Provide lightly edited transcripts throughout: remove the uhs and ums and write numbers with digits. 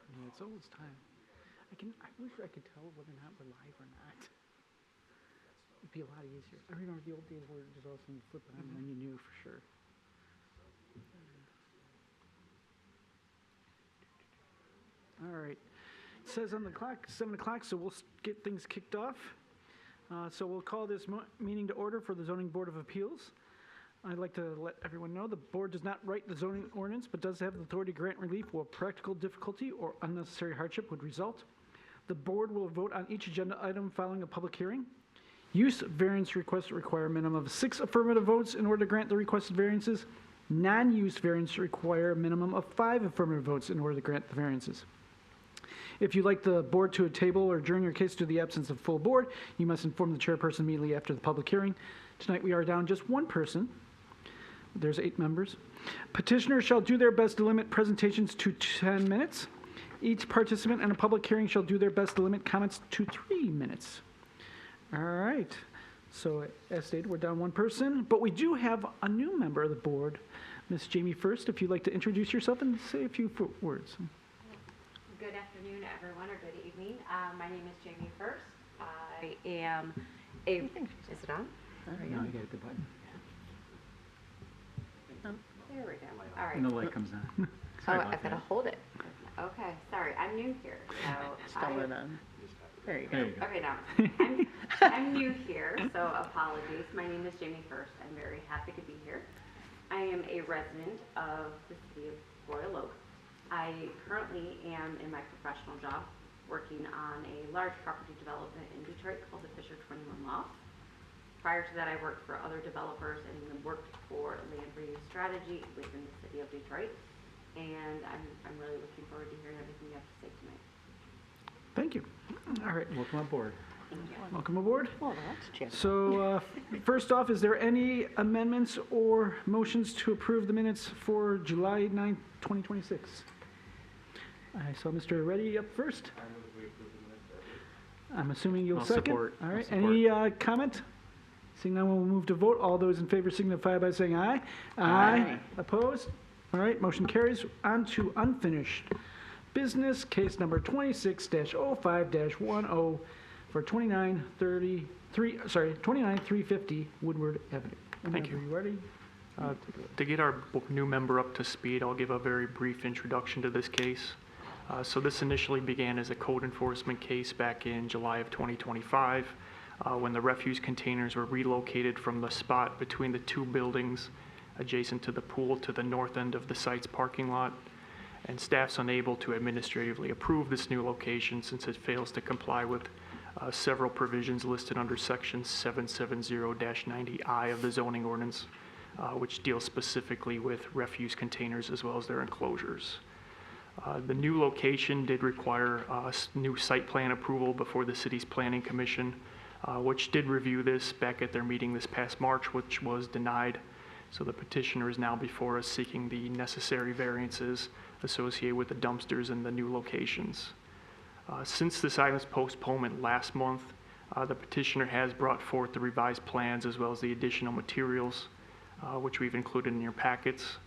Yeah, it's always time. I wish I could tell whether or not we're live or not. It'd be a lot easier. I remember the old days where just all of a sudden you flip it on and then you knew for sure. All right. It says on the clock, 7 o'clock, so we'll get things kicked off. So we'll call this meeting to order for the Zoning Board of Appeals. I'd like to let everyone know the board does not write the zoning ordinance, but does have the authority to grant relief where practical difficulty or unnecessary hardship would result. The board will vote on each agenda item following a public hearing. Use variance requests require a minimum of 6 affirmative votes in order to grant the requested variances. Non-use variants require a minimum of 5 affirmative votes in order to grant the variances. If you'd like the board to table or adjourn your case to the absence of full board, you must inform the chairperson immediately after the public hearing. Tonight we are down just one person. There's 8 members. Petitioners shall do their best to limit presentations to 10 minutes. Each participant in a public hearing shall do their best to limit comments to 3 minutes. All right. So as stated, we're down one person, but we do have a new member of the board, Ms. Jamie First, if you'd like to introduce yourself and say a few words. Good afternoon, everyone, or good evening. My name is Jamie First. I am a... Is it on? No, you got a good button. There we go. All right. And the light comes on. I've got to hold it. Okay, sorry. I'm new here. So Still it on. There you go. Okay, now I'm new here, so apologies. My name is Jamie First. I'm very happy to be here. I am a resident of the city of Royal Oak. I currently am in my professional job working on a large property development in Detroit called the Fisher 21 Loft. Prior to that, I worked for other developers and worked for land reuse strategy within the city of Detroit. And I'm really looking forward to hearing everything you have to say tonight. Thank you. All right. Welcome aboard. Thank you. Welcome aboard. Well, that's generous. So first off, is there any amendments or motions to approve the minutes for July 9th, 2026? I saw Mr. Reddy up first. I'm assuming you'll I'll second. support. All right. I'll support. Any comment? Seeing none, we'll move to vote. All those in favor signify by saying aye. Aye. Opposed? All right. Motion carries. On to unfinished business, case number 26-05-10 for 29350 Woodward Avenue. Thank you. Are you ready? To get our new member up to speed, I'll give a very brief introduction to this case. So this initially began as a code enforcement case back in July of 2025 when the refuse containers were relocated from the spot between the 2 buildings adjacent to the pool to the north end of the site's parking lot. And staff's unable to administratively approve this new location since it fails to comply with several provisions listed under section 770-90I of the zoning ordinance, which deals specifically with refuse containers as well as their enclosures. The new location did require new site plan approval before the city's planning commission, which did review this back at their meeting this past March, which was denied. So the petitioner is now before us seeking the necessary variances associated with the dumpsters in the new locations. Since this item's postponement last month, the petitioner has brought forth the revised plans as well as the additional materials, which we've included in your packets.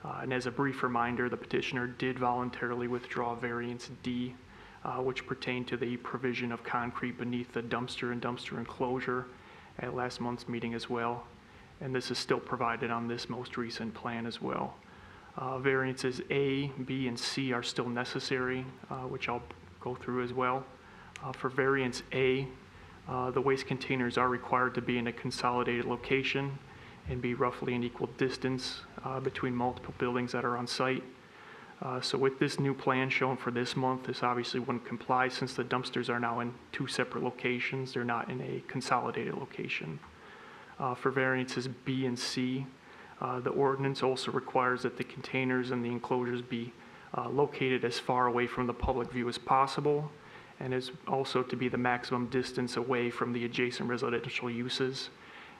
And as a brief reminder, the petitioner did voluntarily withdraw variance D, which pertained to the provision of concrete beneath the dumpster and dumpster enclosure at last month's meeting as well. And this is still provided on this most recent plan as well. Variances A, B, and C are still necessary, which I'll go through as well. For variance A, the waste containers are required to be in a consolidated location and be roughly an equal distance between multiple buildings that are on site. So with this new plan shown for this month, this obviously wouldn't comply since the dumpsters are now in 2 separate locations. They're not in a consolidated location. For variances B and C, the ordinance also requires that the containers and the enclosures be located as far away from the public view as possible, and is also to be the maximum distance away from the adjacent residential uses.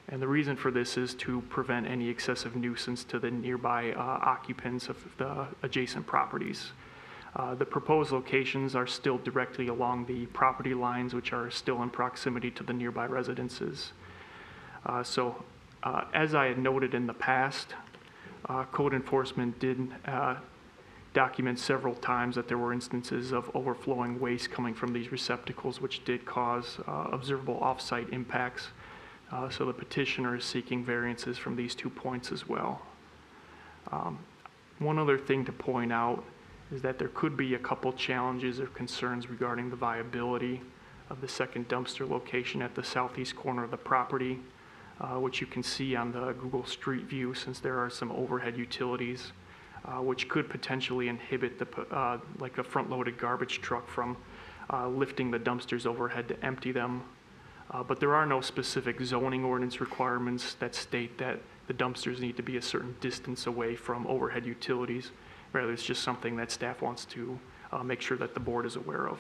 And the reason for this is to prevent any excessive nuisance to the nearby occupants of the adjacent properties. The proposed locations are still directly along the property lines, which are still in proximity to the nearby residences. As I had noted in the past, Code enforcement did document several times that there were instances of overflowing waste coming from these receptacles, which did cause observable off-site impacts. So the petitioner is seeking variances from these 2 points as well. One other thing to point out is that there could be a couple challenges or concerns regarding the viability of the second dumpster location at the southeast corner of the property, which you can see on the Google Street View, since there are some overhead utilities, which could potentially inhibit like a front-loaded garbage truck from lifting the dumpsters overhead to empty them. But there are no specific zoning ordinance requirements that state that the dumpsters need to be a certain distance away from overhead utilities. Rather, it's just something that staff wants to make sure that the board is aware of.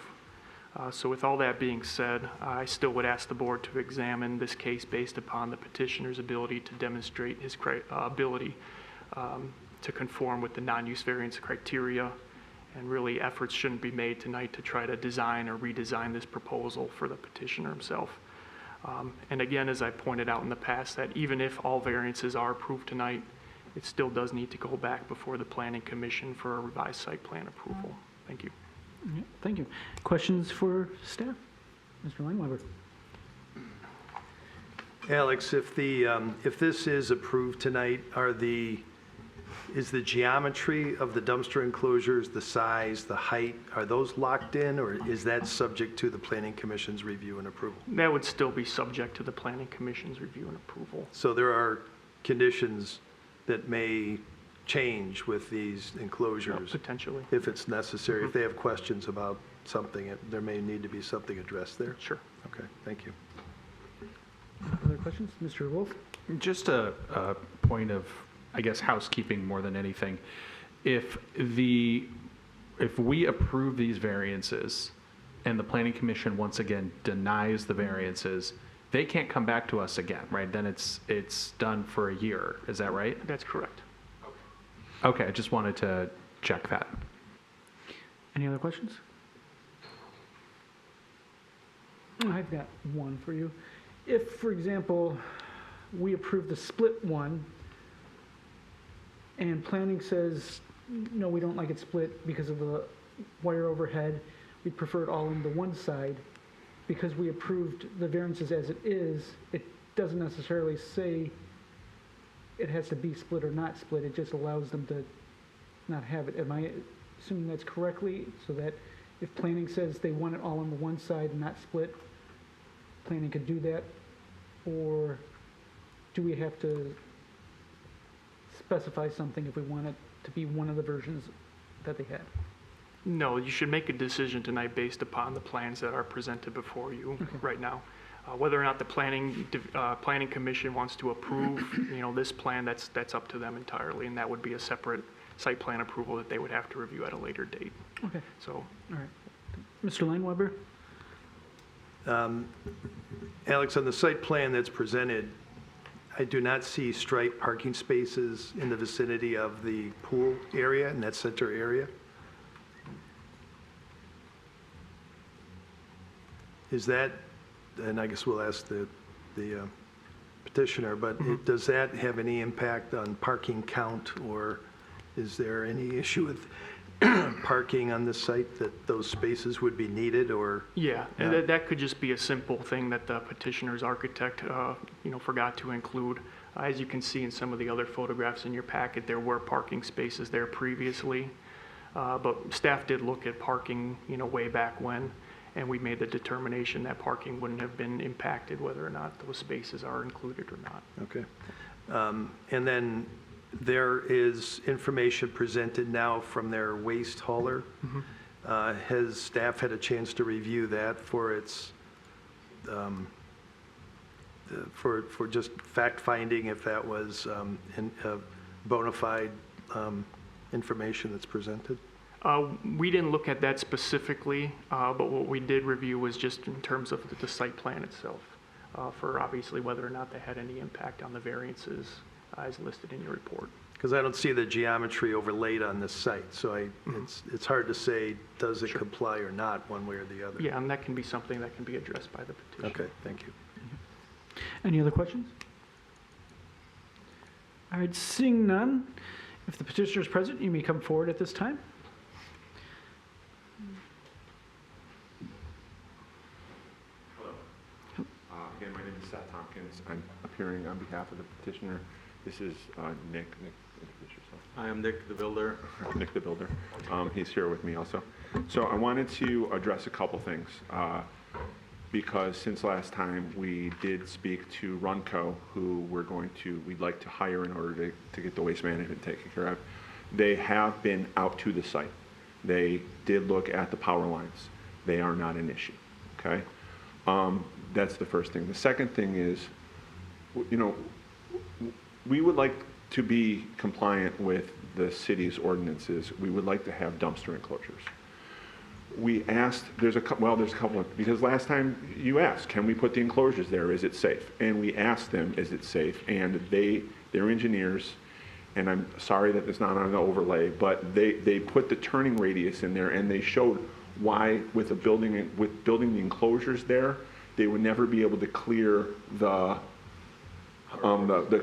So with all that being said, I still would ask the board to examine this case based upon the petitioner's ability to demonstrate his ability to conform with the non-use variance criteria. And really, efforts shouldn't be made tonight to try to design or redesign this proposal for the petitioner himself. And again, as I pointed out in the past, that even if all variances are approved tonight, it still does need to go back before the Planning Commission for a revised site plan approval. Thank you. Yeah, thank you. Questions for staff? Mr. Langweber? Alex, if this is approved tonight, is the geometry of the dumpster enclosures, the size, the height, are those locked in, or is that subject to the Planning Commission's review and approval? That would still be subject to the Planning Commission's review and approval. So there are conditions that may change with these enclosures Potentially. if it's necessary. If they have questions about something, there may need to be something addressed there. Sure. Okay, thank you. Other questions? Mr. Wolf? Just a point of, I guess, housekeeping more than anything. If we approve these variances and the Planning Commission once again denies the variances, they can't come back to us again, right? Then it's done for a year. Is that right? That's correct. Okay, I just wanted to check that. Any other questions? I've got one for you. If, for example, we approve the split one, and planning says, no, we don't like it split because of the wire overhead, we prefer it all on the one side, because we approved the variances as it is, it doesn't necessarily say it has to be split or not split, it just allows them to not have it. Am I assuming that's correctly? So that if planning says they want it all on the one side and not split, planning could do that? Or do we have to specify something if we want it to be one of the versions that they had? No, you should make a decision tonight based upon the plans that are presented before you right now. Whether or not the planning commission wants to approve, this plan, that's up to them entirely, and that would be a separate site plan approval that they would have to review at a later date. Okay, So, all right. Mr. Langweber? Alex, on the site plan that's presented, I do not see striped parking spaces in the vicinity of the pool area, in that center area. Is that, and I guess we'll ask the petitioner, but does that have any impact on parking count, or is there any issue with parking on the site that those spaces would be needed, or? yeah, and that could just be a simple thing that the petitioner's architect, forgot to include. As you can see in some of the other photographs in your packet, there were parking spaces there previously. But staff did look at parking, way back when, and we made the determination that parking wouldn't have been impacted whether or not those spaces are included or not. Okay. And then there is information presented now from their waste hauler. Has staff had a chance to review that for its, for just fact-finding if that was bona fide information that's presented? We didn't look at that specifically, but what we did review was just in terms of the site plan itself, for obviously whether or not they had any impact on the variances as listed in your report. Because I don't see the geometry overlaid on this site, so it's hard to say, does it comply or not, one way or the other? Yeah, and that can be something that can be addressed by the petition. Okay, thank you. Any other questions? All right, seeing none, if the petitioner is present, you may come forward at this time. Again, my name is Seth Tompkins. I'm appearing on behalf of the petitioner. This is Nick. Nick, introduce yourself. I am Nick the Builder. Nick the Builder. He's here with me also. So I wanted to address a couple things because since last time we did speak to WROK, who we'd like to hire in order to get the waste management taken care of. They have been out to the site. They did look at the power lines. They are not an issue, okay? That's the first thing. The second thing is, you know, we would like to be compliant with the city's ordinances. We would like to have dumpster enclosures. We asked, there's a couple of, because last time you asked, can we put the enclosures there? Is it safe? And we asked them, is it safe? And they're engineers, and I'm sorry that it's not on the overlay, but they put the turning radius in there, and they showed why with building the enclosures there, they would never be able to clear the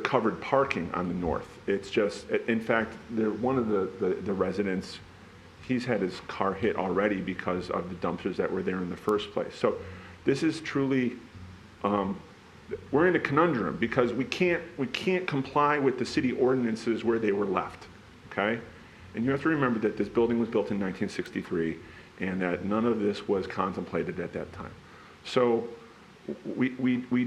covered parking on the north. It's just, in fact, one of the residents, he's had his car hit already because of the dumpsters that were there in the first place. So this is truly, we're in a conundrum because we can't comply with the city ordinances where they were left, okay? And you have to remember that this building was built in 1963 and that none of this was contemplated at that time. So we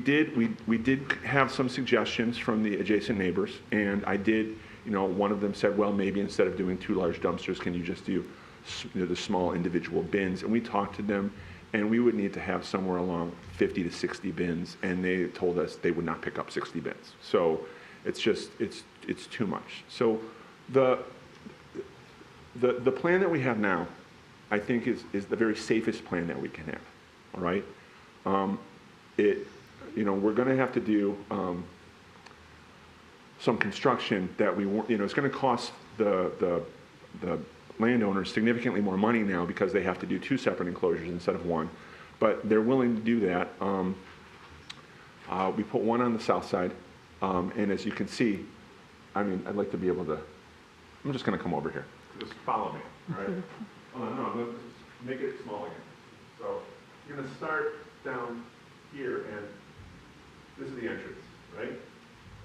did have some suggestions from the adjacent neighbors, and I did, you know, one of them said, well, maybe instead of doing 2 large dumpsters, can you just do the small individual bins? And we talked to them, and we would need to have somewhere along 50 to 60 bins, and they told us they would not pick up 60 bins. So it's just, it's too much. So the plan that we have now, I think is the very safest plan that we can have, all right? You know, we're gonna have to do some construction that it's gonna cost the landowners significantly more money now because they have to do 2 separate enclosures instead of 1, but they're willing to do that. We put 1 on the south side, and as you can see, I mean, I'd like to be able to, I'm just gonna come over here. Just follow me, all right? Oh, no, let's make it small again. So you're gonna start down here, and this is the entrance, right?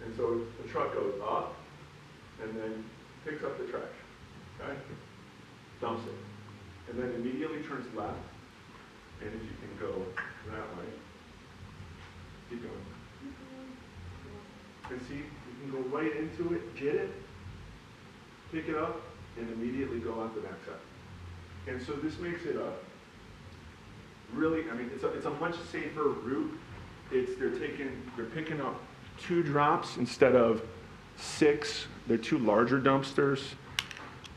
And so the truck goes up, and then picks up the trash, okay? Dumps it, and then immediately turns left, and if you can go that way, keep going. And see, you can go right into it, get it, pick it up, and immediately go out the backside. And so this makes it a really, I mean, it's a much safer route. They're picking up 2 drops instead of 6. They're 2 larger dumpsters.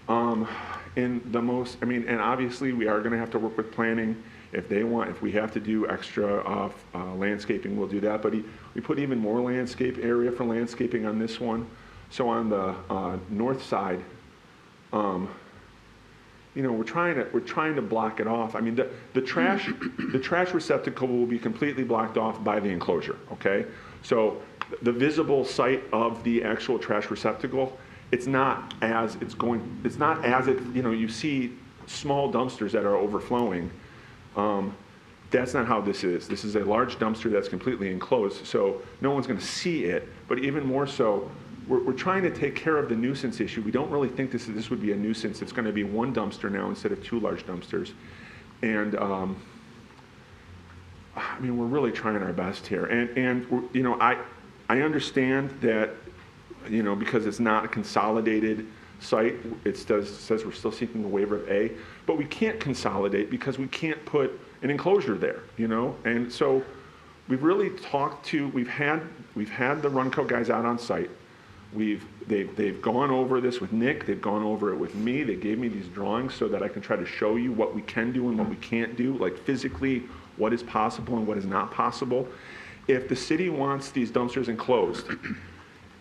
And obviously we are gonna have to work with planning. If we have to do extra landscaping, we'll do that. But we put even more landscape area for landscaping on this one. So on the north side, you know, we're trying to block it off. I mean, the trash receptacle will be completely blocked off by the enclosure, okay? So the visible site of the actual trash receptacle, you know, you see small dumpsters that are overflowing. That's not how this is. This is a large dumpster that's completely enclosed, so no one's gonna see it, but even more so, we're trying to take care of the nuisance issue. We don't really think this would be a nuisance. It's going to be 1 dumpster now instead of 2 large dumpsters. And I mean, we're really trying our best here. And you know, I understand that, you know, because it's not a consolidated site, it says we're still seeking a waiver of A, but we can't consolidate because we can't put an enclosure there, you know? And so we've really we've had the WROK guys out on site. They've gone over this with Nick, they've gone over it with me, they gave me these drawings so that I can try to show you what we can do and what we can't do, like physically what is possible and what is not possible. If the city wants these dumpsters enclosed,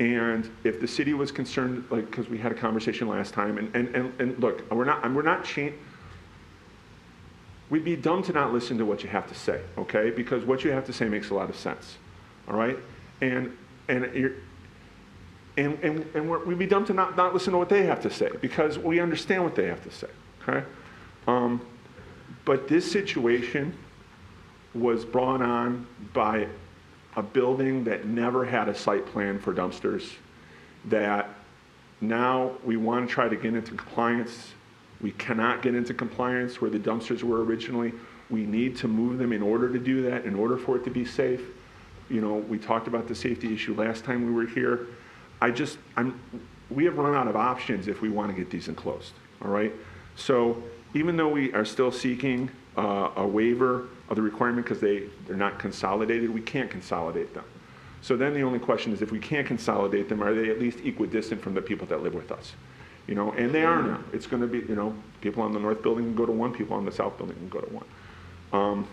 and if the city was concerned, like, because we had a conversation last time, and look, we'd be dumb to not listen to what you have to say, okay? Because what you have to say makes a lot of sense, all right? And we'd be dumb to not listen to what they have to say, because we understand what they have to say, okay? But this situation was brought on by a building that never had a site plan for dumpsters, that now we want to try to get into compliance. We cannot get into compliance where the dumpsters were originally. We need to move them in order to do that, in order for it to be safe. You know, we talked about the safety issue last time we were here. We have run out of options if we want to get these enclosed, all right? So even though we are still seeking a waiver of the requirement because they're not consolidated, we can't consolidate them. So then the only question is, if we can't consolidate them, are they at least equidistant from the people that live with us? You know, and they are now. It's going to be, you know, people on the north building can go to one, people on the south building can go to one.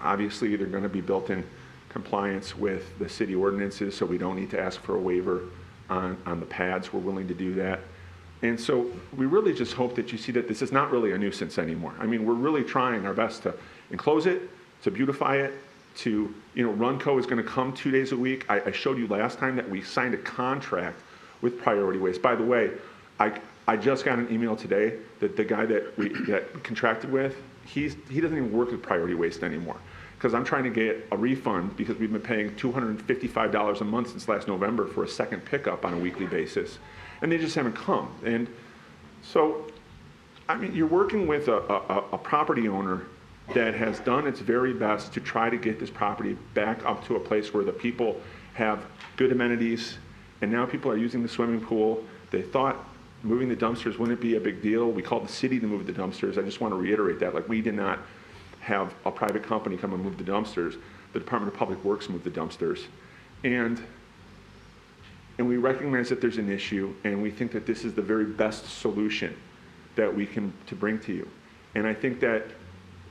Obviously, they're going to be built in compliance with the city ordinances, so we don't need to ask for a waiver on the pads. We're willing to do that. And so we really just hope that you see that this is not really a nuisance anymore. I mean, we're really trying our best to enclose it, to beautify it, to, you know, RUNCO is going to come 2 days a week. I showed you last time that we signed a contract with Priority Waste. By the way, I just got an email today that the guy that we contracted with, he doesn't even work with Priority Waste anymore, because I'm trying to get a refund because we've been paying $255 a month since last November for a second pickup on a weekly basis, and they just haven't come. And so, I mean, you're working with a property owner that has done its very best to try to get this property back up to a place where the people have good amenities, and now people are using the swimming pool. They thought moving the dumpsters wouldn't be a big deal. We called the city to move the dumpsters. I just want to reiterate that. Like, we did not have a private company come and move the dumpsters. The Department of Public Works moved the dumpsters. And we recognize that there's an issue, and we think that this is the very best solution that we can to bring to you. And I think that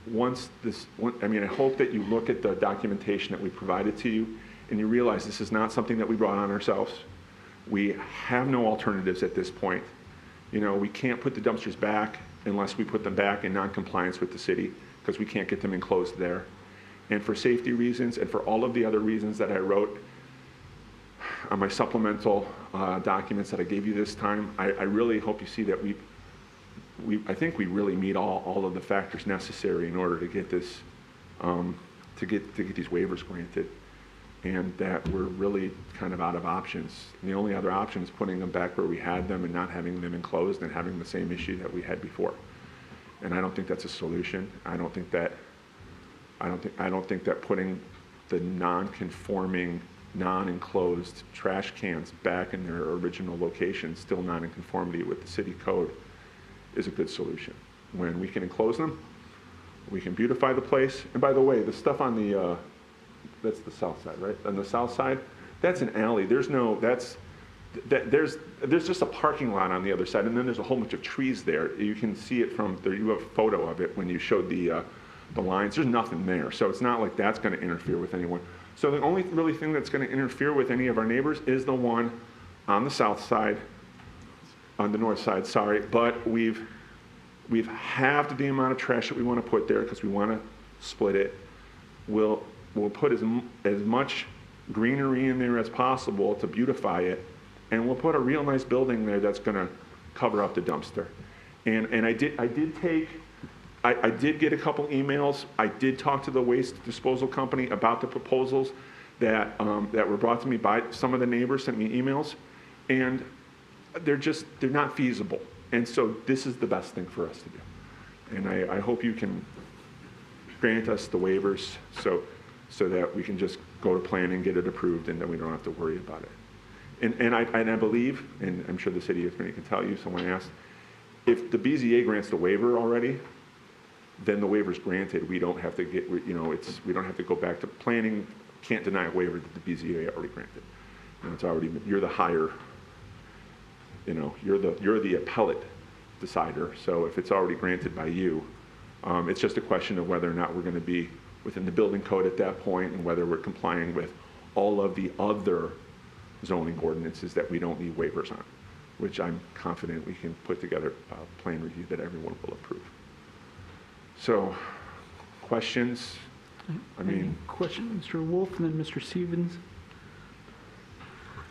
I hope that you look at the documentation that we provided to you and you realize this is not something that we brought on ourselves. We have no alternatives at this point. You know, we can't put the dumpsters back unless we put them back in non-compliance with the city, because we can't get them enclosed there. And for safety reasons and for all of the other reasons that I wrote on my supplemental documents that I gave you this time, I really hope you see that I think we really meet all of the factors necessary in order to get this, to get these waivers granted, and that we're really kind of out of options. And the only other option is putting them back where we had them and not having them enclosed and having the same issue that we had before. And I don't think that's a solution. I don't think that putting the non-conforming, non-enclosed trash cans back in their original location, still not in conformity with the city code, is a good solution. When we can enclose them, we can beautify the place. And by the way, the stuff on the, that's the south side, right? On the south side, that's an alley. There's just a parking lot on the other side, and then there's a whole bunch of trees there. You can see it from there. You have a photo of it when you showed the lines. There's nothing there, so it's not like that's going to interfere with anyone. So the only really thing that's going to interfere with any of our neighbors is the one on the south side, on the north side, sorry, but we've halved the amount of trash that we want to put there because we want to split it. We'll put as much greenery in there as possible to beautify it, and we'll put a real nice building there that's going to cover up the dumpster. And I did get a couple emails. I did talk to the waste disposal company about the proposals that were brought to me by some of the neighbors, sent me emails, and they're not feasible. And so this is the best thing for us to do. And I hope you can grant us the waivers so that we can just go to planning and get it approved, and then we don't have to worry about it. And I believe, and I'm sure the city attorney can tell you, someone asked, if the BZA grants the waiver already, then the waiver's granted. We don't have to get, we don't have to go back to planning. Can't deny a waiver that the BZA already granted. It's already, you're the higher, you're the appellate decider. So if it's already granted by you, it's just a question of whether or not we're going to be within the building code at that point, and whether we're complying with all of the other zoning ordinances that we don't need waivers on, which I'm confident we can put together a plan review that everyone will approve. So, questions? Question, Mr. Wolf, and then Mr. Stevens.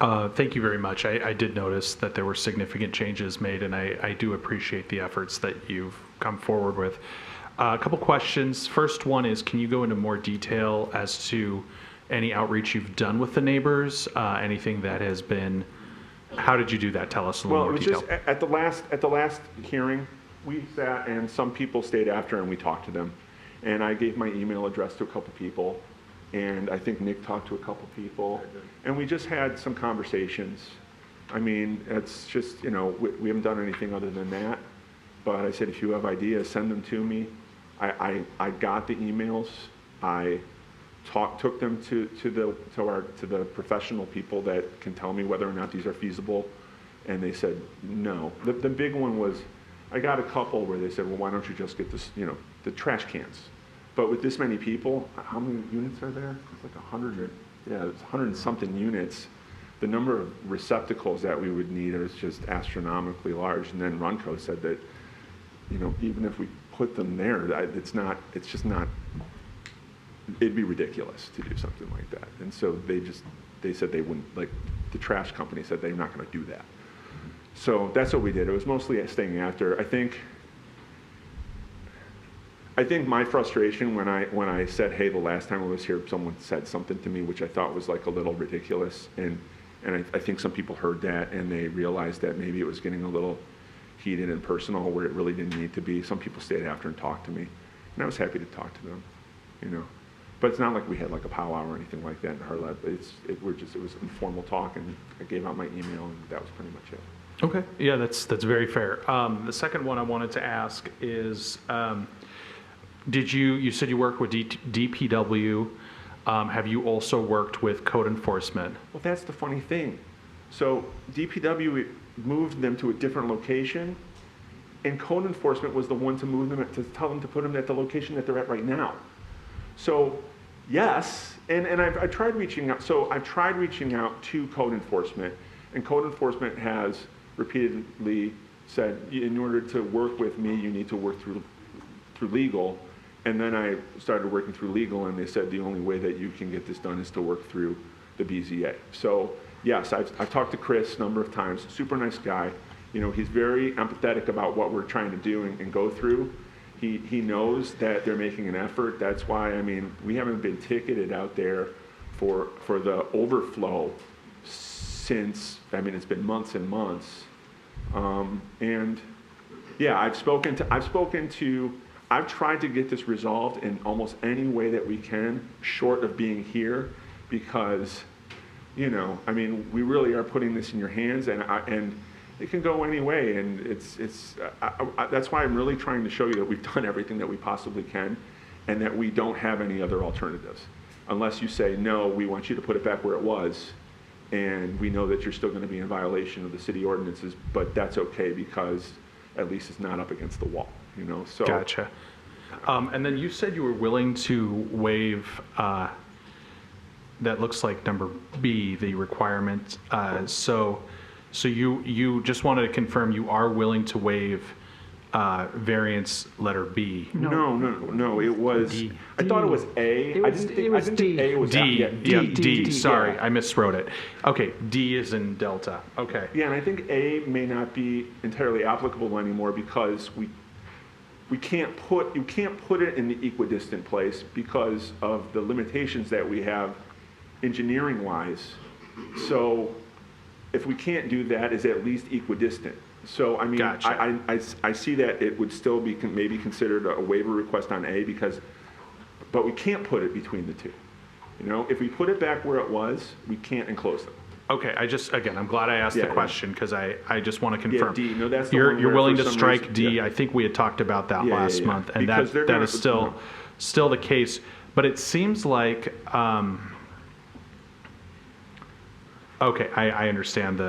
Thank you very much. I did notice that there were significant changes made, and I do appreciate the efforts that you've come forward with. A couple questions. First one is, can you go into more detail as to any outreach you've done with the neighbors? Anything that has been, how did you do that? Tell us a little Well, it more was detail. just, at the last hearing, we sat and some people stayed after and we talked to them. And I gave my email address to a couple people, and I think Nick talked to a couple people. And we just had some conversations. I mean, it's just, you know, we haven't done anything other than that. But I said, if you have ideas, send them to me. I got the emails. I took them to the professional people that can tell me whether or not these are feasible, and they said no. The big one was, I got a couple where they said, well, why don't you just get this, you know, the trash cans? But with this many people, how many units are there? It's like 100. Yeah, it's 100 and something units. The number of receptacles that we would need is just astronomically large. And then RUNCO said that, you know, even if we put them there, it's just not, it'd be ridiculous to do something like that. And so they said they wouldn't, like the trash company said they're not gonna do that. So that's what we did. It was mostly staying after. I think my frustration when I said, hey, the last time I was here, someone said something to me, which I thought was like a little ridiculous. And I think some people heard that and they realized that maybe it was getting a little heated and personal where it really didn't need to be. Some people stayed after and talked to me, and I was happy to talk to them, you know. But it's not like we had like a powwow or anything like that in Harlem. It was informal talk, and I gave out my email, and that was pretty much it. Okay, yeah, that's very fair. The second one I wanted to ask is, you said you worked with DPW. Have you also worked with code enforcement? Well, that's the funny thing. So DPW moved them to a different location, and code enforcement was the one to move them, to tell them to put them at the location that they're at right now. So yes, and I've tried reaching out. So I've tried reaching out to code enforcement, and code enforcement has repeatedly said, in order to work with me, you need to work through legal. And then I started working through legal, and they said the only way that you can get this done is to work through the BZA. So yes, I've talked to Chris a number of times, super nice guy. You know, he's very empathetic about what we're trying to do and go through. He knows that they're making an effort. That's why, I mean, we haven't been ticketed out there for the overflow since, I mean, it's been months and months. And yeah, I've tried to get this resolved in almost any way that we can, short of being here, because, you know, I mean, we really are putting this in your hands, and it can go any way, and that's why I'm really trying to show you that we've done everything that we possibly can, and that we don't have any other alternatives. Unless you say, no, we want you to put it back where it was, and we know that you're still gonna be in violation of the city ordinances, but that's okay because at least it's not up against the wall, you know, so. Gotcha. And then you said you were willing to waive, that looks like number B, the requirement. So you just wanted to confirm you are willing to waive variance letter B. No, it was, D. I thought it was A. It was- I it was didn't D. think A was D, yeah, D, sorry, yeah. I miswrote it. Okay, D is in Delta, okay. Yeah, and I think A may not be entirely applicable anymore because you can't put it in the equidistant place because of the limitations that we have engineering-wise. So if we can't do that, it's at least equidistant. So, I mean, Gotcha. I see that it would still be maybe considered a waiver request on A but we can't put it between the two. You know, if we put it back where it was, we can't enclose them. Okay, again, I'm glad I asked the Yeah, yeah. question because I just want to confirm. D, no, that's the You're one where willing for to some strike reason- D. yeah. I think we had talked about that Yeah, last yeah. month, and Because they're that gonna- is still the case. But it seems like, okay, I understand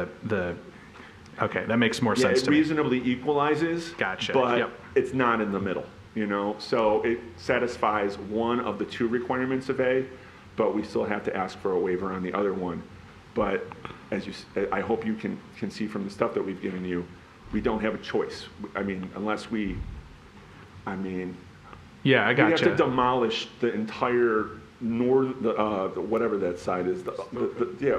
okay, that makes more Yeah, sense it to me. reasonably equalizes. Gotcha, But yep. it's not in the middle, you know? So it satisfies one of the two requirements of A, but we still have to ask for a waiver on the other one. But as I hope you can see from the stuff that we've given you, we don't have a choice. I mean, unless Yeah, I we have to gotcha. demolish the entire whatever that side is, yeah.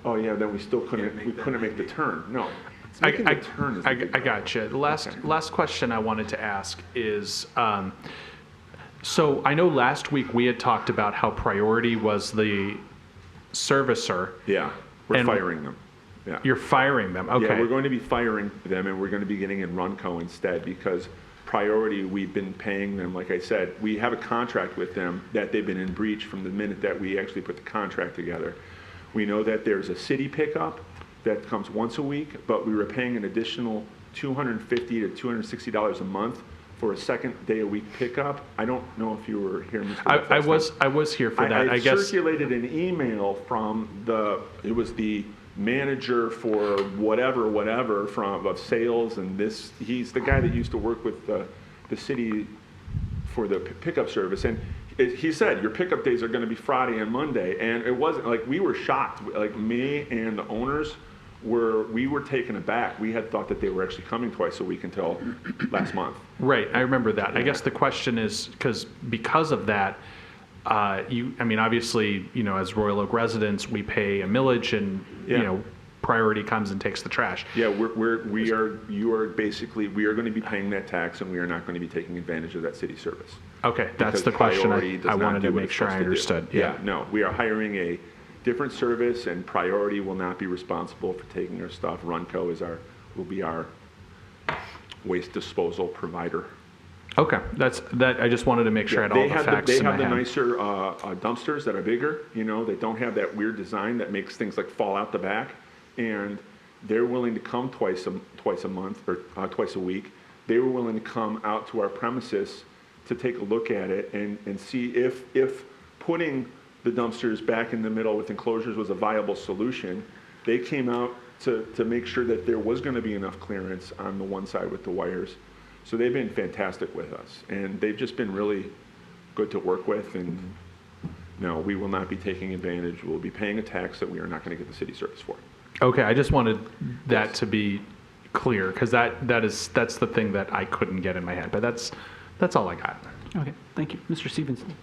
Oh, yeah, then we still couldn't make the turn, no. It's making the turn is the big I got you. The last question I wanted to ask is, so I know last week we had talked about how Priority was the servicer. Yeah, we're And- firing them, yeah. You're firing them, Yeah, okay. we're going to be firing them, and we're going to be getting in Runco instead, because Priority, we've been paying them, like I said, we have a contract with them that they've been in breach from the minute that we actually put the contract together. We know that there's a city pickup that comes once a week, but we were paying an additional $250 to $260 a month for a second day a week pickup. I don't know if you were here, Mr. Beth, I last time. was here for that, I guess. circulated an email from it was the manager for whatever of sales, and he's the guy that used to work with the city for the pickup service, and he said, your pickup days are gonna be Friday and Monday, and it wasn't, like, we were shocked, like, me and the owners we were taken aback. We had thought that they were actually coming twice a week until last month. Right, I remember that. I guess the question is, because of that, I mean, obviously, as Royal Oak residents, we pay a millage and, Yeah. Priority comes and takes the trash. Yeah, we are going to be paying that tax, and we are not going to be taking advantage of that city service. Okay, that's Because the question Priority does I not wanted do to what make it's sure I supposed to do. understood. Yeah, no, we are hiring a different service, and Priority will not be responsible for taking our stuff. Runco will be our waste disposal provider. Okay, I just wanted to make sure I had all the facts They in have my the head. nicer dumpsters that are bigger, they don't have that weird design that makes things like fall out the back, and they're willing to come twice a month or twice a week. They were willing to come out to our premises to take a look at it and see if putting the dumpsters back in the middle with enclosures was a viable solution. They came out to make sure that there was going to be enough clearance on the one side with the wires. So they've been fantastic with us, and they've just been really good to work with. And no, we will not be taking advantage. We'll be paying a tax that we are not going to get the city service for. Okay, I just wanted that to be clear, because that's the thing that I couldn't get in my head, but that's all I got. Okay, thank you. Mr. Stevenson.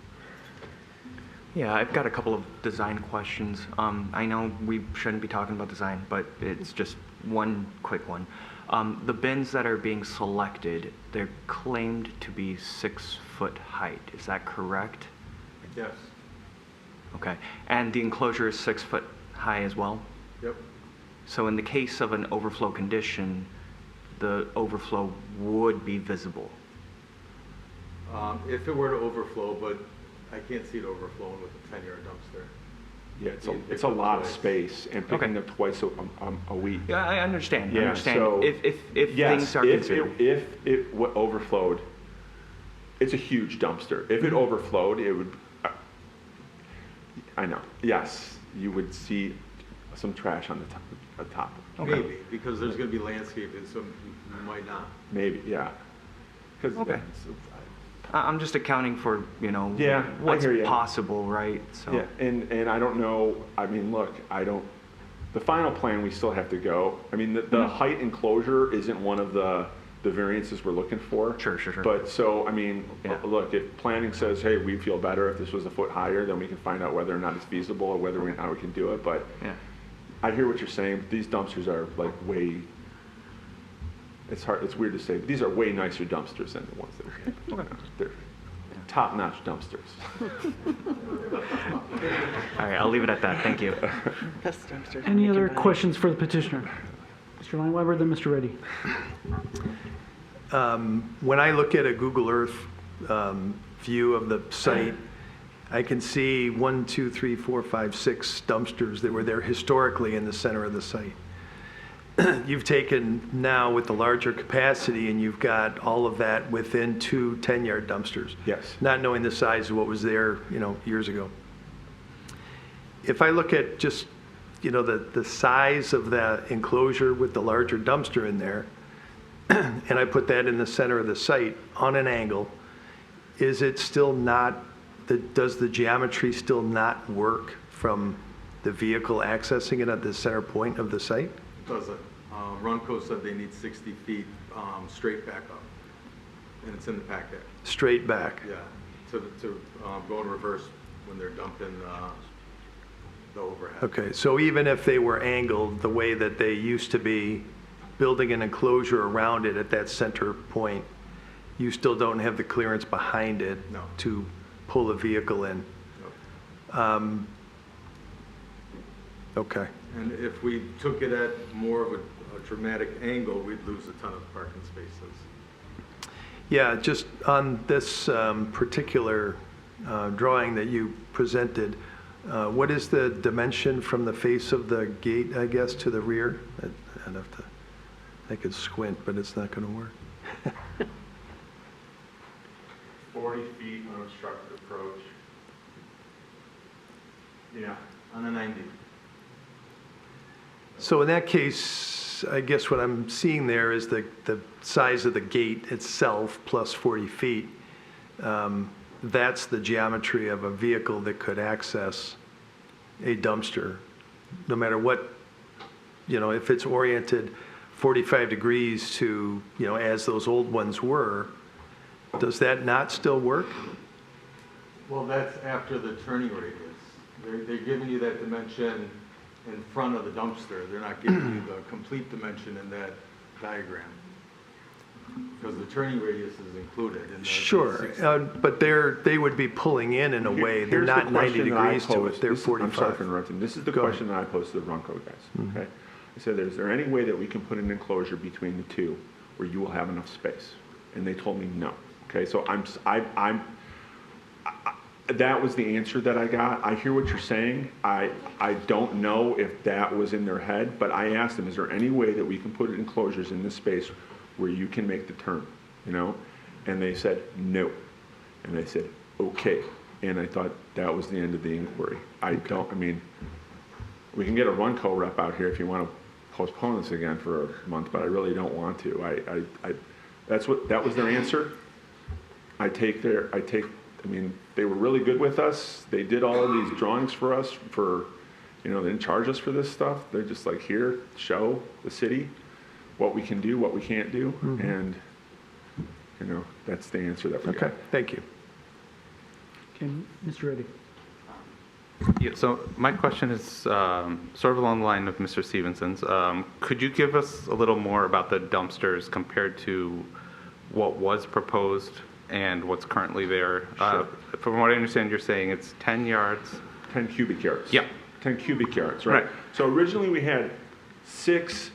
Yeah, I've got a couple of design questions. I know we shouldn't be talking about design, but it's just one quick one. The bins that are being selected, they're claimed to be 6 foot height. Is that correct? Yes. Okay. And the enclosure is 6 foot high as well? Yep. So in the case of an overflow condition, the overflow would be visible? If it were to overflow, but I can't see it overflowing with a 10-yard dumpster. Yeah, it's a lot of space, and picking up twice a week. Yeah, I understand. I Yeah, understand. so- If Yes, things are considered. if it overflowed, it's a huge dumpster. If it overflowed, it would, I know, yes, you would see some trash on the top. Maybe, because there's going to be landscaping, so you might not. Maybe, yeah. 'Cause Okay. that's- I'm just accounting for, Yeah, I what's hear ya. possible, right? So. Yeah, and I don't know, I mean, look, the final plan, we still have to go. I mean, the height enclosure isn't one of the variances we're looking for. Sure. But so, I mean, Yeah. look, if planning says, hey, we feel better if this was a foot higher, then we can find out whether or not it's feasible or whether or not we can do it. But Yeah. I hear what you're saying. These dumpsters are like it's weird to say, but these are way nicer dumpsters than the ones that we have. They're top-notch dumpsters. All right, I'll leave it at that. Thank you. Best dumpsters. Any you can other buy. questions for the petitioner? Mr. Lineweber, then Mr. Reddy. When I look at a Google Earth view of the site, I can see 1, 2, 3, 4, 5, 6 dumpsters that were there historically in the center of the site. You've taken now with the larger capacity, and you've got all of that within 2 10-yard dumpsters. Yes. Not knowing the size of what was there, years ago. If I look at just, the size of the enclosure with the larger dumpster in there, and I put that in the center of the site on an angle, is it still not, does the geometry still not work from the vehicle accessing it at the center point of the site? Doesn't. Runco said they need 60 feet straight back up, and it's in the packet. Straight back? Yeah, to go in reverse when they're dumping the overhead. Okay, so even if they were angled the way that they used to be, building an enclosure around it at that center point, you still don't have the clearance behind it No. to pull a vehicle in? Okay, And if we took it at more of a dramatic angle, we'd lose a ton of parking spaces. yeah, just on this particular drawing that you presented, what is the dimension from the face of the gate, I guess, to the rear? I'd have to, I could squint, but it's not going to work. 40 feet unobstructed approach. Yeah. On a 90. So in that case, I guess what I'm seeing there is the size of the gate itself plus 40 feet. That's the geometry of a vehicle that could access a dumpster, no matter what, if it's oriented 45 degrees to, as those old ones were, does that not still work? Well, that's after the turning radius. They're giving you that dimension in front of the dumpster. They're not giving you the complete dimension in that diagram. Because the turning radius is included in the. Sure, but they would be pulling in a way. They're Here's the not 90 question that I degrees to posed. it, they're I'm sorry for 45. interrupting. This is the Go ahead. question that I posed to the RONCO guys, okay? I said, is there any way that we can put an enclosure between the two where you will have enough space? And they told me no, okay? So that was the answer that I got. I hear what you're saying. I don't know if that was in their head, but I asked them, is there any way that we can put enclosures in this space where you can make the turn, And they said, no. And I said, okay. And I thought that was the end of the inquiry. We can get a RONCO rep out here if you want to postpone this again for a month, but I really don't want to. That was their answer. They were really good with us. They did all of these drawings for us they didn't charge us for this stuff. They're just like, here, show the city what we can do, what we can't do. And, that's the answer that we got. Okay, thank you. Okay, Mr. Reddy. Yeah, so my question is sort of along the line of Mr. Stevenson's. Could you give us a little more about the dumpsters compared to what was proposed and what's currently there? Sure. From what I understand, you're saying it's 10 yards? 10 cubic yards. Yeah. 10 cubic yards, right? Right. So originally we had six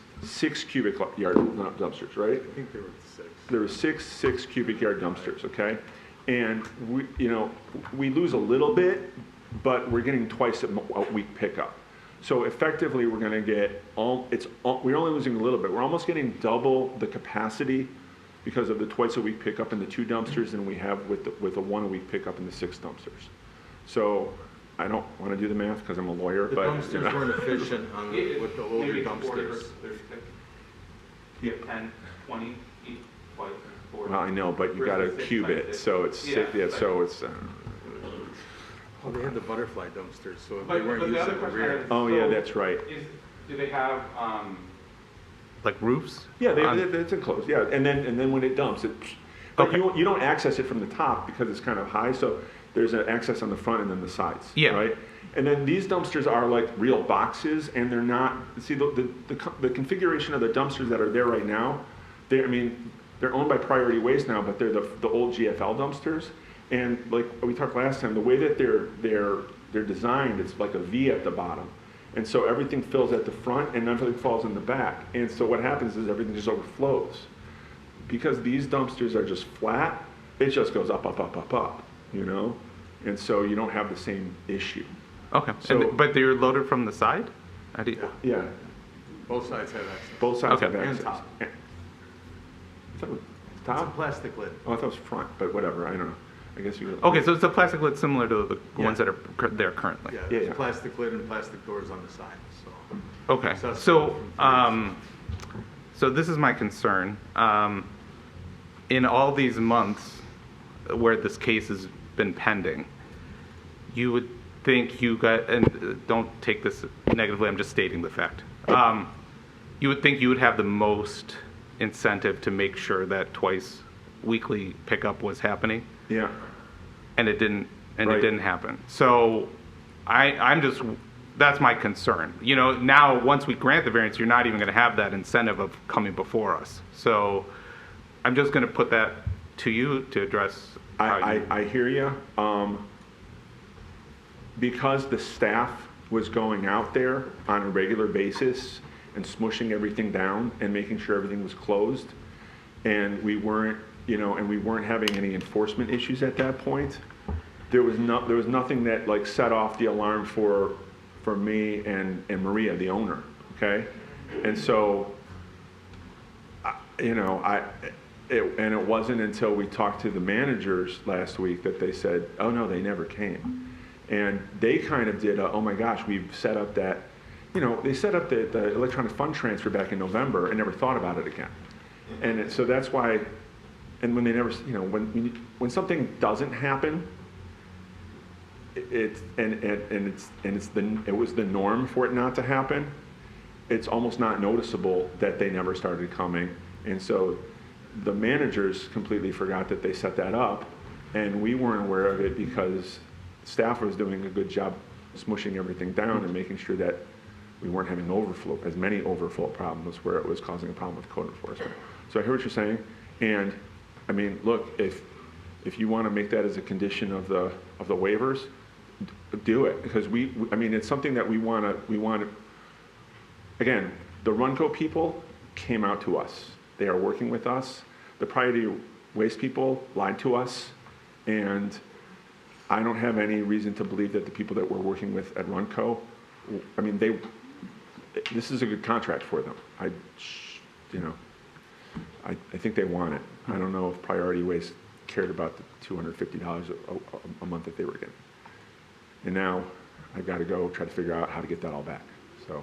cubic yard dumpsters, right? I think there were 6. There were six cubic yard dumpsters, okay? And we lose a little bit, but we're getting twice a week pickup. So effectively, we're going to get we're only losing a little bit. We're almost getting double the capacity because of the twice a week pickup in the 2 dumpsters than we have with a 1 a week pickup in the 6 dumpsters. So I don't want to do the math because I'm a lawyer, The but dumpsters weren't efficient with the older dumpsters. You have 10, 20, 40. well, I know, but you got to cube it, so it's so it's. Well, they had the butterfly dumpsters, so if they weren't used at the rear. Oh yeah, that's right. Do they have like roofs? Yeah, it's enclosed. Yeah, and then when it dumps, but Okay. you don't access it from the top because it's kind of high. So there's an access on the front and then the sides. Yeah. Right. And then these dumpsters are like real boxes, and they're not. See the configuration of the dumpsters that are there right now. They're owned by Priority Waste now, but they're the old GFL dumpsters. And like we talked last time, the way that they're designed, it's like a V at the bottom. And so everything fills at the front and everything falls in the back. And so what happens is everything just overflows. Because these dumpsters are just flat, it just goes up, up, up, up, up, And so you don't have the same issue. Okay, So- but they're loaded from the side? How do you, Yeah, Both sides have access. both sides Okay. have And access. top. I thought it was It's a top? plastic lid. Oh, I thought it was front, but whatever, I don't know. I guess you. Okay, so it's a plastic lid similar to the Yeah. ones that are there currently? Yeah, Yeah, there's yeah. plastic lid and plastic doors on the side, so. Okay, Accessible so, from so this is my concern. In all these months where this case has been pending, you would think you got, and don't take this negatively, I'm just stating the fact. You would think you would have the most incentive to make sure that twice weekly pickup was happening, Yeah, and it didn't and Right. it didn't happen. So I'm just, that's my concern. You know, now, once we grant the variance, you're not even going to have that incentive of coming before us. So I'm just going to put that to you to address. I hear you. Because the staff was going out there on a regular basis and smushing everything down and making sure everything was closed, and we weren't, and we weren't having any enforcement issues at that point, there was nothing that like set off the alarm for me and Maria, the owner, okay? And so, and it wasn't until we talked to the managers last week that they said, oh no, they never came. And they kind of did oh my gosh, we've set up that, they set up the electronic fund transfer back in November and never thought about it again. And so that's why, and when they never, when something doesn't happen, it was the norm for it not to happen, it's almost not noticeable that they never started coming. And so the managers completely forgot that they set that up, and we weren't aware of it because staff was doing a good job smushing everything down and making sure that we weren't having as many overflow problems where it was causing a problem with code enforcement. So I hear what you're saying, and I mean, look, if you want to make that as a condition of the waivers, do it, because I mean, it's something that we want to, again, the Runco people came out to us. They are working with us. The priority waste people lied to us, and I don't have any reason to believe that the people that we're working with at Runco, I mean, this is a good contract for them. I think they want it. I don't know if Priority Waste cared about the $250 a month that they were getting. And now I've got to go try to figure out how to get that all back. So,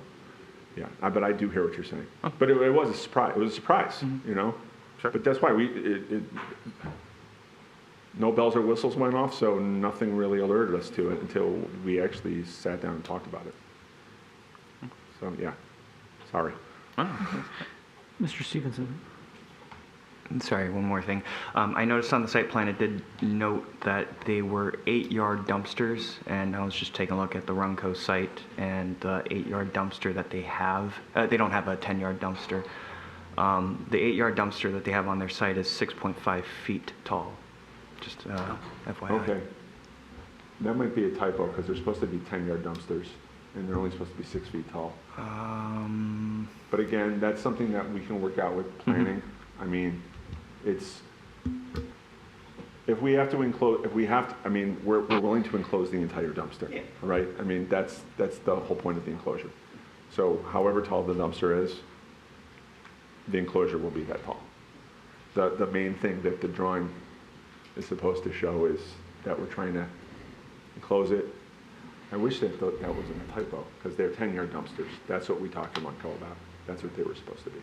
yeah, but I do hear what you're saying. But it was a surprise. It was a surprise, Sure. But that's why no bells or whistles went off, so nothing really alerted us to it until we actually sat down and talked about it. So, yeah, sorry. Mr. Stevenson. Sorry, one more thing. I noticed on the site plan it did note that they were 8-yard dumpsters, and I was just taking a look at the Runco site, and the 8-yard dumpster that they have, they don't have a 10-yard dumpster. The 8-yard dumpster that they have on their site is 6.5 feet tall. Just FYI. Okay. That might be a typo, because they're supposed to be 10-yard dumpsters, and they're only supposed to be 6 feet tall. But again, that's something that we can work out with planning. I mean, if we have to enclose, I mean, we're willing to enclose the entire dumpster, right? I mean, that's the whole point of the enclosure. So however tall the dumpster is, the enclosure will be that tall. The main thing that the drawing is supposed to show is that we're trying to enclose it. I wish that wasn't a typo, because they're 10-yard dumpsters. That's what we talked to Monco about. That's what they were supposed to be.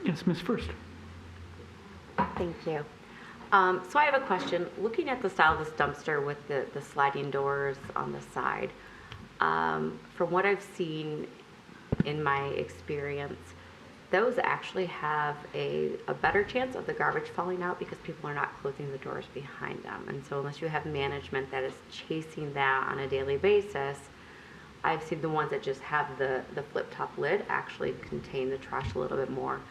Yes, Ms. First. Thank you. So I have a question. Looking at the style of this dumpster with the sliding doors on the side, from what I've seen in my experience, those actually have a better chance of the garbage falling out because people are not closing the doors behind them. And so unless you have management that is chasing that on a daily basis, I've seen the ones that just have the flip-top lid actually contain the trash a little bit more.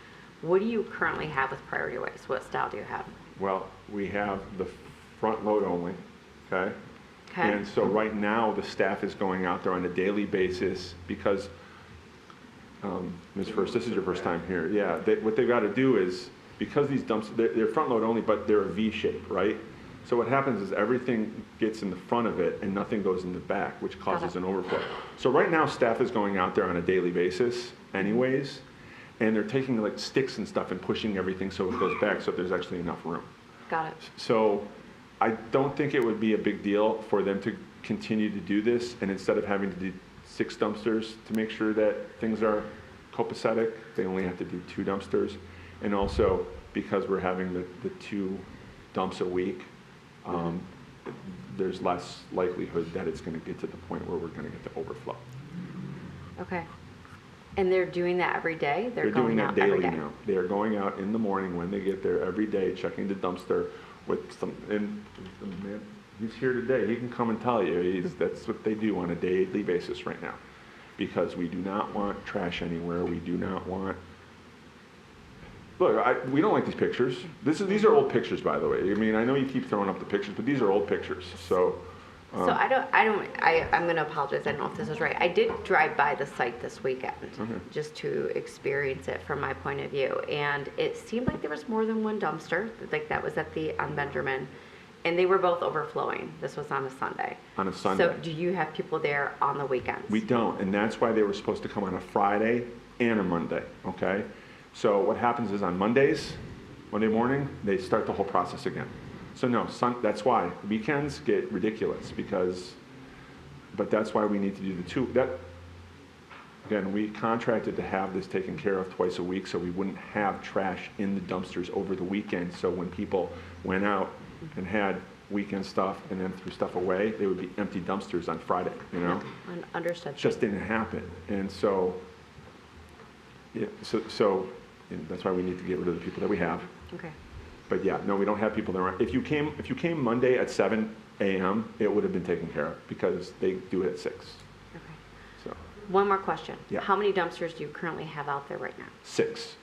What do you currently have with Priority Waste? What style do you have? Well, we have the front load only, okay? Okay. And so right now, the staff is going out there on a daily basis because, Ms. First, this is your first time here. Yeah, what they've got to do is, because these dumpsters, they're front load only, but they're a V shape, right? So what happens is everything gets in the front of it and nothing goes in the back, which causes an overflow. So right now, staff is going out there on a daily basis anyways, and they're taking like sticks and stuff and pushing everything so it goes back so there's actually enough room. Got it. So I don't think it would be a big deal for them to continue to do this, and instead of having to do 6 dumpsters to make sure that things are copacetic, they only have to do 2 dumpsters. And also, because we're having the 2 dumps a week, there's less likelihood that it's going to get to the point where we're going to get the overflow. Okay. And they're doing that every day? They're doing going that out every daily day? now. They are going out in the morning when they get there every day, checking the dumpster with some, and the man, he's here today, he can come and tell you, that's what they do on a daily basis right now. Because we do not want trash anywhere, we do not want, look, we don't like these pictures. These are old pictures, by the way. I mean, I know you keep throwing up the pictures, but these are old pictures, so. So I'm gonna apologize, I don't know if this is right. I did drive by the site this weekend, just to experience it from my point of view. And it seemed like there was more than one dumpster, like that was on Benjamin. And they were both overflowing. This was on a Sunday. On a Sunday. So do you have people there on the weekends? We don't, and that's why they were supposed to come on a Friday and a Monday, okay? So what happens is on Monday morning, they start the whole process again. So no, that's why. Weekends get ridiculous but that's why we need to do the two. Again, we contracted to have this taken care of twice a week so we wouldn't have trash in the dumpsters over the weekend. So when people went out and had weekend stuff and then threw stuff away, they would be empty dumpsters on Friday, you know? Understood. It just didn't happen. And so, yeah, and that's why we need to get rid of the people that we have. Okay. But yeah, no, we don't have people there. If you came Monday at 7 a.m., it would have been taken care of because they do it at 6. Okay. So One more question. Yeah. How many dumpsters do you currently have out there right now? 6.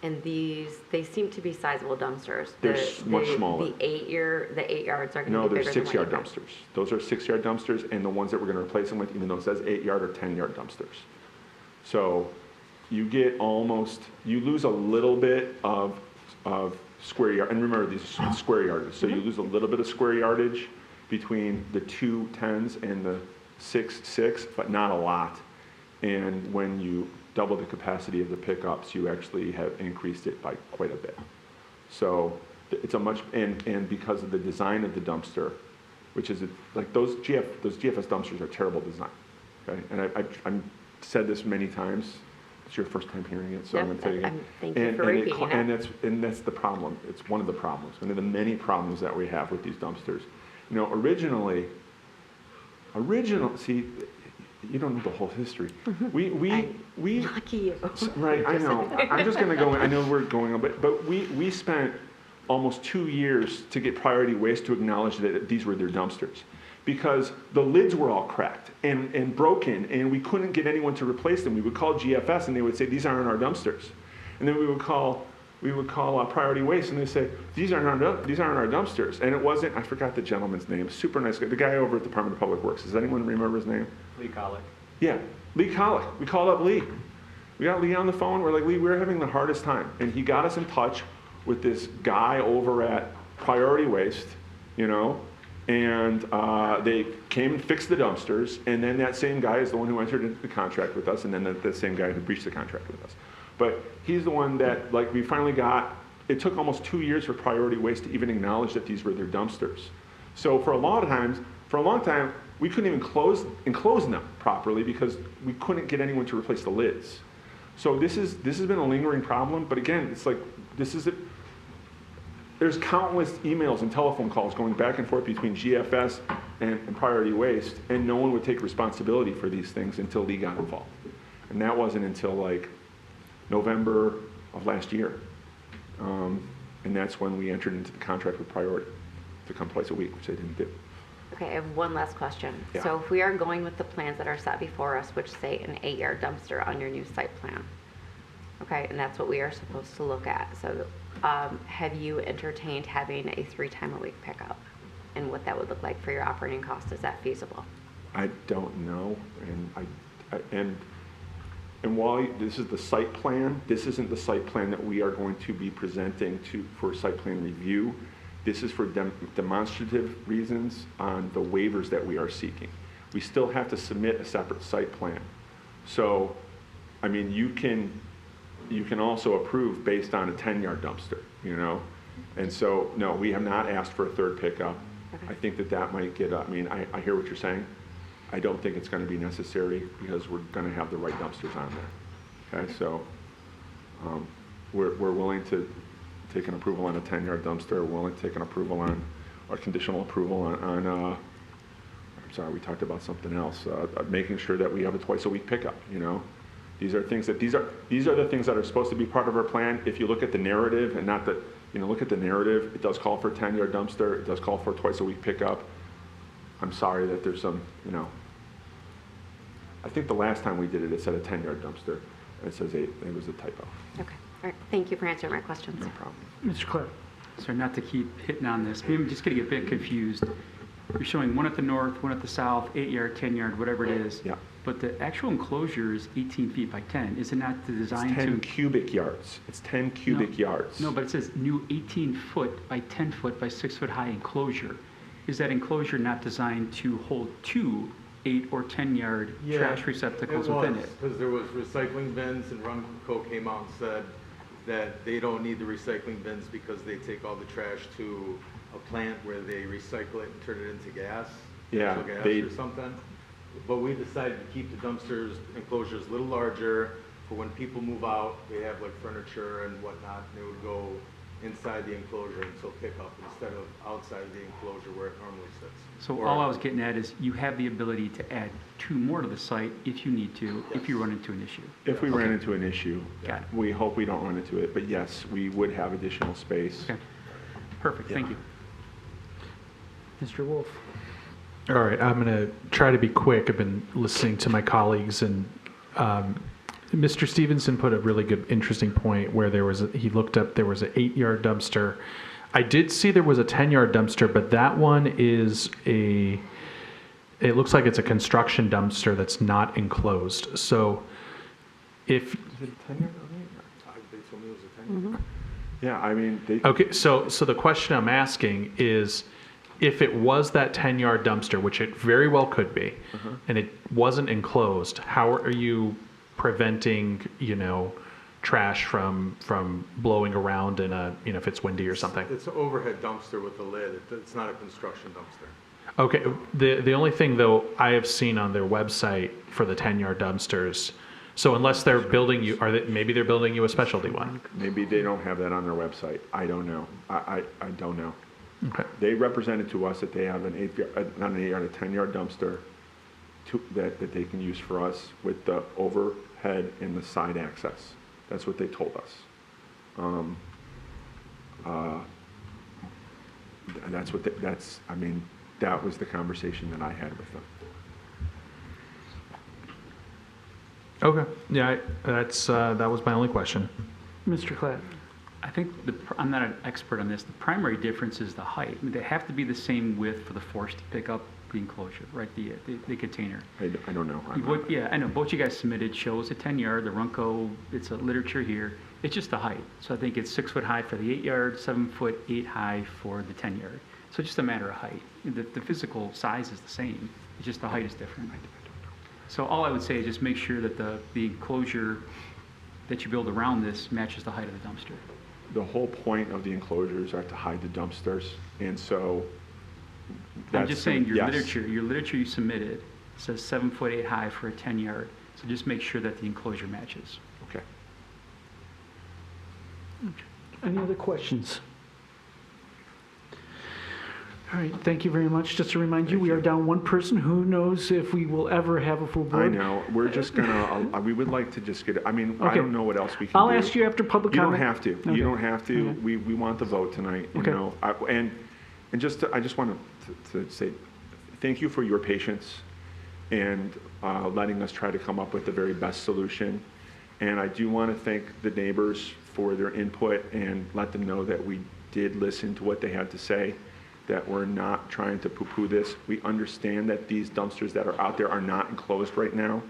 And they seem to be sizable dumpsters. They're much smaller. The 8 yards are going to No, be they're bigger than 6-yard what you dumpsters. Those are 6-yard dumpsters, and the ones that we're going to replace them with, even though it says 8-yard or 10-yard dumpsters. So you lose a little bit of square yard, and remember these are square yardage, so you lose a little bit of square yardage between the 2 10s and the 6, but not a lot. And when you double the capacity of the pickups, you actually have increased it by quite a bit. So it's and because of the design of the dumpster, which is like those GFS dumpsters are terrible design, okay? And I've said this many times. It's your first time hearing it, so I'm going to tell you again. Thank you for repeating it. And that's the problem. It's one of the problems, one of the many problems that we have with these dumpsters. You know, originally, see, you don't know the whole history. Lucky you. Right, I know. I'm just going to go in. I know we're going on, but we spent almost 2 years to get Priority Waste to acknowledge that these were their dumpsters, because the lids were all cracked and broken, and we couldn't get anyone to replace them. We would call GFS, and they would say, these aren't our dumpsters. And then we would call Priority Waste, and they say, these aren't our dumpsters. And it wasn't, I forgot the gentleman's name, super nice guy, the guy over at the Department of Public Works. Does anyone remember his name? Lee Collick. Yeah, Lee Collick. We called up Lee. We got Lee on the phone. We're like, Lee, we're having the hardest time. And he got us in touch with this guy over at Priority Waste, you know, and they came and fixed the dumpsters, and then that same guy is the one who entered into the contract with us, and then the same guy who breached the contract with us. But he's the one that, like, we finally got, it took almost 2 years for Priority Waste to even acknowledge that these were their dumpsters. So for a long time, we couldn't even enclose them properly because we couldn't get anyone to replace the lids. So this has been a lingering problem, but again, it's like, there's countless emails and telephone calls going back and forth between GFS and Priority Waste, and no one would take responsibility for these things until Lee got involved. And that wasn't until like November of last year. And that's when we entered into the contract with Priority to come twice a week, which they didn't do. Okay, I have one last question. Yeah. So if we are going with the plans that are set before us, which say an 8-yard dumpster on your new site plan, okay, and that's what we are supposed to look at. So have you entertained having a 3-time-a-week pickup and what that would look like for your operating cost? Is that feasible? I don't know, and while this is the site plan, this isn't the site plan that we are going to be presenting for site plan review. This is for demonstrative reasons on the waivers that we are seeking. We still have to submit a separate site plan. So, I mean, you can also approve based on a 10-yard dumpster, you know? And so, no, we have not asked for a third pickup. Okay. I think that might get, I mean, I hear what you're saying. I don't think it's going to be necessary because we're going to have the right dumpsters on there. Okay, so we're willing to take an approval on a 10-yard dumpster. We're willing to take an approval on, or conditional approval on I'm sorry, we talked about something else, making sure that we have a twice-a-week pickup, you know? These are things that, these are the things that are supposed to be part of our plan. If you look at the narrative and not the, look at the narrative, it does call for a 10-yard dumpster. It does call for twice a week pickup. I'm sorry that there's some, I think the last time we did it, it said a 10-yard dumpster. It says 8, it was a typo. Okay, all right, thank you for answering my questions. No problem. Mr. Clapp? Sorry, not to keep hitting on this, maybe I'm just getting a bit confused. You're showing one at the north, one at the south, 8-yard, 10-yard, whatever it is. Yeah. But the actual enclosure is 18 feet by 10. Is it not designed It's 10 to? cubic yards. It's 10 cubic yards. No, but it says new 18-foot by 10-foot by 6-foot high enclosure. Is that enclosure not designed to hold 2 8 or 10-yard trash receptacles within it? Because there was recycling bins, and Runco came out and said that they don't need the recycling bins because they take all the trash to a plant where they recycle it and turn it into gas. Yeah, natural gas or something. But we decided to keep the dumpsters enclosures a little larger for when people move out, they have like furniture and whatnot, and they would go inside the enclosure until pickup instead of outside the enclosure where it normally sits. So all I was getting at is you have the ability to add 2 more to the site if you need to, if you run into an issue. If we ran into an issue, Got it. we hope we don't run into it, but yes, we would have additional space. Okay, perfect, thank you. Mr. Wolf? All right, I'm going to try to be quick. I've been listening to my colleagues, and Mr. Stevenson put a really good, interesting point where he looked up, there was an 8-yard dumpster. I did see there was a 10-yard dumpster, but that one is it looks like it's a construction dumpster that's not enclosed. So if... Is it a 10-yard? They told me it was a 10-yard. Yeah, I mean, Okay, so the question I'm asking is, if it was that 10-yard dumpster, which it very well could be, and it wasn't enclosed, how are you preventing, trash from blowing around in if it's windy or something? It's an overhead dumpster with a lid. It's not a construction dumpster. Okay, the only thing though I have seen on their website for the 10-yard dumpsters, so unless they're building you, maybe they're building you a specialty one. maybe they don't have that on their website. I don't know. I don't know. Okay. They represented to us that they have an 8-yard, not an 8-yard, a 10-yard dumpster that they can use for us with the overhead and the side access. That's what they told us. And that's what that was the conversation that I had with them. Okay. Yeah, that was my only question. Mr. Clapp? I think I'm not an expert on this. The primary difference is the height. I mean, they have to be the same width for the force to pick up the enclosure, right? The container. I don't know. Yeah, I know. Both you guys submitted shows a 10-yard. The Runco, it's a literature here. It's just the height. So I think it's 6 foot high for the 8-yard, 7 foot 8 high for the 10-yard. So it's just a matter of height. The physical size is the same. It's just the height is different. So all I would say is just make sure that the enclosure that you build around this matches the height of the dumpster. The whole point of the enclosures are to hide the dumpsters, and so I'm just saying your yes. literature you submitted says 7 foot 8 high for a 10-yard. So just make sure that the enclosure matches. Okay. Any other questions? All right, thank you very much. Just to remind you, we are down one person. Who knows if we will ever have a full board? I know. We're just gonna. We would like to just get. I mean, I Okay. don't know what else we can I'll do. ask you after public You don't comment. have to. Okay. You don't have to. Okay. We want the vote tonight. You Okay. know. And just I just want to say thank you for your patience and letting us try to come up with the very best solution. And I do want to thank the neighbors for their input and let them know that we did listen to what they had to say, that we're not trying to poo-poo this. We understand that these dumpsters that are out there are not enclosed right now,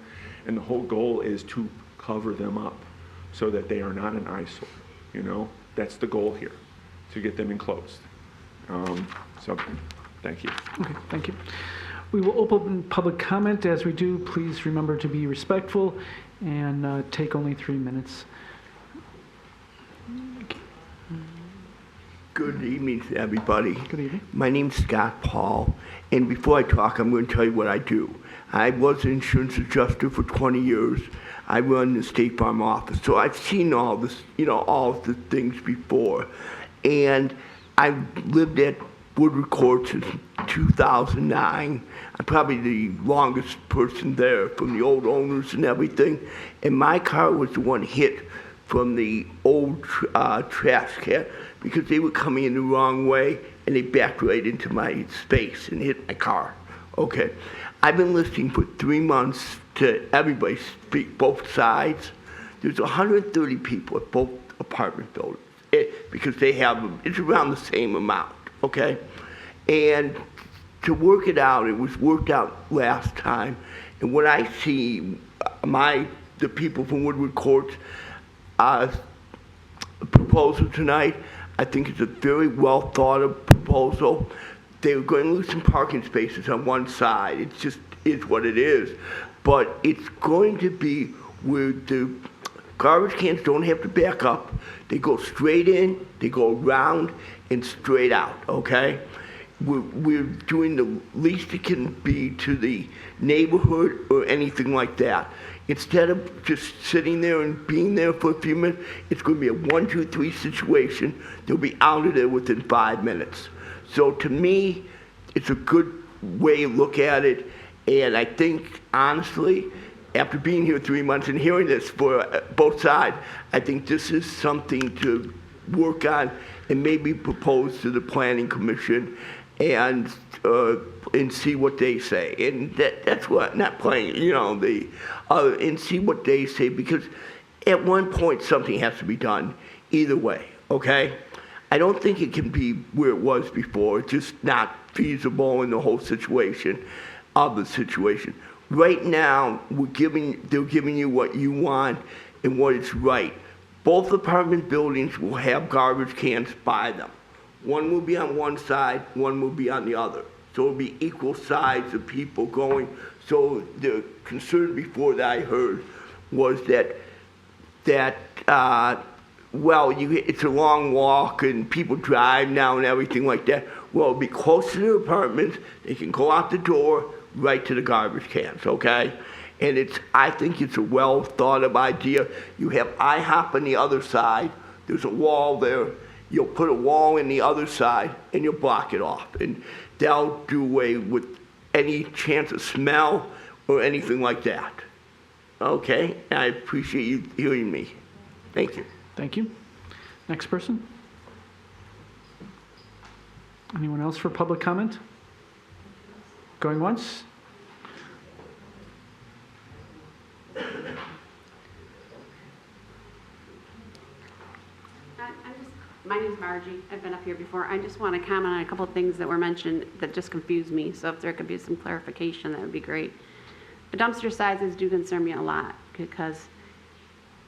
and the whole goal is to cover them up so that they are not an eyesore, you know? That's the goal here, to get them enclosed. So, thank you. Okay, thank you. We will open public comment. As we do, please remember to be respectful and take only 3 minutes. Good evening to everybody. Good evening. My name's Scott Paul, and before I talk, I'm going to tell you what I do. I was an insurance adjuster for 20 years. I run the State Farm office, so I've seen all this, all of the things before. And I've lived at Woodward Court since 2009. I'm probably the longest person there from the old owners and everything. And my car was the one hit from the old trash can because they were coming in the wrong way and they backed right into my space and hit my car. Okay. I've been listening for 3 months to everybody speak both sides. There's 130 people at both apartment buildings because they have, it's around the same amount, okay? And to work it out, it was worked out last time. And what I see, the people from Woodward Court's proposal tonight, I think it's a very well thought of proposal. They were going to lose some parking spaces on one side. It just is what it is. But it's going to be where the garbage cans don't have to back up. They go straight in, they go around, and straight out, okay? We're doing the least it can be to the neighborhood or anything like that. Instead of just sitting there and being there for a few minutes, it's going to be a 1, 2, 3 situation. They'll be out of there within 5 minutes. So to me, it's a good way to look at it. And I think, honestly, after being here 3 months and hearing this for both sides, I think this is something to work on and maybe propose to the Planning Commission and see what they say. And that's what, not playing, you know, and see what they say, because at one point something has to be done either way, okay? I don't think it can be where it was before. It's just not feasible in the whole situation of the situation. Right now, they're giving you what you want and what is right. Both apartment buildings will have garbage cans by them. One will be on one side, one will be on the other. So it'll be equal sides of people going. So the concern before that I heard was that well, it's a long walk and people drive now and everything like that. Well, it'll be close to their apartments. They can go out the door right to the garbage cans, okay? And I think it's a well thought of idea. You have IHOP on the other side. There's a wall there. You'll put a wall in the other side and you'll block it off. And that'll do away with any chance of smell or anything like that. Okay? I appreciate you hearing me. Thank you. Thank you. Next person. Anyone else for public comment? Going once? My name's Margie. I've been up here before. I just want to comment on a couple of things that were mentioned that just confused me. So if there could be some clarification, that would be great. The dumpster sizes do concern me a lot because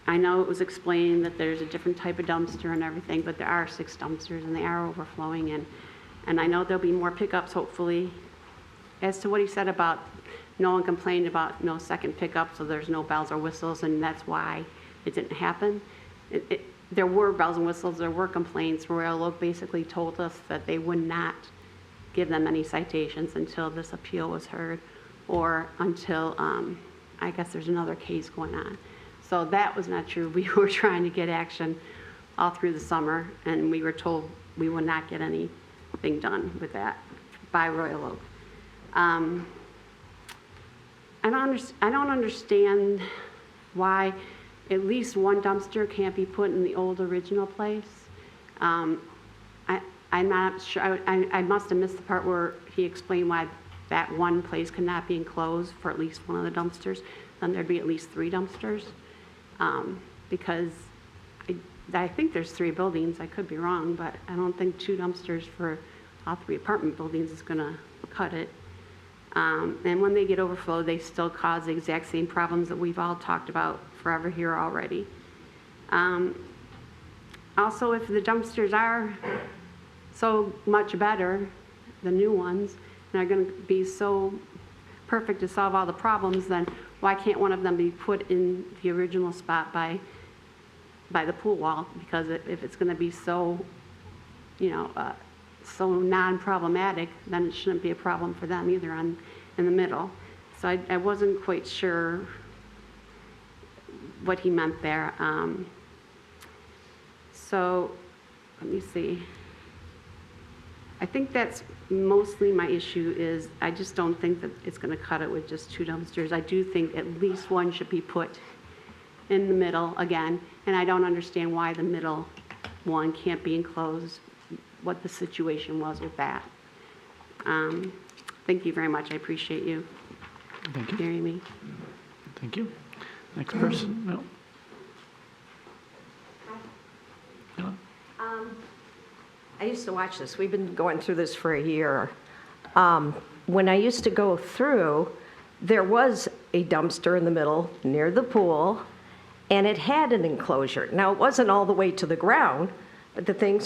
I know it was explained that there's a different type of dumpster and everything, but there are 6 dumpsters and they are overflowing. And I know there'll be more pickups, hopefully. As to what he said about no one complained about no second pickup, so there's no bells or whistles, and that's why it didn't happen. There were bells and whistles, there were complaints. WROK basically told us that they would not give them any citations until this appeal was heard or until, I guess there's another case going on. So that was not true. We were trying to get action all through the summer, and we were told we would not get anything done with that by WROK. I don't understand why at least one dumpster can't be put in the old original place. I'm not sure, I must have missed the part where he explained why that one place could not be enclosed for at least one of the dumpsters. Then there'd be at least 3 dumpsters. Because I think there's 3 buildings, I could be wrong, but I don't think 2 dumpsters for all 3 apartment buildings is gonna cut it. And when they get overflowed, they still cause the exact same problems that we've all talked about forever here already. Also, if the dumpsters are so much better, the new ones, and are going to be so perfect to solve all the problems, then why can't one of them be put in the original spot by the pool wall? Because if it's going to be so, so non-problematic, then it shouldn't be a problem for them either in the middle. So I wasn't quite sure what he meant there. So let me see. I think that's mostly my issue is I just don't think that it's going to cut it with just 2 dumpsters. I do think at least one should be put in the middle again, and I don't understand why the middle one can't be enclosed, what the situation was with that. Thank you very much. I appreciate you Thank you. hearing me. Thank you. Next person. No. No. I used to watch this. We've been going through this for a year. When I used to go through, there was a dumpster in the middle near the pool, and it had an enclosure. Now, it wasn't all the way to the ground, but the thing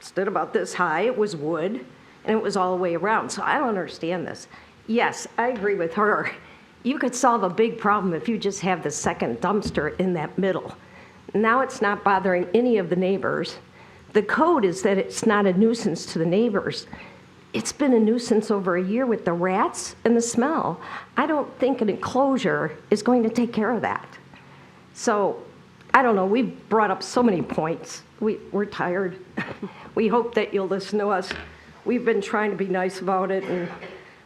stood about this high. It was wood, and it was all the way around. So I don't understand this. Yes, I agree with her. You could solve a big problem if you just have the second dumpster in that middle. Now it's not bothering any of the neighbors. The code is that it's not a nuisance to the neighbors. It's been a nuisance over a year with the rats and the smell. I don't think an enclosure is going to take care of that. So, I don't know, we've brought up so many points. We're tired. We hope that you'll listen to us. We've been trying to be nice about it, and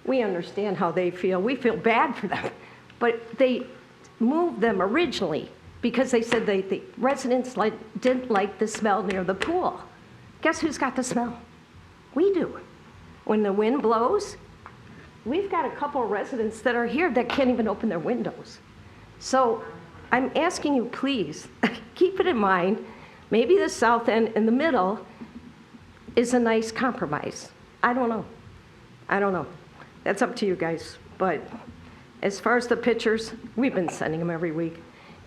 we understand how they feel. We feel bad for them. But they moved them originally because they said the residents didn't like the smell near the pool. Guess who's got the smell? We do. When the wind blows, we've got a couple of residents that are here that can't even open their windows. So I'm asking you, please, keep it in mind. Maybe the south end in the middle is a nice compromise. I don't know. I don't know. That's up to you guys. But as far as the pictures, we've been sending them every week.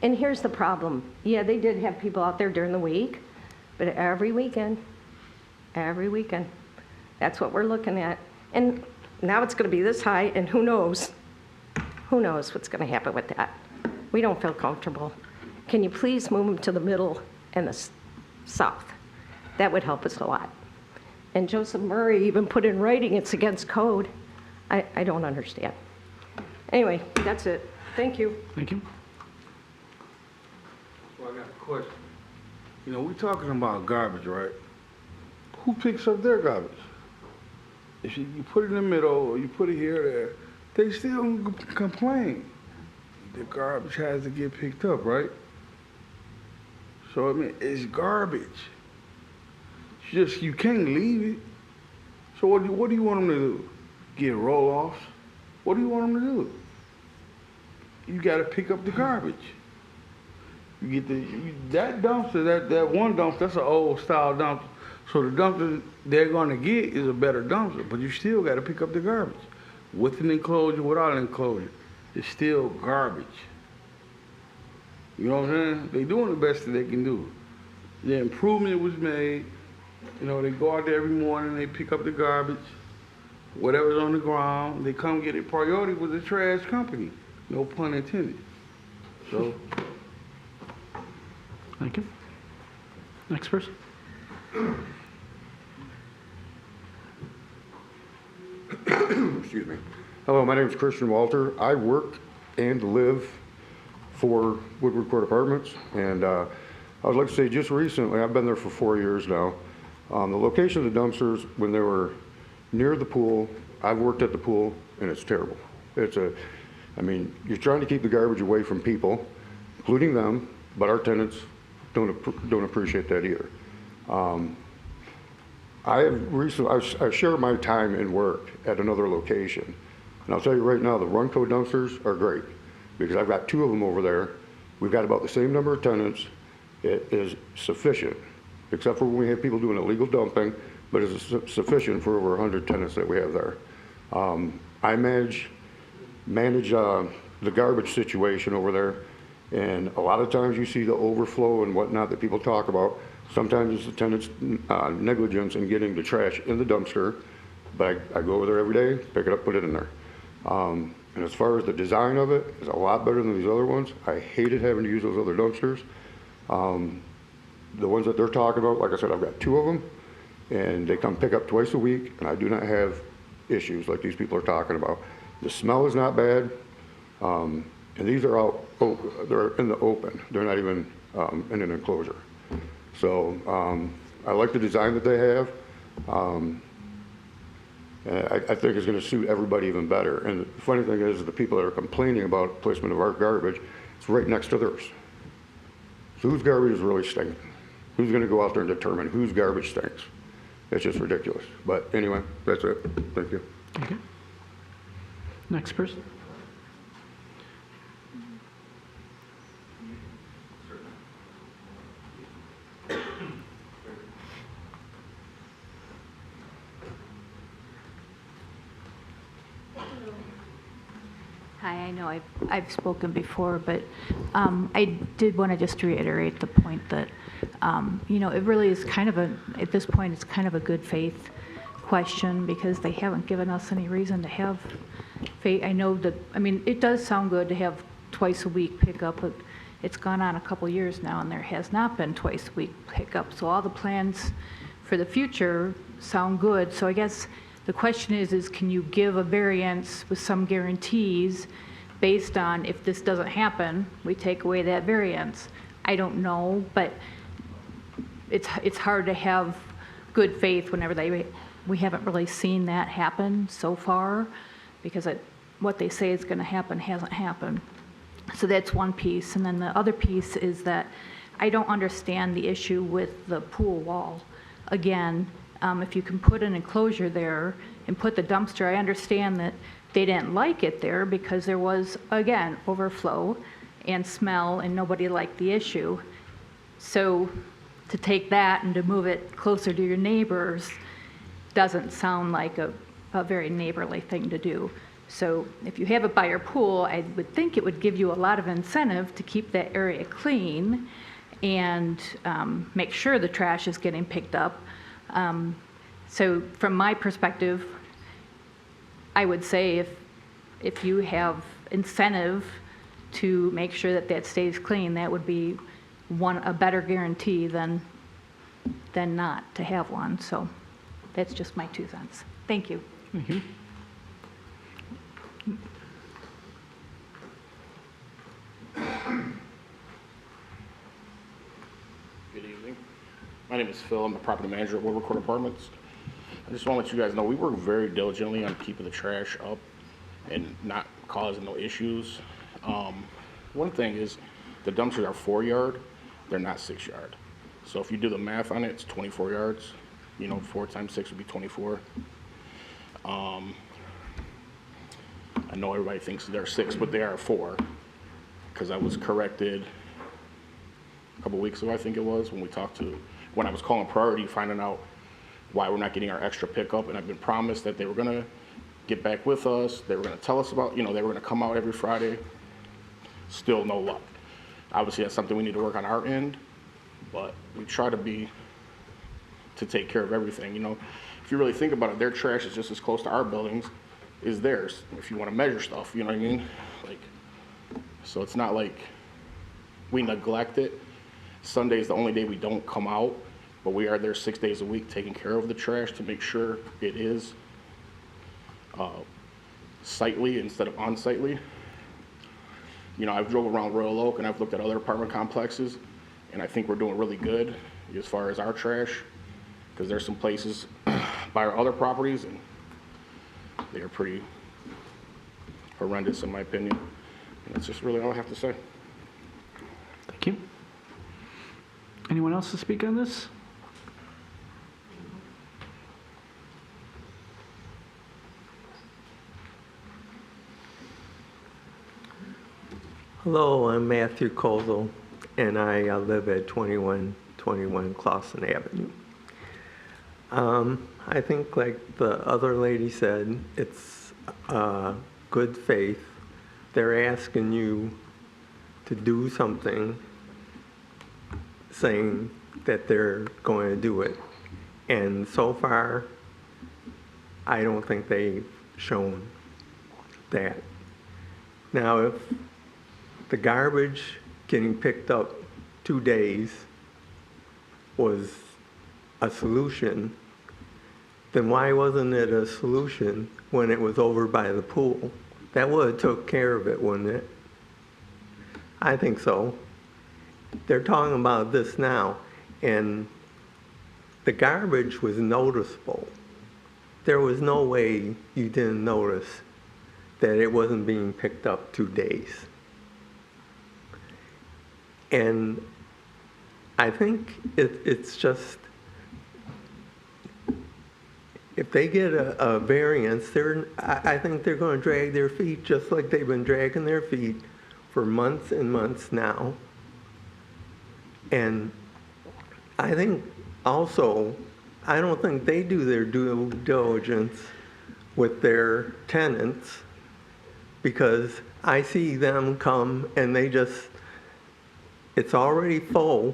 And here's the problem. Yeah, they did have people out there during the week, but every weekend, that's what we're looking at. And now it's going to be this high, and who knows what's going to happen with that. We don't feel comfortable. Can you please move them to the middle and the south? That would help us a lot. And Joseph Murray even put in writing it's against code. I don't understand. Anyway, that's it. Thank you. Thank you. Well, I got a question. You know, we're talking about garbage, right? Who picks up their garbage? If you put it in the middle or you put it here or there, they still complain. The garbage has to get picked up, right? So, I mean, it's garbage. You can't leave it. So what do you want them to do? Get roll-offs? What do you want them to do? You got to pick up the garbage. You get that dumpster, that one dumpster, that's an old style dumpster. So the dumpster they're going to get is a better dumpster, but you still got to pick up the garbage. With an enclosure, without an enclosure, it's still garbage. You know what I'm saying? They're doing the best that they can do. The improvement was made. You know, they go out there every morning, they pick up the garbage, whatever's on the ground, they come get it. Priority was a trash company, no pun intended. So. Thank you. Next person. Excuse me. Hello, my name is Christian Walter. I work and live for Woodward Court Apartments, and I would like to say just recently, I've been there for 4 years now. The location of the dumpsters, when they were near the pool, I've worked at the pool, and it's terrible. I mean, you're trying to keep the garbage away from people, including them, but our tenants don't appreciate that either. I share my time and work at another location, and I'll tell you right now, the Runco dumpsters are great because I've got 2 of them over there. We've got about the same number of tenants. It is sufficient, except for when we have people doing illegal dumping, but it's sufficient for over 100 tenants that we have there. I manage the garbage situation over there, and a lot of times you see the overflow and whatnot that people talk about. Sometimes it's the tenant's negligence in getting the trash in the dumpster, but I go over there every day, pick it up, put it in there. And as far as the design of it, it's a lot better than these other ones. I hated having to use those other dumpsters. The ones that they're talking about, like I said, I've got 2 of them, and they come pick up twice a week, and I do not have issues like these people are talking about. The smell is not bad, and these are out, they're in the open. They're not even in an enclosure. So I like the design that they have. I think it's going to suit everybody even better. And the funny thing is, the people that are complaining about placement of our garbage, it's right next to theirs. So whose garbage is really stinking? Who's going to go out there and determine whose garbage stinks? It's just ridiculous. But anyway, that's it. Thank you. Okay. Next person. Hi, I know I've spoken before, but I did want to just reiterate the point that, it really is kind of at this point, it's kind of a good faith question because they haven't given us any reason to have faith. I know that, it does sound good to have twice a week pickup, but it's gone on a couple years now and there has not been twice a week pickup. So all the plans for the future sound good. So I guess the question is can you give a variance with some guarantees based on if this doesn't happen, we take away that variance? I don't know, but it's hard to have good faith whenever we haven't really seen that happen so far because what they say is going to happen hasn't happened. So that's one piece. And then the other piece is that I don't understand the issue with the pool wall. Again, if you can put an enclosure there and put the dumpster, I understand that they didn't like it there because there was, again, overflow and smell and nobody liked the issue. So to take that and to move it closer to your neighbors doesn't sound like a very neighborly thing to do. So if you have it by your pool, I would think it would give you a lot of incentive to keep that area clean and make sure the trash is getting picked up. So from my perspective, I would say if you have incentive to make sure that that stays clean, that would be a better guarantee than not to have one. So that's just my 2 cents. Thank you. Thank you. Good evening. My name is Phil. I'm the property manager at WROK Apartments. I just want to let you guys know we work very diligently on keeping the trash up and not causing no issues. One thing is the dumpsters are 4-yard. They're not 6-yard. So if you do the math on it, it's 24 yards. 4 times 6 would be 24. I know everybody thinks they're 6, but they are 4 because I was corrected a couple weeks ago, I think it was, when I was calling Priority, finding out why we're not getting our extra pickup, and I've been promised that they were gonna get back with us, they were gonna tell us about, they were gonna come out every Friday. Still no luck. Obviously, that's something we need to work on our end, but we try to take care of everything, If you really think about it, their trash is just as close to our buildings as theirs, if you wanna measure stuff, you know what I mean? So it's not like we neglect it. Sunday is the only day we don't come out, but we are there 6 days a week taking care of the trash to make sure it is sightly instead of unsightly. I've drove around Royal Oak and I've looked at other apartment complexes, and I think we're doing really good as far as our trash, because there's some places by our other properties and they are pretty horrendous in my opinion. And that's just really all I have to say. Thank you. Anyone else to speak on this? Hello, I'm Matthew Kozel, and I live at 2121 Clausen Avenue. I think like the other lady said, it's good faith. They're asking you to do something, saying that they're going to do it. And so far, I don't think they've shown that. Now, if the garbage getting picked up 2 days was a solution, then why wasn't it a solution when it was over by the pool? That would have took care of it, wouldn't it? I think so. They're talking about this now, and the garbage was noticeable there was no way you didn't notice that it wasn't being picked up 2 days. And I think it's just, if they get a variance, I think they're going to drag their feet just like they've been dragging their feet for months and months now. And I think also, I don't think they do their due diligence with their tenants, because I see them come and they just, it's already full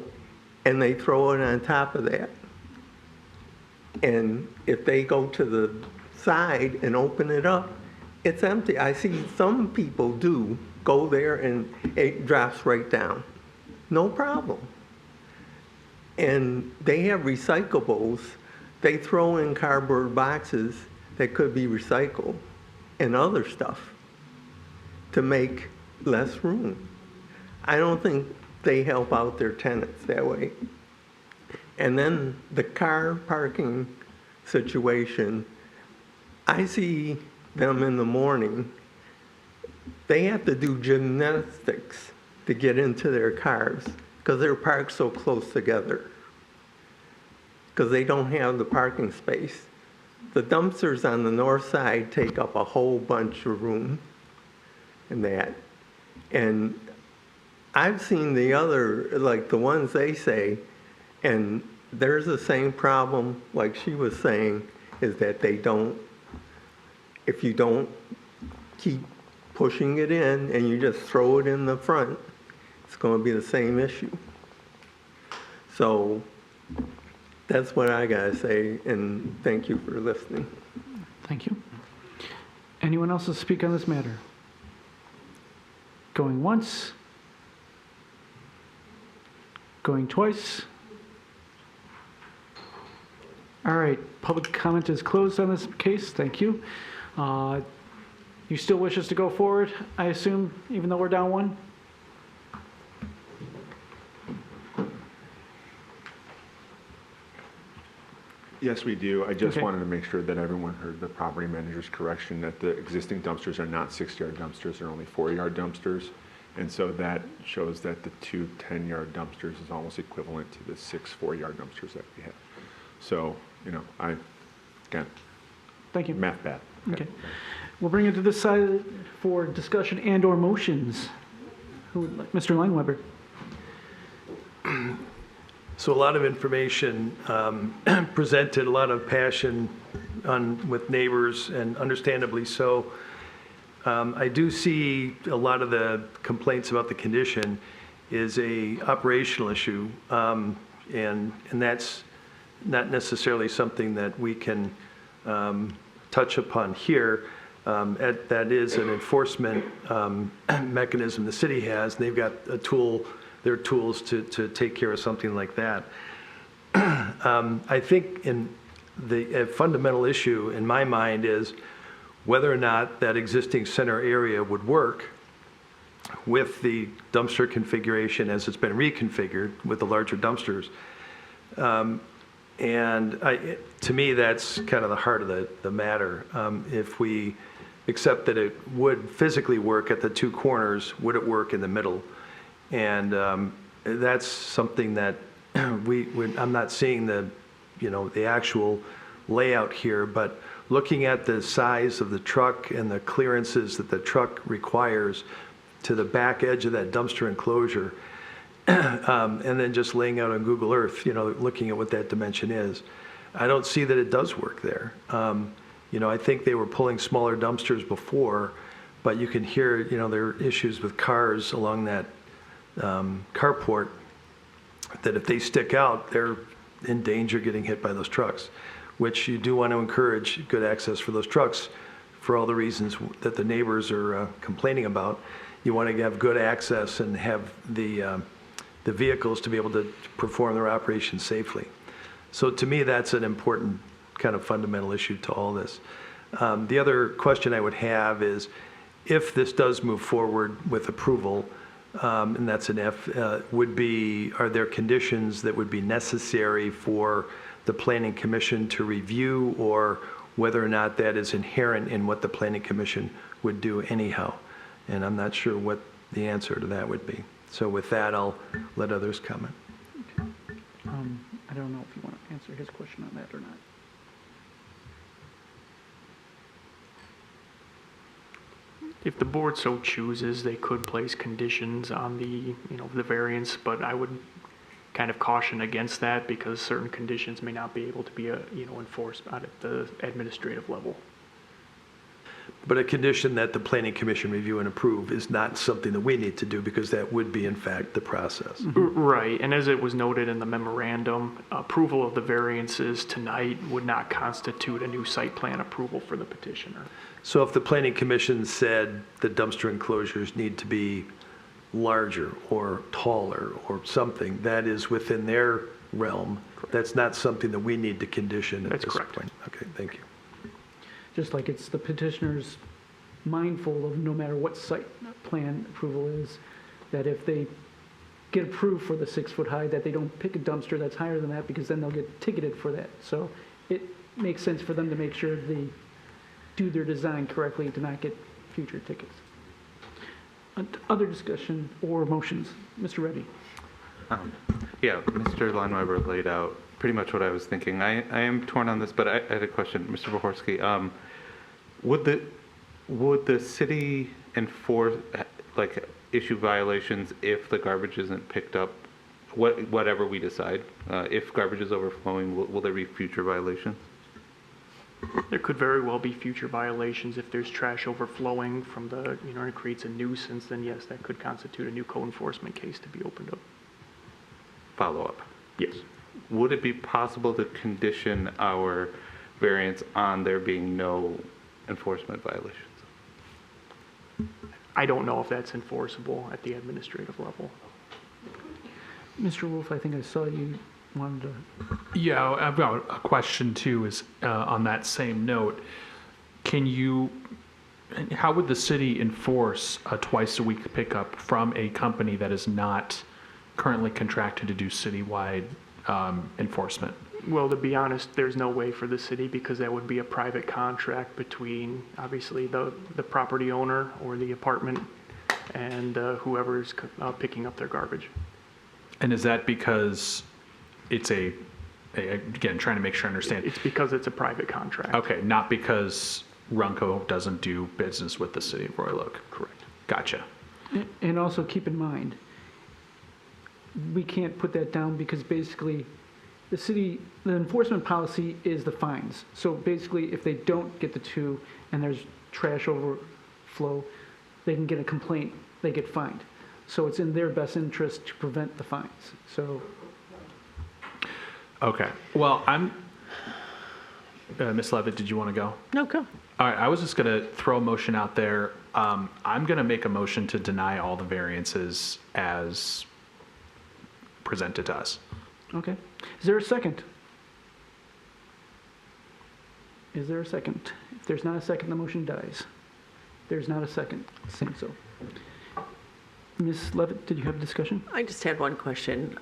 and they throw it on top of that. And if they go to the side and open it up, it's empty. I see some people do go there and it drops right down. No problem. And they have recyclables. They throw in cardboard boxes that could be recycled and other stuff to make less room. I don't think they help out their tenants that way. And then the car parking situation, I see them in the morning. They have to do gymnastics to get into their cars because they're parked so close together, because they don't have the parking space. The dumpsters on the north side take up a whole bunch of room and that. And I've seen the other, like the ones they say, and there's the same problem, like she was saying, is that they don't, if you don't keep pushing it in and you just throw it in the front, it's going to be the same issue. So that's what I got to say, and thank you for listening. Thank you. Anyone else to speak on this matter? Going once? Going twice? All right, public comment is closed on this case. Thank you. You still wish us to go forward, I assume, even though we're down one? Yes, we do. I just Okay. wanted to make sure that everyone heard the property manager's correction, that the existing dumpsters are not 6-yard dumpsters, they're only 4-yard dumpsters. And so that shows that the 2 10-yard dumpsters is almost equivalent to the 6 4-yard dumpsters that we have. So, again, Thank you. math bad. Okay. We'll bring it to this side for discussion and/or motions. Who would like, Mr. Langweber? So a lot of information presented, a lot of passion with neighbors, and understandably so. I do see a lot of the complaints about the condition is a operational issue, and that's not necessarily something that we can touch upon here. That is an enforcement mechanism the city has, and they've got their tools to take care of something like that. I think a fundamental issue in my mind is whether or not that existing center area would work with the dumpster configuration as it's been reconfigured with the larger dumpsters. And to me, that's kind of the heart of the matter. If we accept that it would physically work at the 2 corners, would it work in the middle? And that's something that I'm not seeing the actual layout here, but looking at the size of the truck and the clearances that the truck requires to the back edge of that dumpster enclosure, and then just laying out on Google Earth, looking at what that dimension is, I don't see that it does work there. I think they were pulling smaller dumpsters before, but you can hear, there are issues with cars along that carport that if they stick out, they're in danger of getting hit by those trucks, which you do want to encourage good access for those trucks for all the reasons that the neighbors are complaining about. You want to have good access and have the vehicles to be able to perform their operations safely. So to me, that's an important kind of fundamental issue to all this. The other question I would have is, if this does move forward with approval, and that's an F, are there conditions that would be necessary for the Planning Commission to review, or whether or not that is inherent in what the planning commission would do anyhow. And I'm not sure what the answer to that would be. So with that, I'll let others comment. I don't know if you want to answer his question on that or not. If the board so chooses, they could place conditions on the variance, but I would kind of caution against that because certain conditions may not be able to be, enforced out at the administrative level. But a condition that the planning commission review and approve is not something that we need to do because that would be in fact the process. Right, and as it was noted in the memorandum, approval of the variances tonight would not constitute a new site plan approval for the petitioner. So if the planning commission said the dumpster enclosures need to be larger or taller or something, that is within their realm. Correct. That's not something that we need to condition at this point. Okay, thank you. Just like it's the petitioner's mindful of no matter what site plan approval is, that if they get approved for the 6-foot high, that they don't pick a dumpster that's higher than that because then they'll get ticketed for that. So it makes sense for them to make sure they do their design correctly to not get future tickets. Other discussion or motions? Mr. Reddy. Yeah, Mr. Leinweber laid out pretty much what I was thinking. I am torn on this, but I had a question. Mr. Bohorsky, would the city enforce, issue violations if the garbage isn't picked up, whatever we decide? If garbage is overflowing, will there be future violations? There could very well be future violations if there's trash overflowing from the, and it creates a nuisance, then yes, that could constitute a new code enforcement case to be opened up. Follow up. Yes. Would it be possible to condition our variance on there being no enforcement violations? I don't know if that's enforceable at the administrative level. Mr. Wolf, I think I saw you wanted to. Yeah, I've got a question too, is on that same note. How would the city enforce a twice-a-week pickup from a company that is not currently contracted to do citywide enforcement? Well, to be honest, there's no way for the city because that would be a private contract between, obviously, the property owner or the apartment and whoever's picking up their garbage. And is that because it's again, trying to make sure I understand. It's because it's a private contract. Okay, not because WROK doesn't do business with the city of Royal Oak. Correct. Gotcha. And also keep in mind, we can't put that down because basically the enforcement policy is the fines. So basically if they don't get the 2 and there's trash overflow, they can get a complaint, they get fined. So it's in their best interest to prevent the fines. So. Okay. Well, Ms. Levitt, did you want to go? No, go. All right. I was just going to throw a motion out there. I'm going to make a motion to deny all the variances as presented to us. Okay. Is there a second? Is there a second? If there's not a second, the motion dies. There's not a second. Same so. Ms. Levitt, did you have a discussion? I just had one question.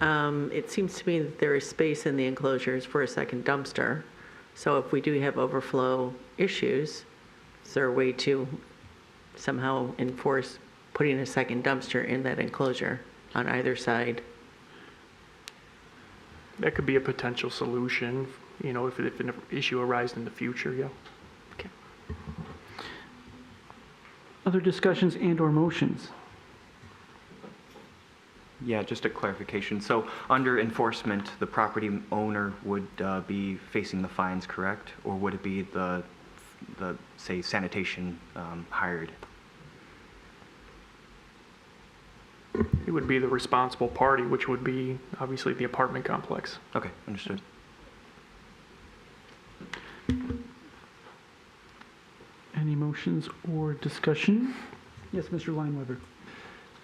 It seems to me that there is space in the enclosures for a second dumpster. So if we do have overflow issues, is there a way to somehow enforce putting a second dumpster in that enclosure on either side? That could be a potential solution, if an issue arises in the future, yeah. Okay. Other discussions and/or motions? Yeah, just a clarification. So under enforcement, the property owner would be facing the fines, correct? Or would it be the say, sanitation hired? It would be the responsible party, which would be obviously the apartment complex. Okay, understood. Any motions or discussion? Yes, Mr. Leinweber.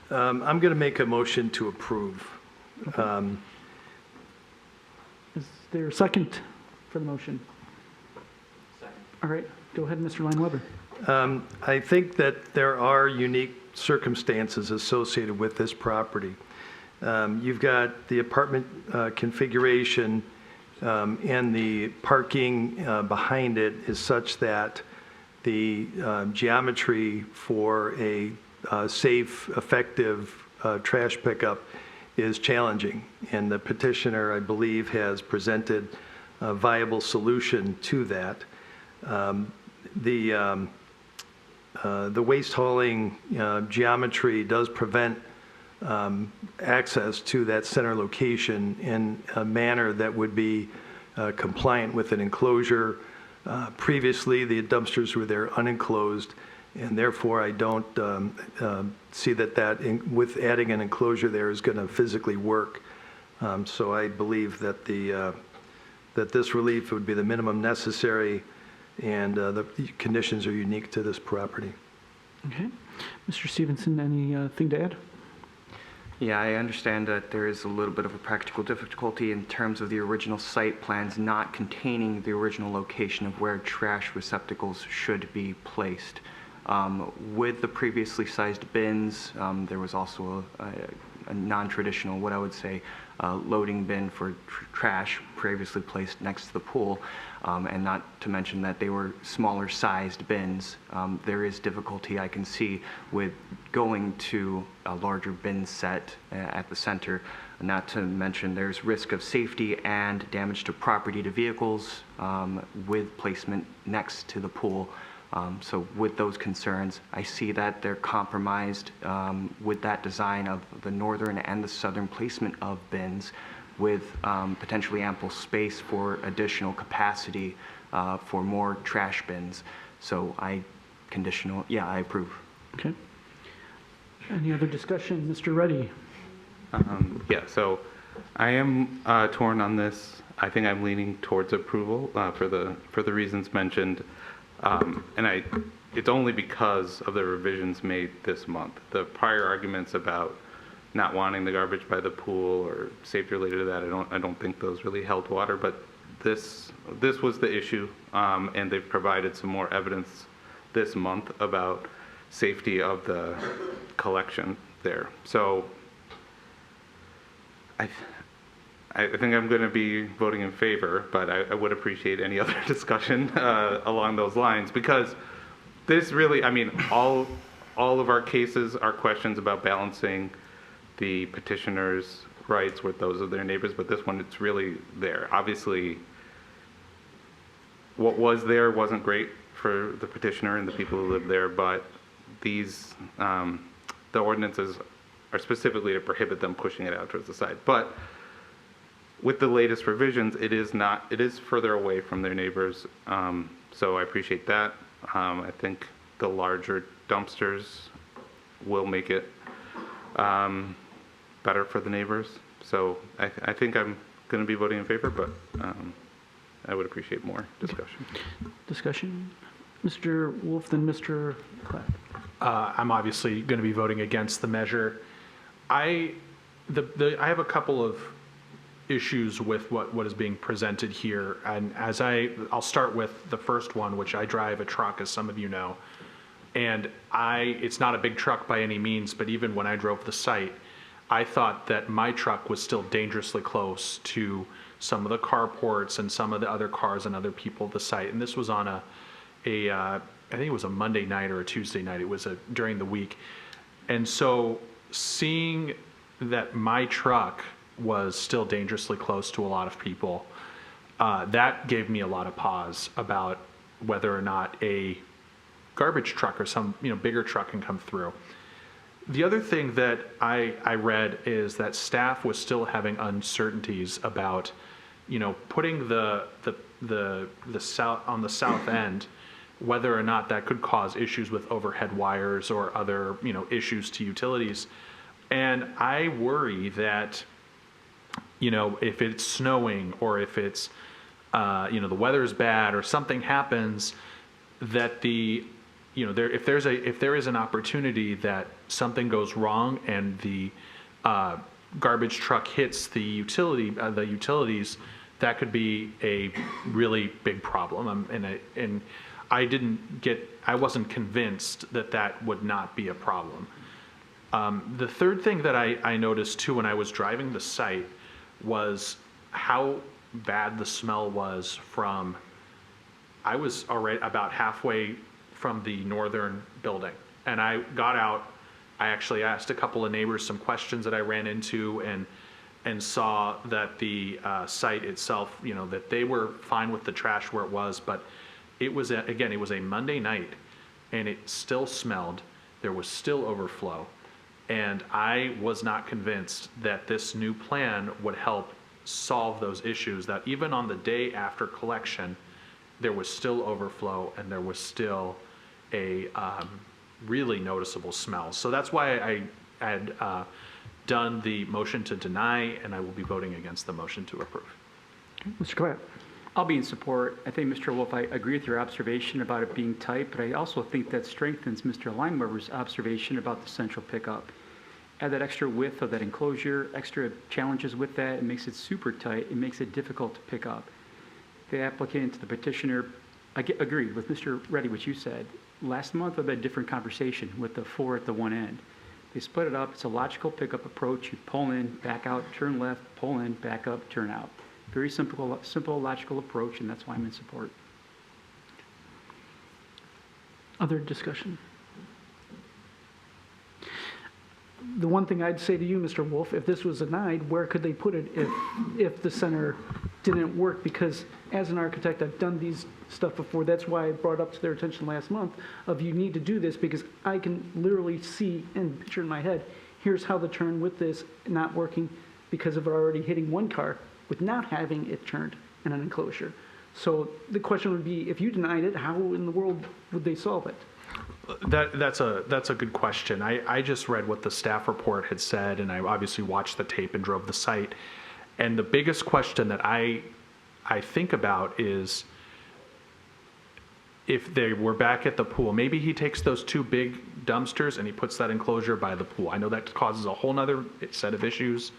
I'm going to make a motion to approve. Okay. Is there a second for the motion? Second. All right, go ahead, Mr. Leinweber. I think that there are unique circumstances associated with this property. You've got the apartment configuration and the parking behind it is such that the geometry for a safe, effective trash pickup is challenging. And the petitioner, I believe, has presented a viable solution to that. The waste hauling geometry does prevent access to that center location in a manner that would be compliant with an enclosure. Previously, the dumpsters were there unenclosed, and therefore I don't see that with adding an enclosure there is going to physically work. So I believe that that this relief would be the minimum necessary, and the conditions are unique to this property. Okay. Mr. Stevenson, anything to add? Yeah, I understand that there is a little bit of a practical difficulty in terms of the original site plans not containing the original location of where trash receptacles should be placed. With the previously sized bins, there was also a non-traditional, what I would say, loading bin for trash previously placed next to the pool, and not to mention that they were smaller sized bins. There is difficulty I can see with going to a larger bin set at the center, not to mention there's risk of safety and damage to property to vehicles with placement next to the pool. So with those concerns, I see that they're compromised with that design of the northern and the southern placement of bins, with potentially ample space for additional capacity for more trash bins. So I approve. Okay. Any other discussion? Mr. Reddy? Yeah, so I am torn on this. I think I'm leaning towards approval for the reasons mentioned. And it's only because of the revisions made this month. The prior arguments about not wanting the garbage by the pool or safety related to that, I don't think those really held water. But this was the issue, and they've provided some more evidence this month about safety of the collection there. So I think I'm going to be voting in favor, but I would appreciate any other discussion along those lines, because this really, I mean, all of our cases are questions about balancing the petitioner's rights with those of their neighbors, but this one, it's really there. Obviously, what was there wasn't great for the petitioner and the people who live there, but these, the ordinances are specifically to prohibit them pushing it out towards the side. But with the latest revisions, it is further away from their neighbors, so I appreciate that. I think the larger dumpsters will make it better for the neighbors. So I think I'm going to be voting in favor, but I would appreciate more discussion. Discussion? Mr. Wolf, then Mr. Clapp. I'm obviously going to be voting against the measure. I have a couple of issues with what is being presented here, and I'll start with the first one, which I drive a truck, as some of you know, and it's not a big truck by any means, but even when I drove the site, I thought that my truck was still dangerously close to some of the carports and some of the other cars and other people at the site, and this was on I think it was a Monday night or a Tuesday night. It was during the week, and so seeing that my truck was still dangerously close to a lot of people, that gave me a lot of pause about whether or not a garbage truck or some bigger truck can come through. The other thing that I read is that staff was still having uncertainties about putting the south on the south end, whether or not that could cause issues with overhead wires or other issues to utilities. And I worry that if it's snowing or if it's the weather's bad or something happens, that if there is an opportunity that something goes wrong and the garbage truck hits the utilities, that could be a really big problem. And I wasn't convinced that would not be a problem. The third thing that I noticed too when I was driving the site was how bad the smell was from, I was already about halfway from the northern building. And I got out, I actually asked a couple of neighbors some questions that I ran into and saw that the site itself, you know, that they were fine with the trash where it was, but it was, again, it was a Monday night and it still smelled. There was still overflow. And I was not convinced that this new plan would help solve those issues, that even on the day after collection, there was still overflow and there was still a really noticeable smell. So that's why I had done the motion to deny, and I will be voting against the motion to approve. Mr. Clapp. I'll be in support. I think, Mr. Wolf, I agree with your observation about it being tight, but I also think that strengthens Mr. Limeweber's observation about the central pickup. Add that extra width of that enclosure, extra challenges with that, it makes it super tight, it makes it difficult to pick up. The applicant, the petitioner, I agree with Mr. Reddy, what you said. Last month, we had a different conversation with the 4 at the one end. They split it up, it's a logical pickup approach. You pull in, back out, turn left, pull in, back up, turn out. Very simple, logical approach, and that's why I'm in support. Other discussion? The one thing I'd say to you, Mr. Wolf, if this was denied, where could they put it if the center didn't work? Because as an architect, I've done these stuff before. That's why I brought up to their attention last month of you need to do this, because I can literally see and picture in my head, here's how the turn with this not working because of already hitting one car with not having it turned in an enclosure. So the question would be, if you denied it, how in the world would they solve it? That's a good question. I just read what the staff report had said, and I obviously watched the tape and drove the site. And the biggest question that I think about is if they were back at the pool, maybe he takes those 2 big dumpsters and he puts that enclosure by the pool. I know that causes a whole nother set of issues.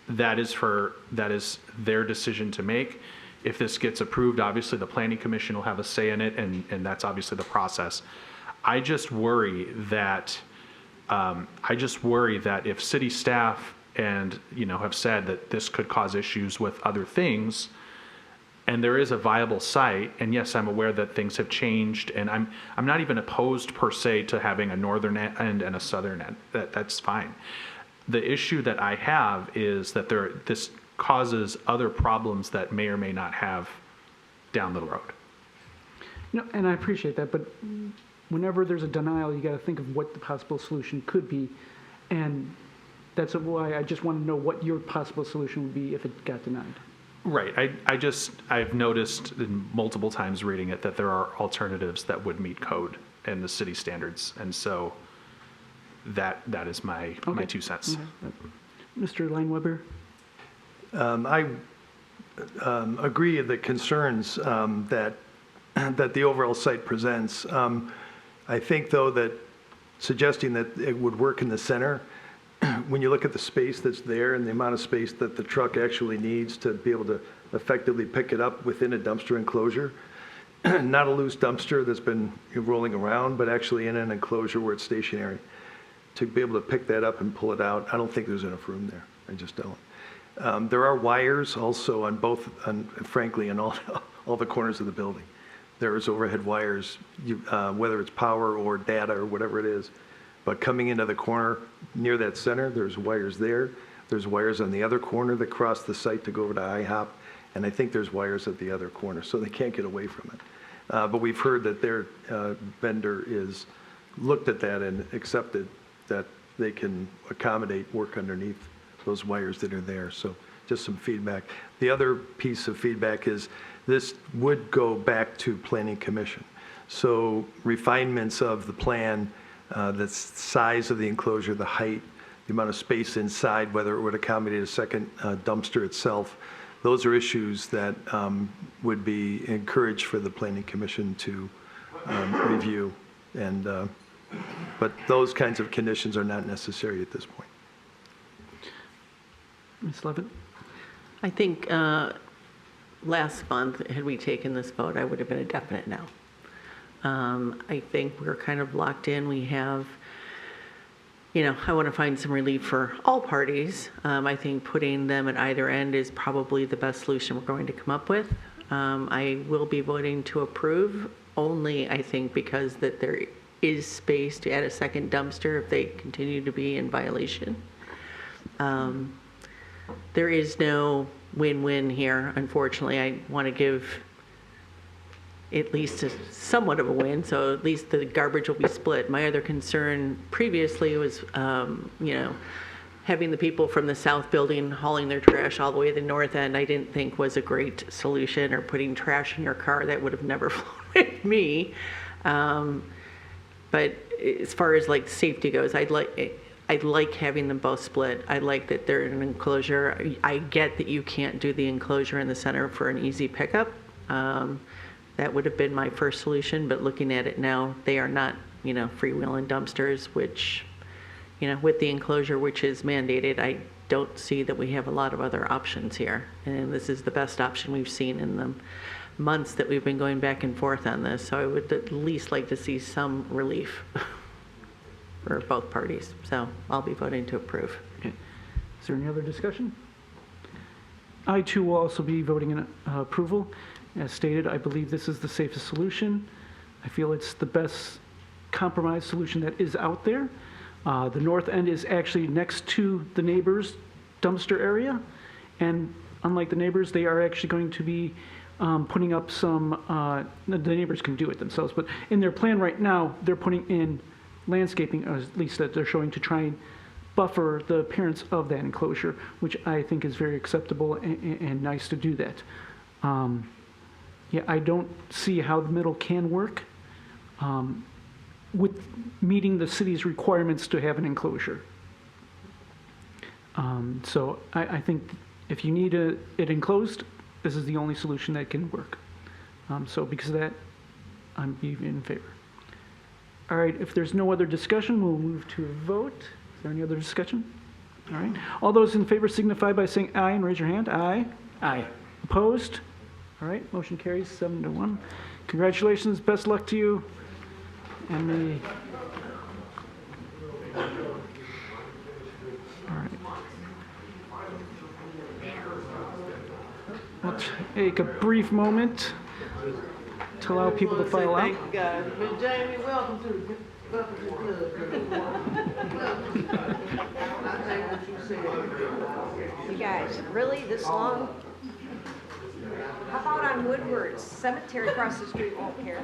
That is their decision to make. If this gets approved, obviously the Planning Commission will have a say in it, and that's obviously the process. I just worry that if city staff and, you know, have said that this could cause issues with other things, and there is a viable site, and yes, I'm aware that things have changed, and I'm not even opposed per se to having a northern end and a southern end. That's fine. The issue that I have is that this causes other problems that may or may not have down the road. No, and I appreciate that, but whenever there's a denial, you got to think of what the possible solution could be, and that's why I just want to know what your possible solution would be if it got denied. Right. I've noticed multiple times reading it that there are alternatives that would meet code and the city standards, and so that is my 2 cents. Okay. Mr. Lineweber? I agree with the concerns that the overall site presents. I think, though, that suggesting that it would work in the center, when you look at the space that's there and the amount of space that the truck actually needs to be able to effectively pick it up within a dumpster enclosure, not a loose dumpster that's been rolling around, but actually in an enclosure where it's stationary, to be able to pick that up and pull it out, I don't think there's enough room there. I just don't. There are wires also frankly, on all the corners of the building. There's overhead wires, whether it's power or data or whatever it is. But coming into the corner near that center, there's wires there. There's wires on the other corner that cross the site to go over to IHOP. And I think there's wires at the other corner, so they can't get away from it. But we've heard that their vendor is looked at that and accepted that they can accommodate work underneath those wires that are there. So just some feedback. The other piece of feedback is this would go back to Planning Commission. So refinements of the plan, the size of the enclosure, the height, the amount of space inside, whether it would accommodate a second dumpster itself, those are issues that would be encouraged for the Planning Commission to review. But those kinds of conditions are not necessary at this point. Ms. Levitt? I think last month, had we taken this vote, I would have been a definite no. I think we're kind of locked in. We have I want to find some relief for all parties. I think putting them at either end is probably the best solution we're going to come up with. I will be voting to approve only, I think, because that there is space to add a second dumpster if they continue to be in violation. There is no win-win here, unfortunately. I want to give at least somewhat of a win, so at least the garbage will be split. My other concern previously was, having the people from the south building hauling their trash all the way to the north end, I didn't think was a great solution, or putting trash in your car. That would have never flown with me. But as far as like safety goes, I'd like having them both split. I like that they're in an enclosure. I get that you can't do the enclosure in the center for an easy pickup. That would have been my first solution, but looking at it now, they are not, freewheeling dumpsters, which, with the enclosure, which is mandated, I don't see that we have a lot of other options here. And this is the best option we've seen in the months that we've been going back and forth on this. So I would at least like to see some relief for both parties. So I'll be voting to approve. Okay. Is there any other discussion? I too will also be voting in approval. As stated, I believe this is the safest solution. I feel it's the best compromise solution that is out there. The north end is actually next to the neighbor's dumpster area, and unlike the neighbors, they are actually going to be putting up some, the neighbors can do it themselves, but in their plan right now, they're putting in landscaping, or at least that they're showing, to try and buffer the appearance of that enclosure, which I think is very acceptable and nice to do that. Yeah, I don't see how the middle can work with meeting the city's requirements to have an enclosure. So I think if you need it enclosed, this is the only solution that can work. So because of that, I'm in favor. All right, if there's no other discussion, we'll move to a vote. Is there any other discussion? All right. All those in favor signify by saying aye and raise your hand. Aye. Aye. Opposed? All right, motion carries 7-1. Congratulations, best luck to you. And all right. We'll take a brief moment to allow people to file out. Jamie, welcome to the You guys, really this long? How about on Woodward? Cemetery across the street won't care.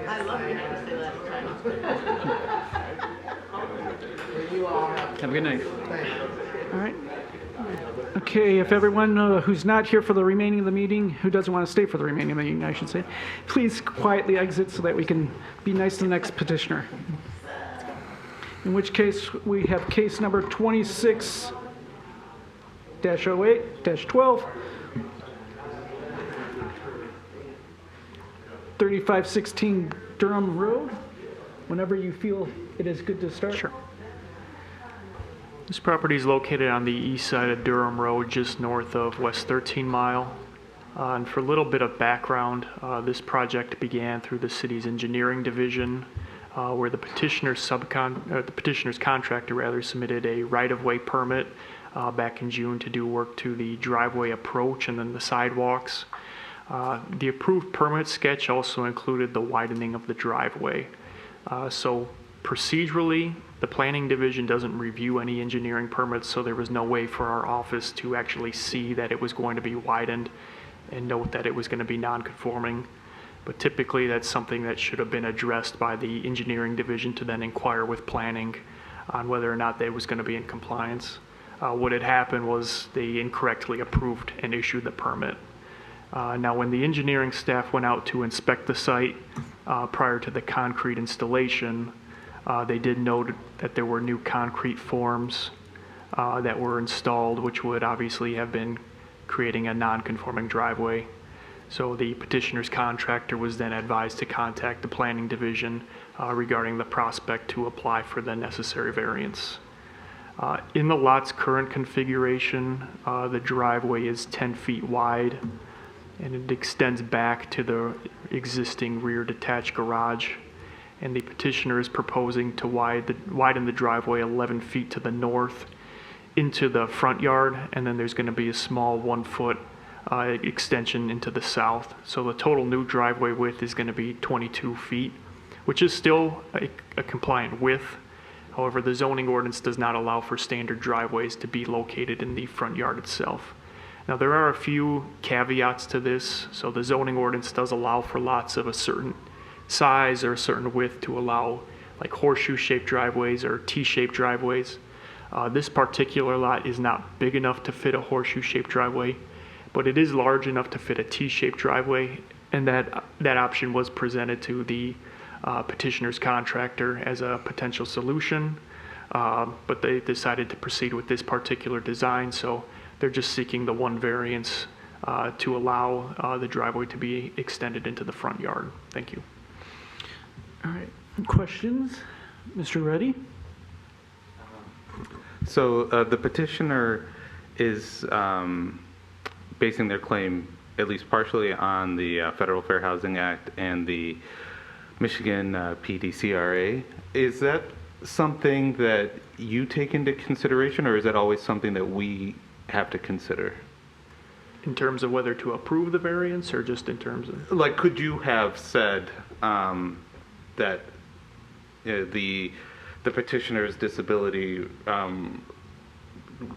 I love it. Have a good night. All right. Okay, if everyone who's not here for the remaining of the meeting, who doesn't want to stay for the remaining of the meeting, I should say, please quietly exit so that we can be nice to the next petitioner. In which case, we have case number 26-08-12, 3516 Durham Road. Whenever you feel it is good to start. Sure. This property is located on the east side of Durham Road, just north of West 13 Mile. And for a little bit of background, this project began through the city's engineering division, where the petitioner's contractor submitted a right-of-way permit back in June to do work to the driveway approach and then the sidewalks. The approved permit sketch also included the widening of the driveway. So procedurally, the planning division doesn't review any engineering permits, so there was no way for our office to actually see that it was going to be widened and note that it was going to be non-conforming. But typically, that's something that should have been addressed by the engineering division to then inquire with planning on whether or not they was going to be in compliance. What had happened was they incorrectly approved and issued the permit. Now, when the engineering staff went out to inspect the site prior to the concrete installation, they did note that there were new concrete forms that were installed, which would obviously have been creating a non-conforming driveway. So the petitioner's contractor was then advised to contact the planning division regarding the prospect to apply for the necessary variance. In the lot's current configuration, the driveway is 10 feet wide, and it extends back to the existing rear detached garage. And the petitioner is proposing to widen the driveway 11 feet to the north into the front yard, and then there's going to be a small 1-foot extension into the south. So the total new driveway width is going to be 22 feet, which is still a compliant width. However, the zoning ordinance does not allow for standard driveways to be located in the front yard itself. Now, there are a few caveats to this. So the zoning ordinance does allow for lots of a certain size or a certain width to allow like horseshoe-shaped driveways or T-shaped driveways. This particular lot is not big enough to fit a horseshoe-shaped driveway, but it is large enough to fit a T-shaped driveway, and that option was presented to the petitioner's contractor as a potential solution, but they decided to proceed with this particular design, so they're just seeking the one variance to allow the driveway to be extended into the front yard. Thank you. All right, questions? Mr. Reddy? So the petitioner is basing their claim at least partially on the Federal Fair Housing Act and the Michigan PDCRA. Is that something that you take into consideration, or is that always something that we have to consider? In terms of whether to approve the variance, or just in terms of? Like, could you have said that the petitioner's disability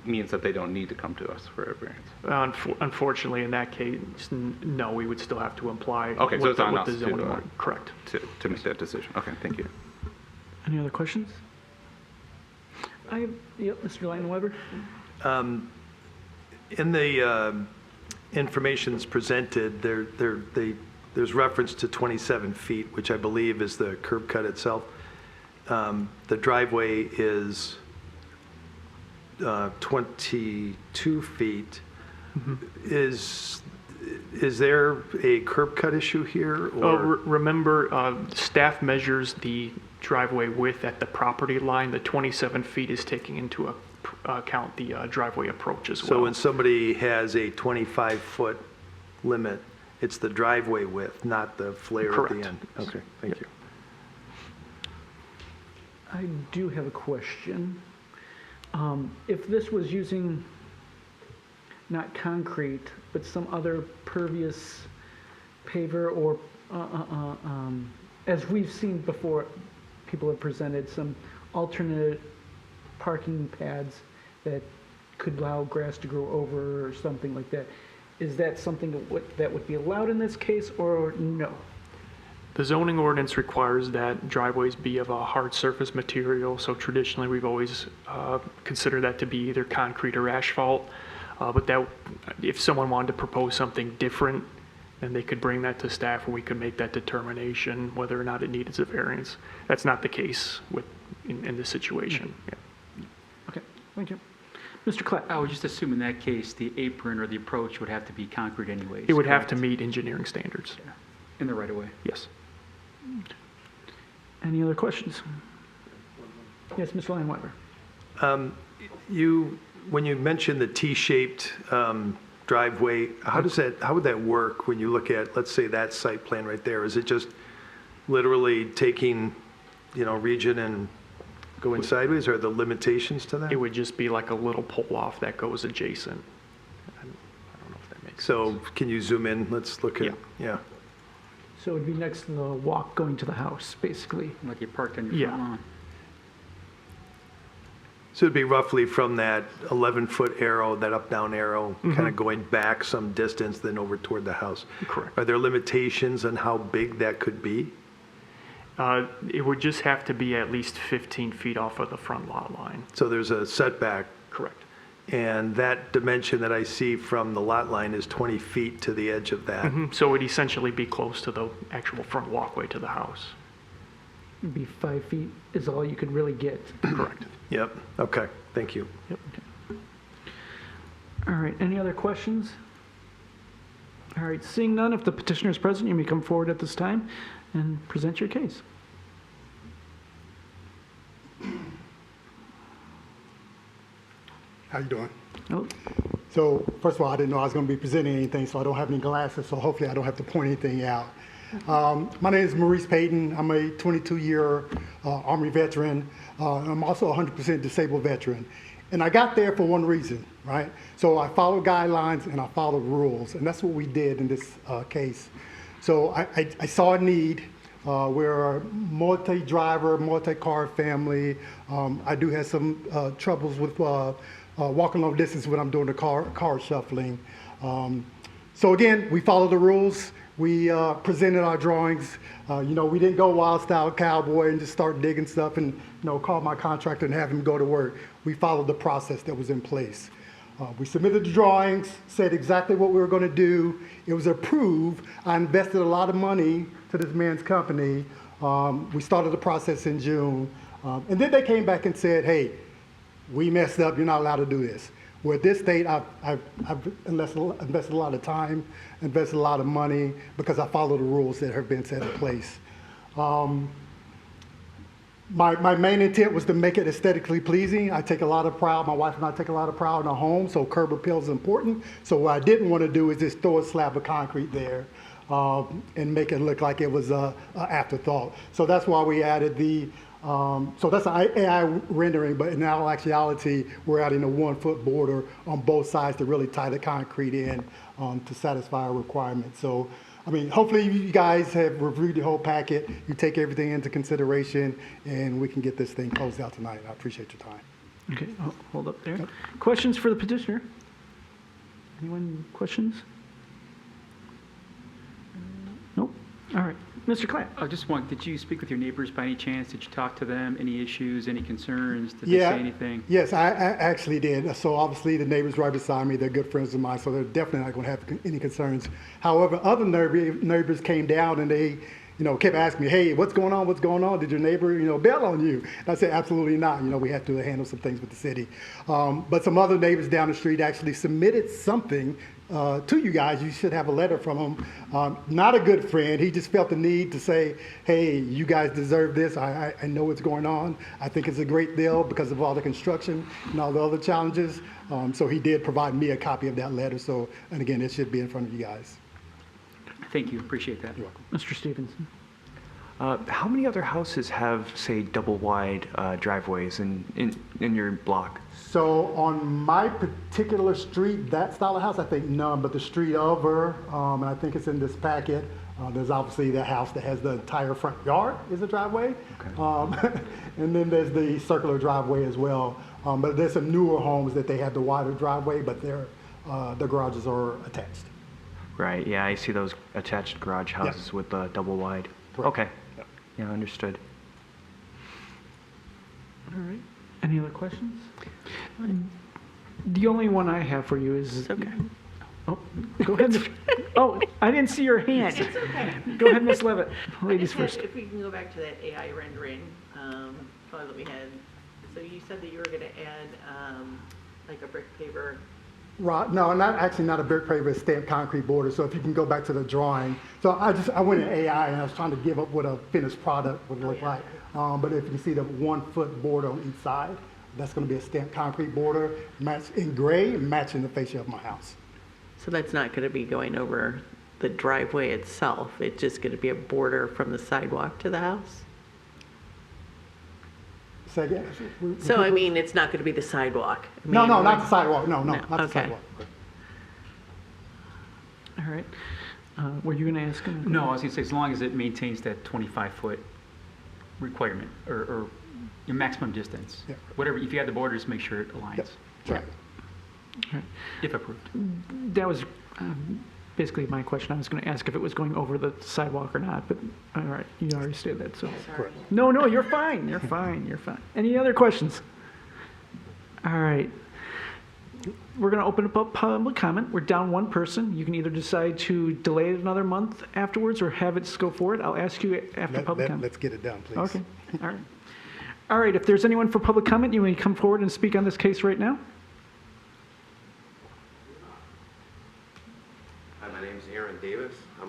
means that they don't need to come to us for a variance? Unfortunately, in that case, no, we would still have to imply. Okay, so it's on us correct. To make that decision. Okay, thank you. Any other questions? Yep, Mr. Leinweber. In the information that's presented, there's reference to 27 feet, which I believe is the curb cut itself. The driveway is 22 feet. Mm-hmm. Is there a curb cut issue here? Or? Remember, staff measures the driveway width at the property line. The 27 feet is taking into account the driveway approach as well. So when somebody has a 25-foot limit, it's the driveway width, not the flare Correct. at the end? Okay, thank you. I do have a question. If this was using not concrete, but some other pervious paver, or as we've seen before, people have presented some alternate parking pads that could allow grass to grow over or something like that. Is that something that would be allowed in this case, or no? The zoning ordinance requires that driveways be of a hard surface material, so traditionally we've always considered that to be either concrete or asphalt. But that, if someone wanted to propose something different, then they could bring that to staff and we could make that determination whether or not it needs a variance. That's not the case in this situation. Yeah. Okay, thank you. Mr. Clapp. I would just assume in that case, the apron or the approach would have to be concrete anyways. It would have to meet engineering standards. Yeah. In the right of way. Yes. Any other questions? Yes, Mr. Leinweber. When you mentioned the T-shaped driveway, how would that work when you look at, let's say, that site plan right there? Is it just literally taking, region and going sideways, or are there limitations to that? It would just be like a little pull-off that goes adjacent. I don't know if that makes sense. So can you zoom in? Let's look at, yeah. So it would be next to the walk going to the house, basically. Like you parked on your front lawn. So it'd be roughly from that 11-foot arrow, that up-down arrow, kind of going back some distance, then over toward the house. Correct. Are there limitations on how big that could be? It would just have to be at least 15 feet off of the front lot line. So there's a setback. Correct. And that dimension that I see from the lot line is 20 feet to the edge of that. So it would essentially be close to the actual front walkway to the house. It'd be 5 feet is all you could really get. Correct. Yep. Okay. Thank you. Yep. Okay. All right. Any other questions? All right, seeing none, if the petitioner is present, you may come forward at this time and present your case. How you doing? Oh. So first of all, I didn't know I was going to be presenting anything, so I don't have any glasses, so hopefully I don't have to point anything out. My name is Maurice Payton. I'm a 22-year Army veteran. I'm also a 100% disabled veteran. And I got there for one reason, right? So I followed guidelines and I followed rules, and that's what we did in this case. So I saw a need. We're a multi-driver, multi-car family. I do have some troubles with walking long distance when I'm doing the car shuffling. So again, we followed the rules. We presented our drawings. We didn't go wild style cowboy and just start digging stuff and call my contractor and have him go to work. We followed the process that was in place. We submitted the drawings, said exactly what we were going to do. It was approved. I invested a lot of money to this man's company. We started the process in June. And then they came back and said, hey, we messed up. You're not allowed to do this. Well, at this state, I've invested a lot of time, invested a lot of money because I follow the rules that have been set in place. My main intent was to make it aesthetically pleasing. I take a lot of pride, my wife and I take a lot of pride in our home, so curb appeal is important. So what I didn't want to do is just throw a slab of concrete there and make it look like it was an afterthought. So that's why we added so that's an AI rendering, but in all actuality, we're adding a 1-foot border on both sides to really tie the concrete in to satisfy our requirements. So, I mean, hopefully you guys have reviewed the whole packet, you take everything into consideration, and we can get this thing closed out tonight. I appreciate your time. Okay, hold up there. Yep. Questions for the petitioner? Anyone questions? Nope. All right. Mr. Clapp. I just want, did you speak with your neighbors by any chance? Did you talk to them? Any issues, any concerns? Did they say anything? Yes, I actually did. So obviously the neighbors right beside me, they're good friends of mine, so they're definitely not going to have any concerns. However, other neighbors came down and they kept asking me, hey, what's going on? What's going on? Did your neighbor, bail on you? And I said, absolutely not. We have to handle some things with the city. But some other neighbors down the street actually submitted something to you guys. You should have a letter from him. Not a good friend. He just felt the need to say, hey, you guys deserve this. I know what's going on. I think it's a great deal because of all the construction and all the other challenges. So he did provide me a copy of that letter. So, and again, it should be in front of you guys. Thank you. Appreciate that. You're welcome. Mr. Stevenson. How many other houses have, say, double-wide driveways in your block? So on my particular street, that style of house, I think none, but the street over, and I think it's in this packet, there's obviously the house that has the entire front yard is a driveway. Okay. And then there's the circular driveway as well. But there's some newer homes that they have the wider driveway, but the garages are attached. Right, yeah, I see those attached garage houses with the double wide. Correct. Okay, yeah, understood. All right. Any other questions? The only one I have for you is... It's okay. Oh, go ahead. Oh, I didn't see your hand. It's okay. Go ahead, Ms. Levitt. Ladies first. If we can go back to that AI rendering photo that we had. So you said that you were going to add like a brick paver. Right, no, not a brick paver, stamped concrete border. So if you can go back to the drawing. So I went in AI and I was trying to give up what a finished product would look like. But if you see the 1-foot border on each side, that's going to be a stamped concrete border, matched in gray, matching the fascia of my house. So that's not going to be going over the driveway itself. It's just going to be a border from the sidewalk to the house? Say again? So, I mean, it's not going to be the sidewalk? No, not the sidewalk. No, not the okay. sidewalk. All right. Were you going to ask him? No, I was going to say, as long as it maintains that 25-foot requirement or your maximum distance. Yeah. Whatever, if you add the border, just make sure it aligns. Yep. Right. Right. If approved. That was basically my question. I was going to ask if it was going over the sidewalk or not, but all right, you already stated that. So. Sorry. No, you're fine. You're fine. You're fine. Any other questions? All right. We're going to open up public comment. We're down one person. You can either decide to delay it another month afterwards or have it go forward. I'll ask you after public comment. Let's get it done, please. Okay. All right. All right. If there's anyone for public comment, you may come forward and speak on this case right now. Hi, my name is Aaron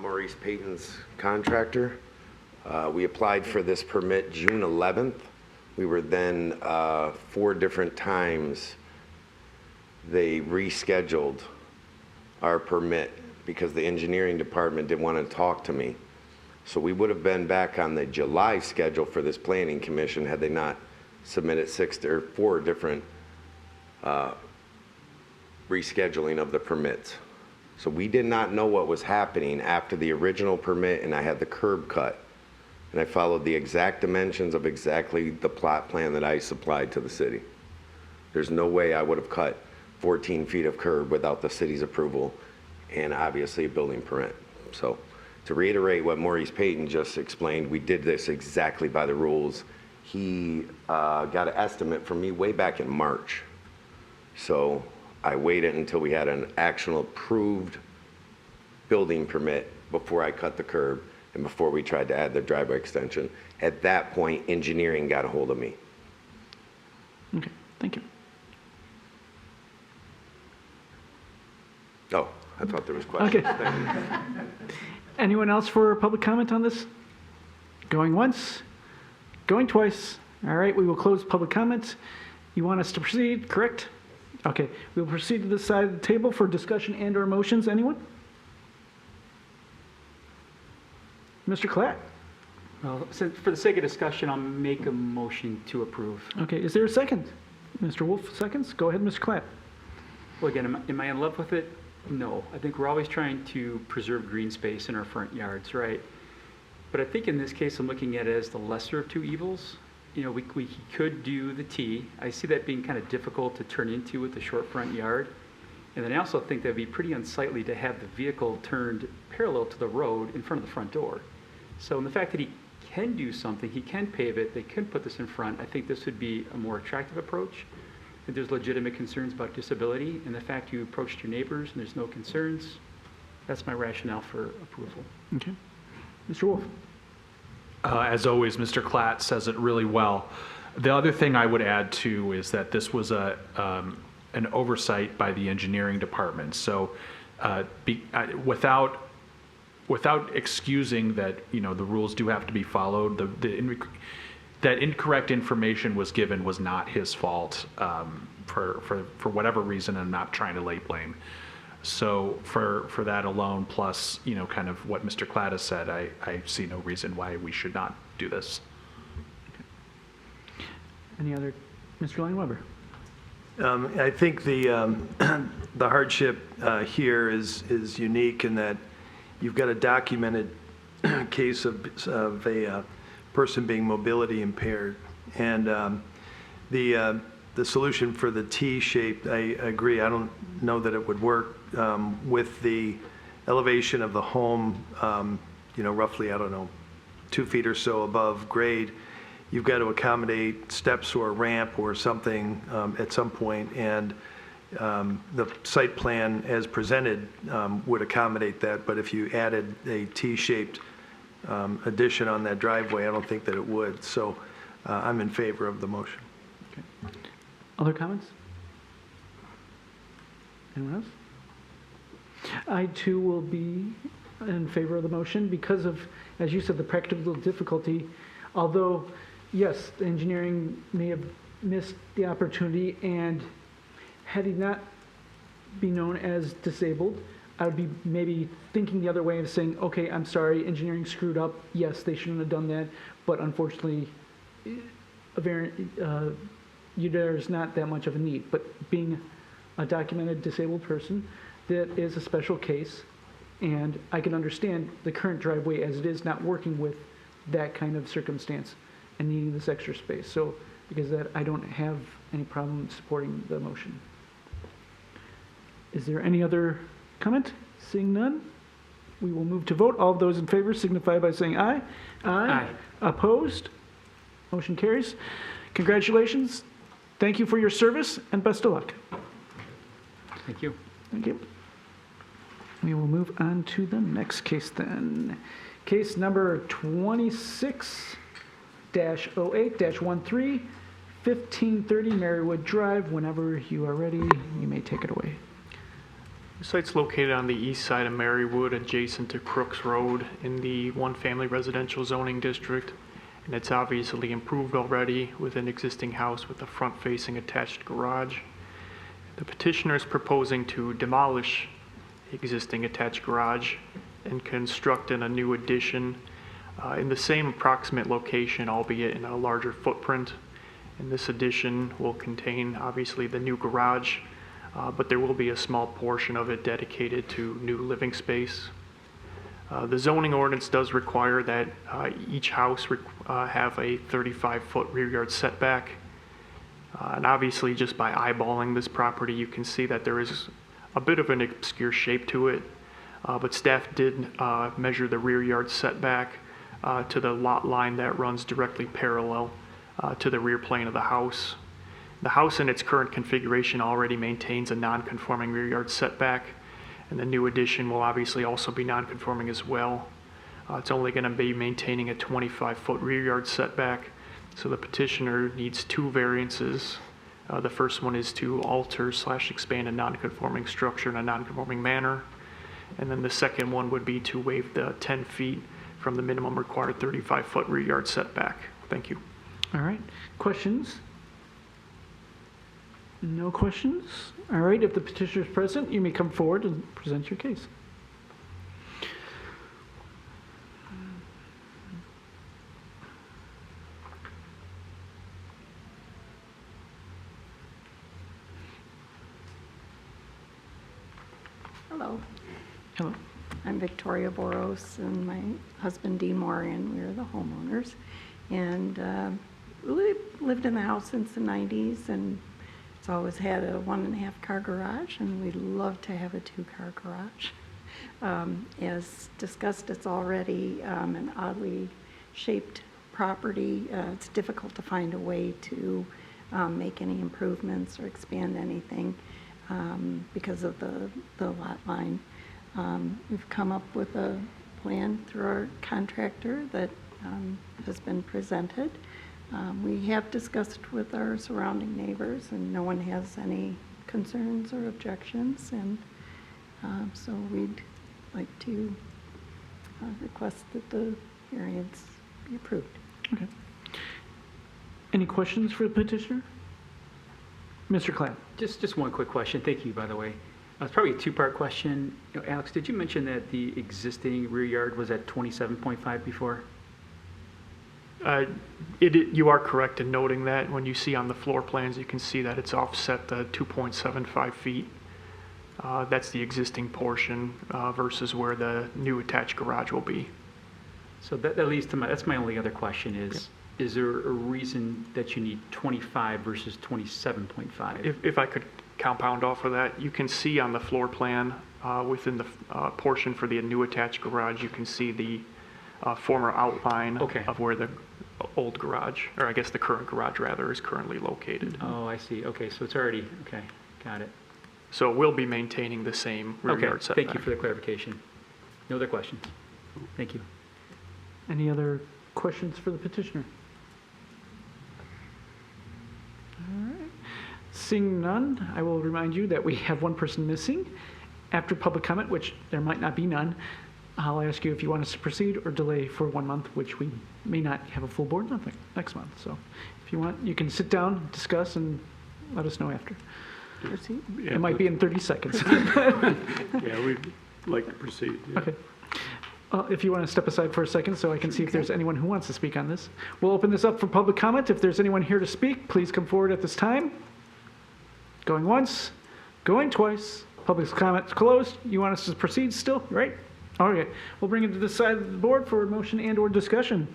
I'm Maurice Payton's contractor. We applied for this permit June 11th. We were then 4 different times they rescheduled our permit because the engineering department didn't want to talk to me. So we would have been back on the July schedule for this planning commission had they not submitted 4 different rescheduling of the permits. So we did not know what was happening after the original permit, and I had the curb cut. And I followed the exact dimensions of exactly the plot plan that I supplied to the city. There's no way I would have cut 14 feet of curb without the city's approval and obviously a building permit. So to reiterate what Maurice Payton just explained, we did this exactly by the rules. He got an estimate from me way back in March. So I waited until we had an actual approved building permit before I cut the curb and before we tried to add the driveway extension. At that point, engineering got a hold of me. Okay, thank you. Oh, I thought there was questions. Okay. Thank you. Anyone else for public comment on this? Going once, going twice. All right, we will close public comment. You want us to proceed, correct? Okay, we'll proceed to this side of the table for discussion and or motions. Anyone? Mr. Klatt? Well, for the sake of discussion, I'll make a motion to approve. Okay, is there a second? Mr. Wolf, seconds? Go ahead, Mr. Klatt. Well, again, am I in love with it? No. I think we're always trying to preserve green space in our front yards, right? But I think in this case, I'm looking at it as the lesser of 2 evils. You know, we could do the T. I see that being kind of difficult to turn into with the short front yard. And then I also think that'd be pretty unsightly to have the vehicle turned parallel to the road in front of the front door. So in the fact that he can do something, he can pave it, they can put this in front, I think this would be a more attractive approach. If there's legitimate concerns about disability, and the fact you approached your neighbors and there's no concerns, that's my rationale for approval. Okay. Mr. Wolf? As always, Mr. Klatt says it really well. The other thing I would add too is that this was an oversight by the engineering department. So without excusing that, you know, the rules do have to be followed, that incorrect information was given was not his fault for whatever reason. I'm not trying to lay blame. So for that alone, plus, you know, kind of what Mr. Klatt has said, I see no reason why we should not do this. Any other? Mr. Langweber? I think the hardship here is unique in that you've got a documented case of a person being mobility impaired, and the solution for the T-shaped, I agree. I don't know that it would work with the elevation of the home. You know, roughly, I don't know, 2 feet or so above grade. You've got to accommodate steps or a ramp or something at some point, and the site plan as presented would accommodate that, but if you added a T-shaped addition on that driveway, I don't think that it would. So I'm in favor of the motion. Okay. Other comments? Anyone else? I too will be in favor of the motion because of, as you said, the practical difficulty. Although, yes, the engineering may have missed the opportunity, and had he not been known as disabled, I would be maybe thinking the other way of saying, okay, I'm sorry, engineering screwed up. Yes, they shouldn't have done that, but unfortunately, there's not that much of a need. But being a documented disabled person, that is a special case, and I can understand the current driveway as it is not working with that kind of circumstance and needing this extra space. So because of that, I don't have any problem supporting the motion. Is there any other comment? Seeing none, we will move to vote. All of those in favor signify by saying aye. Aye. Opposed? Motion carries. Congratulations. Thank you for your service and best of luck. Thank you. Thank you. We will move on to the next case then. Case number 26-08-13, 1530 Marywood Drive. Whenever you are ready, you may take it away. The site's located on the east side of Marywood, adjacent to Crooks Road in the one-family residential zoning district. And it's obviously improved already with an existing house with a front-facing attached garage. The petitioner is proposing to demolish the existing attached garage and construct in a new addition in the same approximate location, albeit in a larger footprint. And this addition will contain, obviously, the new garage, but there will be a small portion of it dedicated to new living space. The zoning ordinance does require that each house have a 35-foot rear yard setback. And obviously, just by eyeballing this property, you can see that there is a bit of an obscure shape to it. But staff did measure the rear yard setback to the lot line that runs directly parallel to the rear plane of the house. The house in its current configuration already maintains a non-conforming rear yard setback, and the new addition will obviously also be non-conforming as well. It's only going to be maintaining a 25-foot rear yard setback, so the petitioner needs two variances. The first one is to alter/expand a non-conforming structure in a non-conforming manner, and then the second one would be to waive the 10 feet from the minimum required 35-foot rear yard setback. Thank you. All right. Questions? No questions? All right. If the petitioner is present, you may come forward and present your case. Hello. Hello. I'm Victoria Boros and my husband Dean Morgan. We are the homeowners. And we lived in the house since the 90s, and it's always had a 1.5 car garage, and we'd love to have a 2-car garage. As discussed, it's already an oddly shaped property. It's difficult to find a way to make any improvements or expand anything because of the lot line. We've come up with a plan through our contractor that has been presented. We have discussed with our surrounding neighbors, and no one has any concerns or objections, and so we'd like to request that the variance be approved. Okay. Any questions for the petitioner? Mr. Clapp. Just one quick question. Thank you, by the way. It's probably a two-part question. You know, Alex, did you mention that the existing rear yard was at 27.5 before? You are correct in noting that. When you see on the floor plans, you can see that it's offset 2.75 feet. That's the existing portion versus where the new attached garage will be. So that leads to that's my only other question is there a reason that you need 25 versus 27.5? If I could compound off of that, you can see on the floor plan within the portion for the new attached garage, you can see the former outline of where the old garage, or I guess the current garage rather, is currently located. Oh, I see. Okay, so it's already, okay, got it. So we'll be maintaining the same rear yard setback. Thank you for the clarification. No other questions. Thank you. Any other questions for the petitioner? All right. Seeing none, I will remind you that we have one person missing. After public comment, which there might not be none, I'll ask you if you want us to proceed or delay for 1 month, which we may not have a full board next month. So if you want, you can sit down, discuss, and let us know after. Proceed? Yeah, it might be in 30 seconds. Yeah, we'd like to proceed. Yeah. Okay. If you want to step aside for a second so I can see if there's anyone who wants to speak on this. We'll open this up for public comment. If there's anyone here to speak, please come forward at this time. Going once, going twice. Public comment closed. You want us to proceed still, right? Okay. We'll bring it to this side of the board for a motion and or discussion.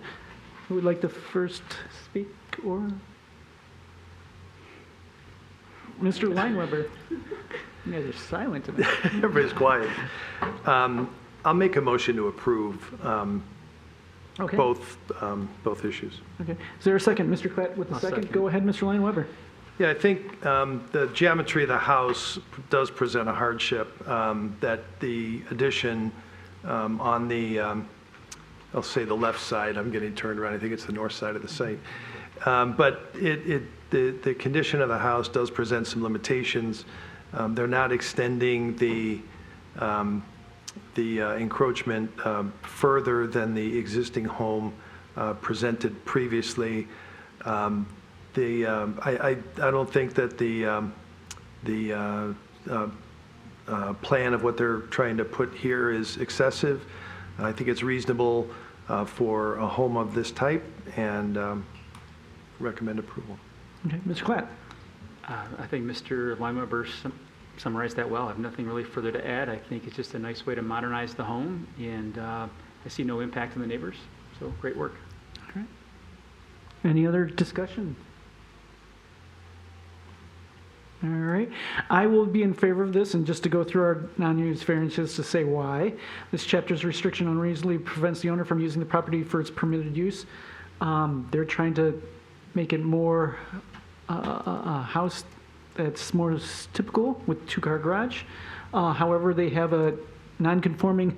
Who would like to first speak or? Mr. Lineweber. You guys are silent tonight. Everybody's quiet. I'll make a motion to approve Okay. both issues. Okay. Is there a second? Mr. Klatt with the second. Go ahead, Mr. Lineweber. Yeah, I think the geometry of the house does present a hardship that the addition on the, I'll say the left side, I'm getting turned around, I think it's the north side of the site. But the condition of the house does present some limitations. They're not extending the the encroachment further than the existing home presented previously. I don't think that the plan of what they're trying to put here is excessive. I think it's reasonable for a home of this type, and recommend approval. Okay, Mr. Klatt. I think Mr. Limeber summarized that well. I have nothing really further to add. I think it's just a nice way to modernize the home, and I see no impact on the neighbors. So great work. All right. Any other discussion? All right. I will be in favor of this, and just to go through our non-use variances to say why. This chapter's restriction unreasonably prevents the owner from using the property for its permitted use. They're trying to make it more a house that's more typical with two-car garage. However, they have a non-conforming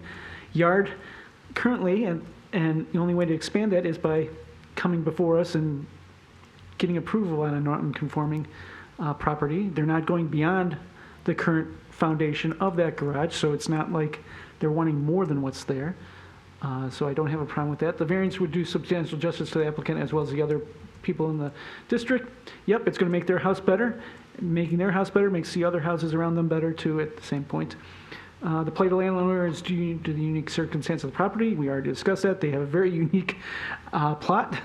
yard currently, and the only way to expand that is by coming before us and getting approval on a non-conforming property. They're not going beyond the current foundation of that garage, so it's not like they're wanting more than what's there. So I don't have a problem with that. The variance would do substantial justice to the applicant as well as the other people in the district. Yep, it's going to make their house better. Making their house better makes the other houses around them better too at the same point. The plight of the landowner is due to the unique circumstance of the property. We already discussed that. They have a very unique plot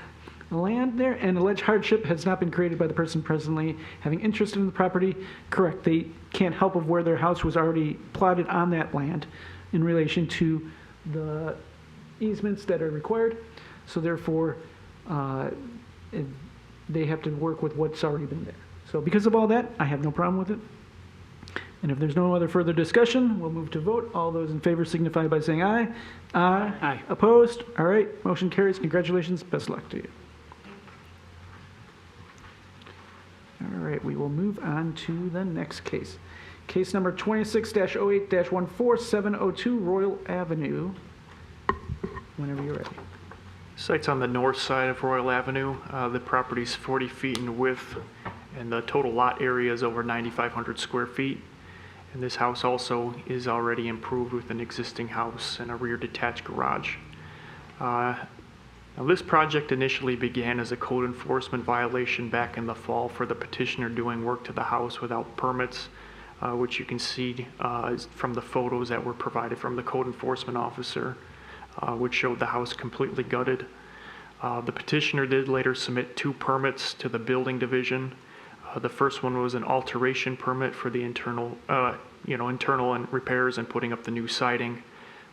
of land there, and alleged hardship has not been created by the person presently having interest in the property. Correct. They can't help of where their house was already plotted on that land in relation to the easements that are required. So therefore, they have to work with what's already been there. So because of all that, I have no problem with it. And if there's no other further discussion, we'll move to vote. All those in favor signify by saying aye. Aye. Aye. Opposed? All right, motion carries. Congratulations. Best luck to you. All right, we will move on to the next case. Case number 26-08-14702 Royal Avenue. Whenever you're ready. Site's on the north side of Royal Avenue. The property's 40 feet in width, and the total lot area is over 9,500 square feet. And this house also is already improved with an existing house and a rear detached garage. Now this project initially began as a code enforcement violation back in the fall for the petitioner doing work to the house without permits, which you can see from the photos that were provided from the code enforcement officer, which showed the house completely gutted. The petitioner did later submit 2 permits to the building division. The first one was an alteration permit for the internal and repairs and putting up the new siding,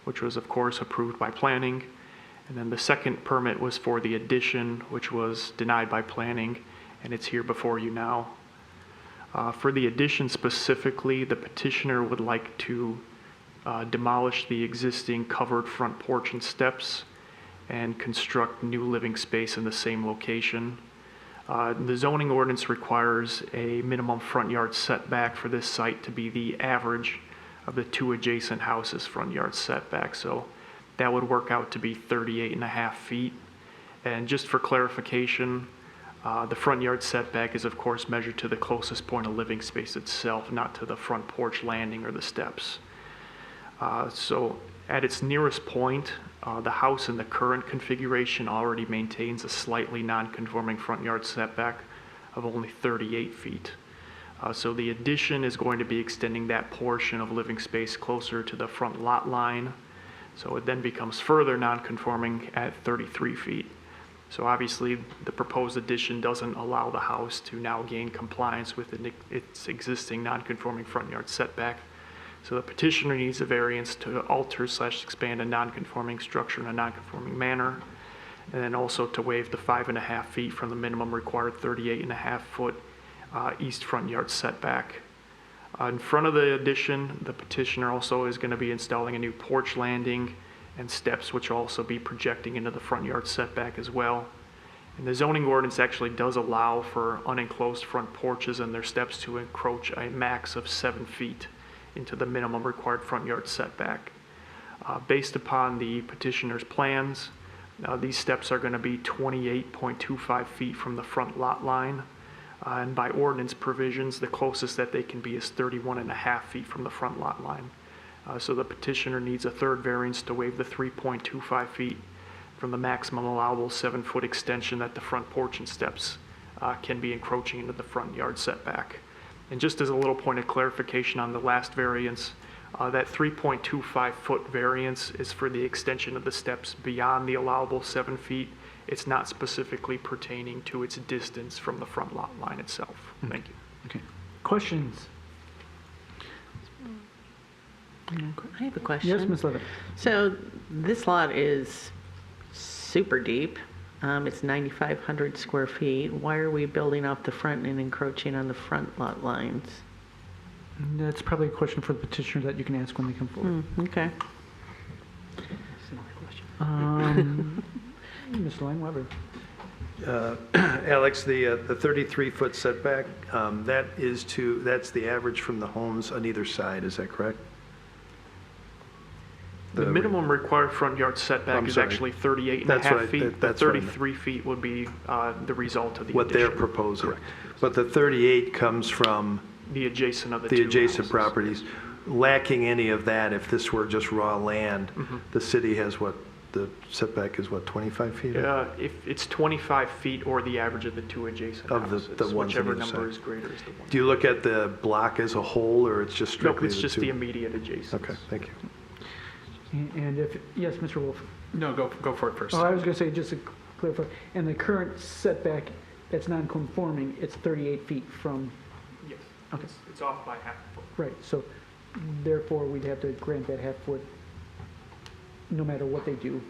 which was of course approved by planning. And then the second permit was for the addition, which was denied by planning, and it's here before you now. For the addition specifically, the petitioner would like to demolish the existing covered front porch and steps and construct new living space in the same location. The zoning ordinance requires a minimum front yard setback for this site to be the average of the 2 adjacent houses' front yard setback. So that would work out to be 38.5 feet. And just for clarification, the front yard setback is of course measured to the closest point of living space itself, not to the front porch landing or the steps. So at its nearest point, the house in the current configuration already maintains a slightly non-conforming front yard setback of only 38 feet. So the addition is going to be extending that portion of living space closer to the front lot line. So it then becomes further non-conforming at 33 feet. So obviously the proposed addition doesn't allow the house to now gain compliance with its existing non-conforming front yard setback. So the petitioner needs a variance to alter/expand a non-conforming structure in a non-conforming manner, and then also to waive the 5.5 feet from the minimum required 38.5 foot east front yard setback. In front of the addition, the petitioner also is going to be installing a new porch landing and steps, which will also be projecting into the front yard setback as well. And the zoning ordinance actually does allow for unenclosed front porches and their steps to encroach a max of 7 feet into the minimum required front yard setback. Based upon the petitioner's plans, these steps are going to be 28.25 feet from the front lot line. And by ordinance provisions, the closest that they can be is 31.5 feet from the front lot line. So the petitioner needs a third variance to waive the 3.25 feet from the maximum allowable 7-foot extension that the front porch and steps can be encroaching into the front yard setback. And just as a little point of clarification on the last variance, that 3.25-foot variance is for the extension of the steps beyond the allowable 7 feet. It's not specifically pertaining to its distance from the front lot line itself. Thank you. Okay. Questions? I have a question. Yes, Ms. Levitt. So this lot is super deep. It's 9,500 square feet. Why are we building off the front and encroaching on the front lot lines? That's probably a question for the petitioner that you can ask when they come forward. Okay. Mr. Langweber. Alex, the 33-foot setback, that's the average from the homes on either side, is that correct? The minimum required front yard setback is actually 38 and a half feet. The 33 feet would be the result of the addition. What they're proposing. Correct. But the 38 comes from the adjacent of the the two adjacent houses. properties. Lacking any of that, if this were just raw land, the city has what, the setback is what, 25 feet? If it's 25 feet or the average of the two adjacent Of houses, the ones on whichever either number side. is greater is the one. Do you look at the block as a whole, or it's just strictly Nope, it's just two? the immediate adjacent. Okay, thank you. And if, yes, Mr. Wolf. No, go for it first. Oh, I was going to say, just to clarify, and the current setback that's non-conforming, it's 38 feet from, Yes. Okay. It's off by half a foot. right, so therefore we'd have to grant that half foot no matter what they do,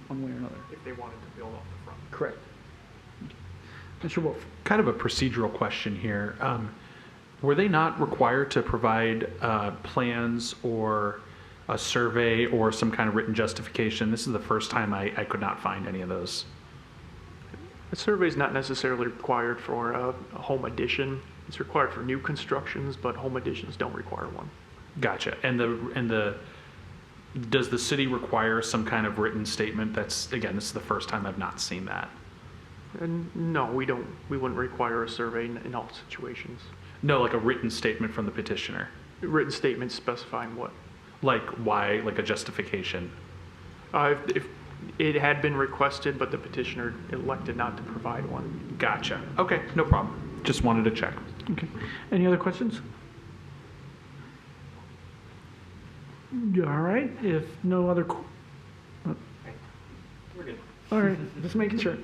one way or another. If they wanted to build off the front. Correct. Mr. Wolf. Kind of a procedural question here. Were they not required to provide plans or a survey or some kind of written justification? This is the first time I could not find any of those. A survey is not necessarily required for a home addition. It's required for new constructions, but home additions don't require one. Gotcha. And does the city require some kind of written statement? That's, again, this is the first time I've not seen that. And no, we don't. We wouldn't require a survey in all situations. No, like a written statement from the petitioner. Written statement specifying what? Like why, like a justification. If it had been requested, but the petitioner elected not to provide one. Gotcha. Okay, no problem. Just wanted to check. Okay. Any other questions? All right. If no other. We're good. All right. Just making sure.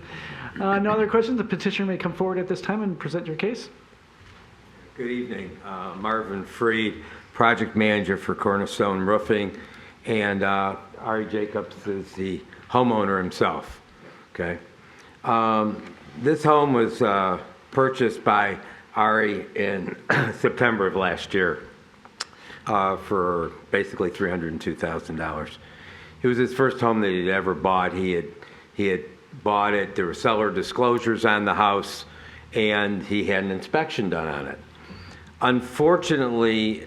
No other questions. The petitioner may come forward at this time and present your case. Good evening. Marvin Freed, project manager for Cornerstone Roofing, and Ari Jacobs is the homeowner himself. Okay. This home was purchased by Ari in September of last year for basically $302,000. It was his first home that he'd ever bought. He had bought it. There were seller disclosures on the house, and he had an inspection done on it. Unfortunately,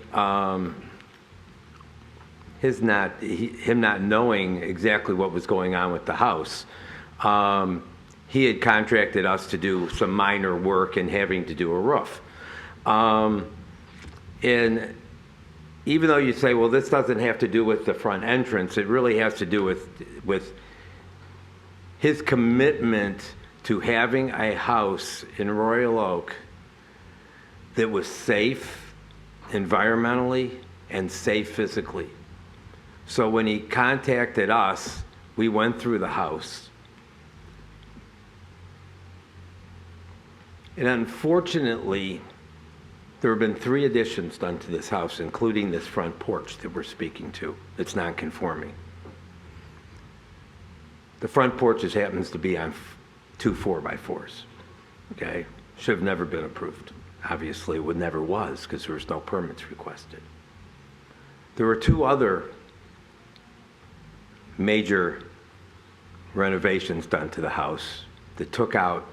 him not knowing exactly what was going on with the house, he had contracted us to do some minor work and having to do a roof. And even though you say, well, this doesn't have to do with the front entrance, it really has to do with his commitment to having a house in Royal Oak that was safe environmentally and safe physically. So when he contacted us, we went through the house. And unfortunately, there have been 3 additions done to this house, including this front porch that we're speaking to. It's non-conforming. The front porch just happens to be on 2 4x4s. Okay? Should have never been approved. Obviously, it never was because there was no permits requested. There were 2 other major renovations done to the house that took out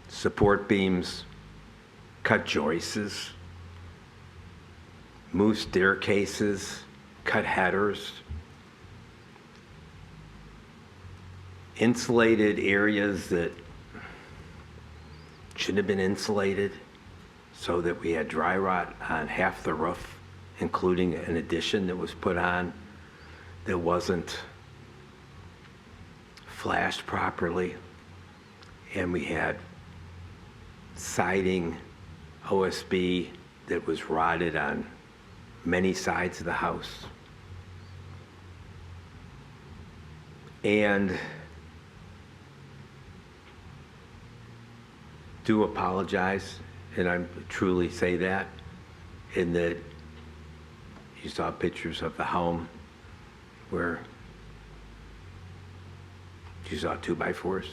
support beams, cut joists, moved staircases, cut headers, insulated areas that shouldn't have been insulated so that we had dry rot on half the roof. including an addition that was put on that wasn't flashed properly. And we had siding OSB that was rotted on many sides of the house. And do apologize, and I truly say that, in that you saw pictures of the home where you saw 2x4s.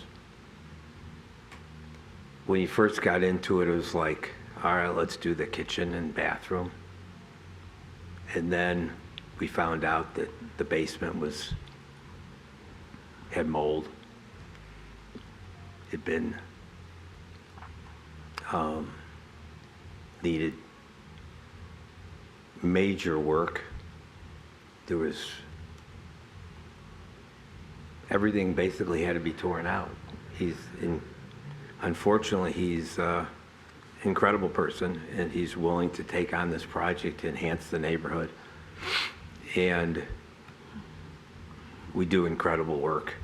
When you first got into it, it was like, all right, let's do the kitchen and bathroom. And then we found out that the basement had mold. Had been needed major work. There was, everything basically had to be torn out. Unfortunately, he's an incredible person, and he's willing to take on this project to enhance the neighborhood. And we do incredible work.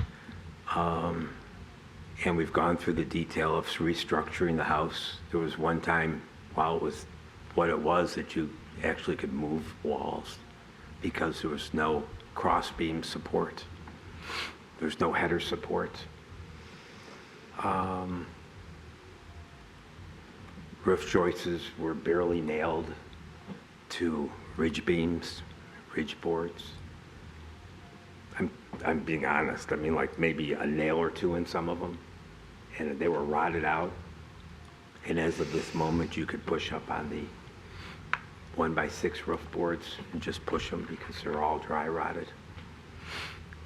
And we've gone through the detail of restructuring the house. There was one time, while it was what it was, that you actually could move walls because there was no cross beam support. There's no header support. Roof joists were barely nailed to ridge beams, ridge boards. I'm being honest. I mean, like maybe a nail or two in some of them, and they were rotted out. And as of this moment, you could push up on the 1x6 roof boards and just push them because they're all dry rotted.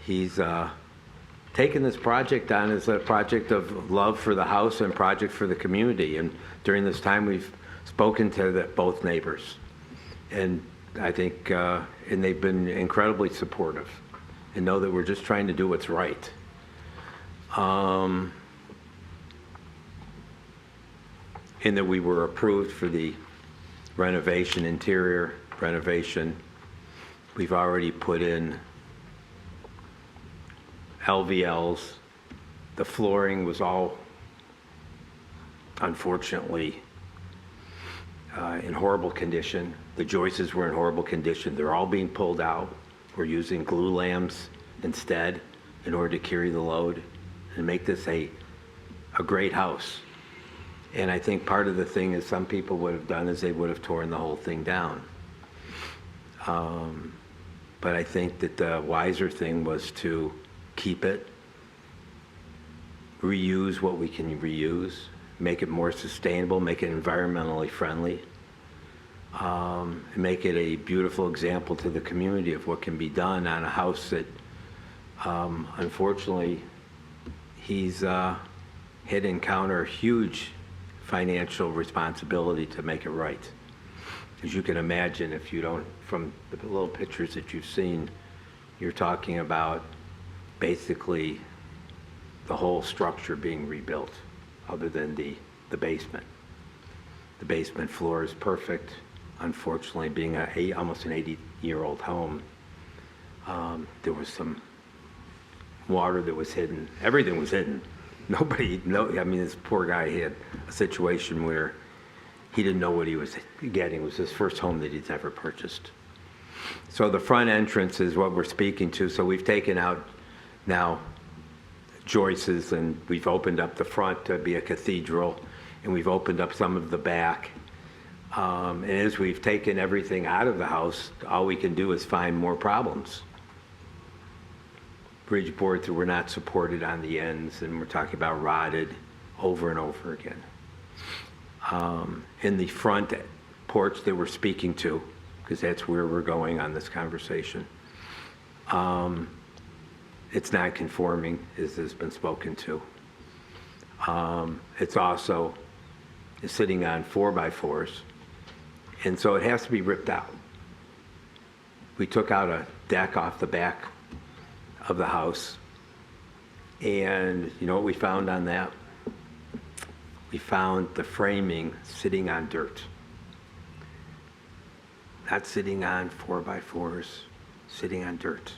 He's taken this project on as a project of love for the house and project for the community. And during this time, we've spoken to both neighbors. And I think, and they've been incredibly supportive and know that we're just trying to do what's right. And that we were approved for the renovation, interior renovation. We've already put in LVLs. The flooring was all, unfortunately, in horrible condition. The joists were in horrible condition. They're all being pulled out. We're using glue lambs instead in order to carry the load and make this a great house. And I think part of the thing is some people would have done is they would have torn the whole thing down. But I think that the wiser thing was to keep it, reuse what we can reuse, make it more sustainable, make it environmentally friendly, and make it a beautiful example to the community of what can be done on a house that, unfortunately, he's had to encounter huge financial responsibility to make it right. As you can imagine, if you don't, from the little pictures that you've seen, you're talking about basically the whole structure being rebuilt, other than the basement. The basement floor is perfect. Unfortunately, being almost an 80-year-old home, there was some water that was hidden. Everything was hidden. I mean, this poor guy had a situation where he didn't know what he was getting. It was his first home that he'd ever purchased. So the front entrance is what we're speaking to. So we've taken out now joists, and we've opened up the front to be a cathedral, and we've opened up some of the back. And as we've taken everything out of the house, all we can do is find more problems. Bridge boards that were not supported on the ends, and we're talking about rotted over and over again. In the front porch that we're speaking to, because that's where we're going on this conversation, it's not conforming, as has been spoken to. It's also sitting on 4x4s, and so it has to be ripped out. We took out a deck off the back of the house, and you know what we found on that? We found the framing sitting on dirt. not sitting on 4x4s, sitting on dirt.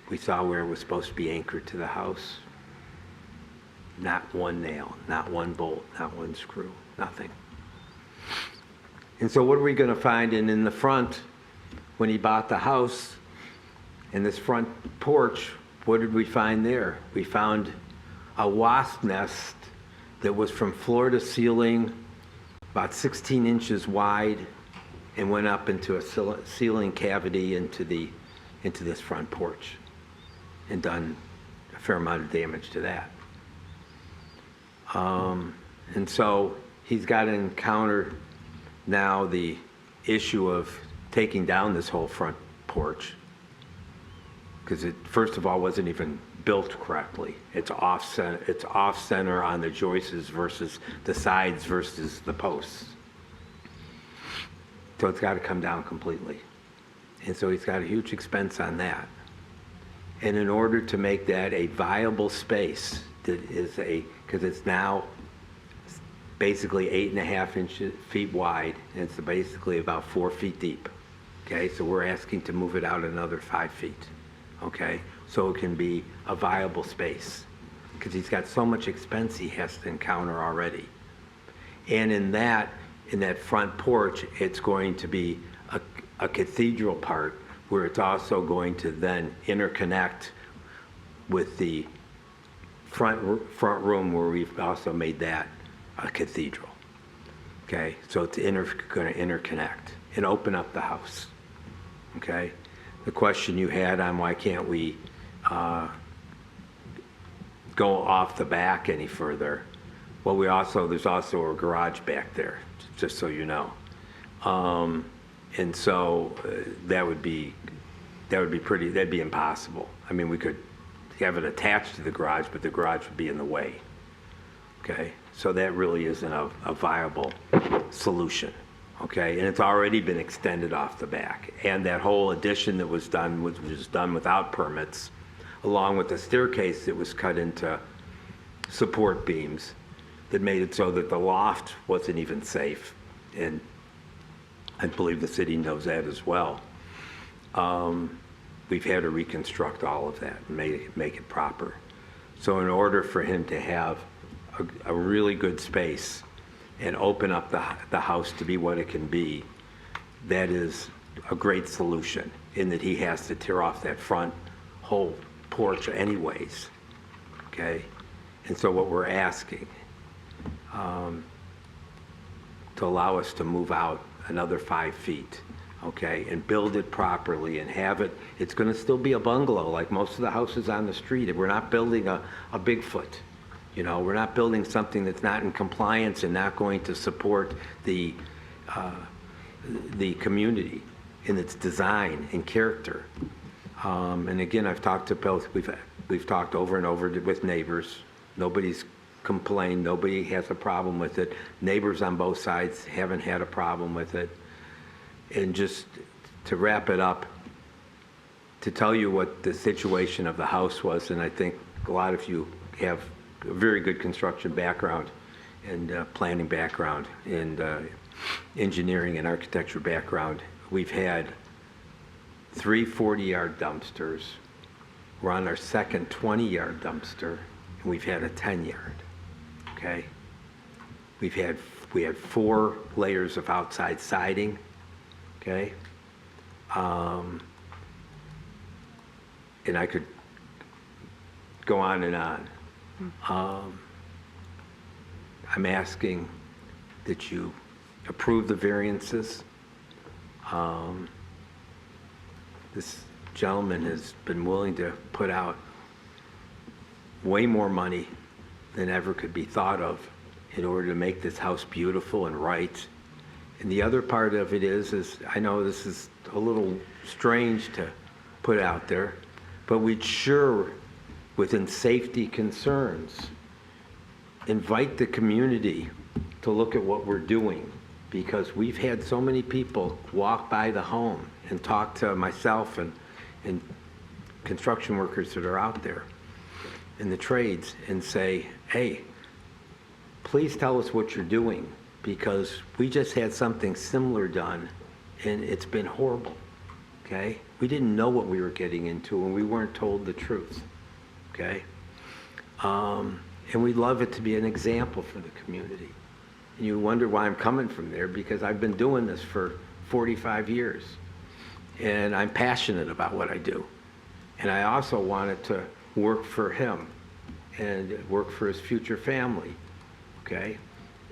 We saw where it was supposed to be anchored to the house. Not one nail, not one bolt, not one screw, nothing. And so what are we going to find? And in the front, when he bought the house, in this front porch, what did we find there? We found a wasp nest that was from floor to ceiling, about 16 inches wide, and went up into a ceiling cavity into this front porch, and done a fair amount of damage to that. And so he's got to encounter now the issue of taking down this whole front porch, because it, first of all, wasn't even built correctly. It's off center on the joists versus the sides versus the posts. So it's got to come down completely. And so he's got a huge expense on that. And in order to make that a viable space, that is because it's now basically 8.5 feet wide, and it's basically about 4 feet deep. Okay, so we're asking to move it out another 5 feet. Okay, so it can be a viable space, because he's got so much expense he has to encounter already. And in that front porch, it's going to be a cathedral part, where it's also going to then interconnect with the front room, where we've also made that a cathedral. Okay, so it's going to interconnect and open up the house. Okay, the question you had on why can't we go off the back any further? Well, there's also a garage back there, just so you know, and so that'd be impossible. I mean, we could have it attached to the garage, but the garage would be in the way. Okay, so that really isn't a viable solution. Okay, and it's already been extended off the back, and that whole addition that was done was done without permits, along with the staircase that was cut into support beams that made it so that the loft wasn't even safe, and I believe the city knows that as well. We've had to reconstruct all of that and make it proper. So in order for him to have a really good space and open up the house to be what it can be, that is a great solution, in that he has to tear off that front whole porch anyways. Okay, and so what we're asking to allow us to move out another 5 feet, okay, and build it properly and have it. It's going to still be a bungalow like most of the houses on the street. We're not building a Bigfoot. You know, we're not building something that's not in compliance and not going to support the community in its design and character. And again, I've talked to both. We've talked over and over with neighbors. Nobody's complained. Nobody has a problem with it. Neighbors on both sides haven't had a problem with it. And just to wrap it up, to tell you what the situation of the house was, and I think a lot of you have a very good construction background and planning background and engineering and architecture background. We've had 3 40-yard dumpsters. We're on our second 20-yard dumpster, and we've had a 10-yard. Okay, we had 4 layers of outside siding. Okay, and I could go on and on. I'm asking that you approve the variances. This gentleman has been willing to put out way more money than ever could be thought of in order to make this house beautiful and right. And the other part of it is I know this is a little strange to put out there, but we'd sure, within safety concerns, invite the community to look at what we're doing, because we've had so many people walk by the home and talk to myself and construction workers that are out there in the trades and say, hey, please tell us what you're doing, because we just had something similar done and it's been horrible, okay? We didn't know what we were getting into, and we weren't told the truth, okay? And we'd love it to be an example for the community. And you wonder why I'm coming from there, because I've been doing this for 45 years, and I'm passionate about what I do. And I also wanted to work for him and work for his future family, okay?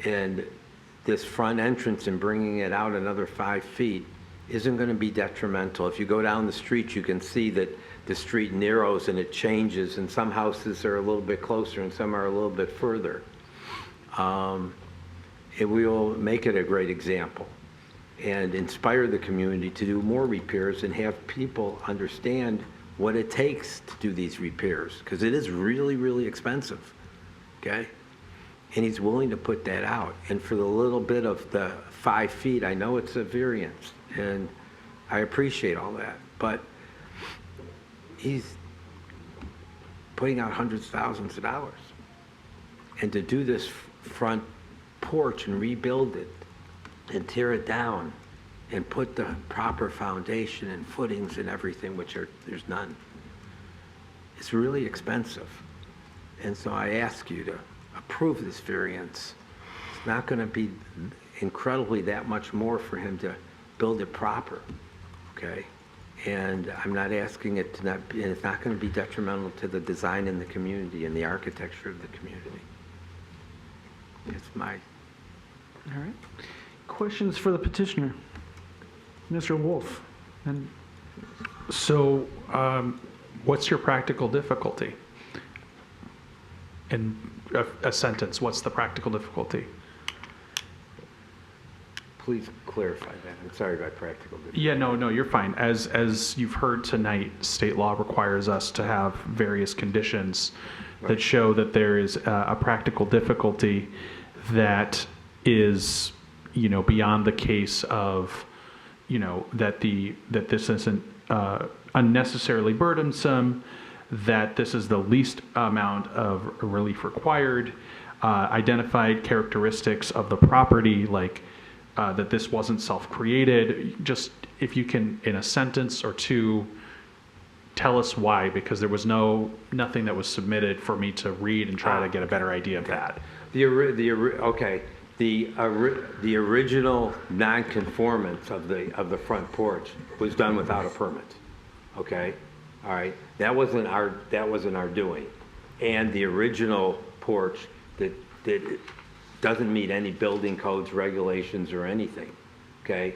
And this front entrance and bringing it out another 5 feet isn't going to be detrimental. If you go down the street, you can see that the street narrows and it changes, and some houses are a little bit closer and some are a little bit further. It will make it a great example and inspire the community to do more repairs and have people understand what it takes to do these repairs, because it is really, really expensive, okay? And he's willing to put that out. And for the little bit of the 5 feet, I know it's a variance, and I appreciate all that, but he's putting out hundreds of thousands of dollars. And to do this front porch and rebuild it and tear it down and put the proper foundation and footings and everything, which there's none, it's really expensive. And so I ask you to approve this variance. It's not going to be incredibly that much more for him to build it proper, okay? And I'm not asking it to not be, and it's not going to be detrimental to the design in the community and the architecture of the community. It's my... All right. Questions for the petitioner? Mr. Wolf. And So, what's your practical difficulty? In a sentence, what's the practical difficulty? Please clarify that. I'm sorry about practical difficulty. Yeah, no, you're fine. As you've heard tonight, state law requires us to have various conditions that show that there is a practical difficulty that is, beyond the case of, that this isn't unnecessarily burdensome, that this is the least amount of relief required, identified characteristics of the property, like that this wasn't self-created. Just if you can, in a sentence or two, tell us why, because there was nothing that was submitted for me to read and try to get a better idea of that. The original non-conformance of the front porch was done without a permit. Okay, all right. That wasn't our doing, and the original porch that doesn't meet any building codes, regulations, or anything. Okay,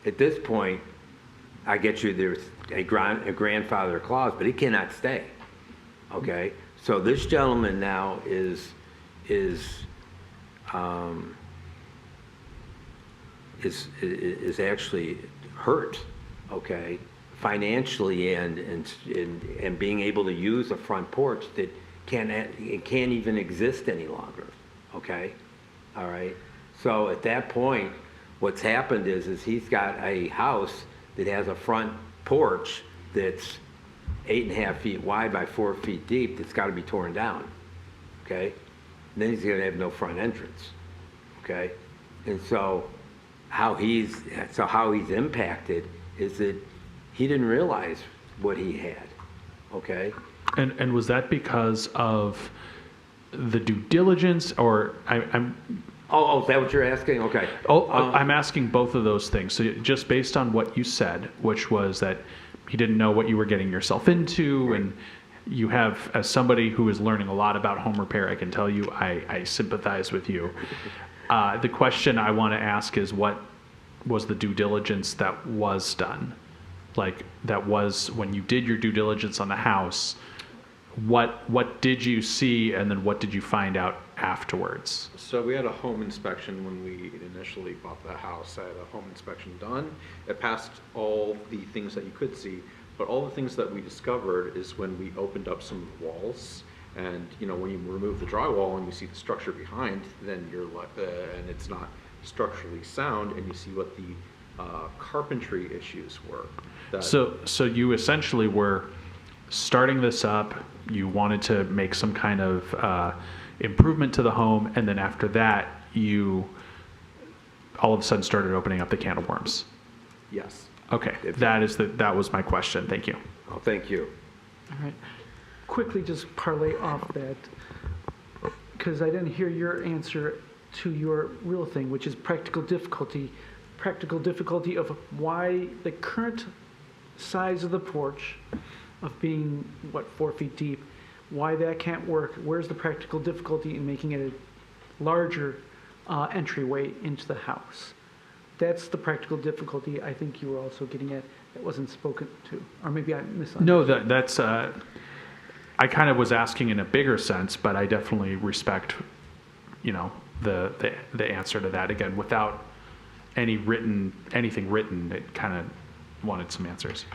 at this point, I get you. There's a grandfather clause, but it cannot stay. Okay, so this gentleman now is actually hurt, okay, financially and being able to use a front porch that can't even exist any longer, okay, all right. So at that point, what's happened is he's got a house that has a front porch that's 8.5 feet wide by 4 feet deep that's got to be torn down, okay. And then he's going to have no front entrance, okay? And so how he's impacted is that he didn't realize what he had, okay? And was that because of the due diligence, or I'm... Oh, is that what you're asking? Okay. I'm asking both of those things. So just based on what you said, which was that he didn't know what you were getting yourself into, right. And you have, as somebody who is learning a lot about home repair, I can tell you I sympathize with you. The question I want to ask is, what was the due diligence that was done? Like, that was when you did your due diligence on the house, what did you see, and then what did you find out afterwards? So we had a home inspection when we initially bought the house. I had a home inspection done. It passed all the things that you could see. But all the things that we discovered is when we opened up some of the walls, and when you remove the drywall and you see the structure behind, then you're and it's not structurally sound, and you see what the carpentry issues were. So you essentially were starting this up. You wanted to make some kind of improvement to the home, and then after that, you all of a sudden started opening up the can of worms. Yes. Okay, that was my question. Thank you. Oh, thank you. All right. Quickly just parlay off that, because I didn't hear your answer to your real thing, which is practical difficulty of why the current size of the porch of being, 4 feet deep, why that can't work. Where's the practical difficulty in making it a larger entryway into the house? That's the practical difficulty I think you were also getting at that wasn't spoken to, or maybe I misunderstood. No, that's, I kind of was asking in a bigger sense, but I definitely respect, the answer to that. Again, without anything written, it kind of wanted some answers.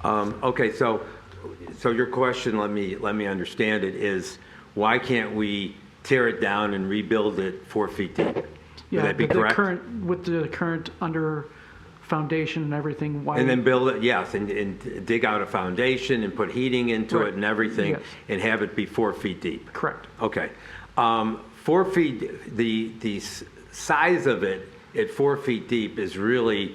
Okay, so your question, let me understand it, is why can't we tear it down and rebuild it 4 feet deep? Would that be correct? With the current under foundation and everything, why? And then build it, yes, and dig out a foundation and put heating into it and everything, Yes. and have it be 4 feet deep? Correct. Okay. 4 feet, the size of it at 4 feet deep is really,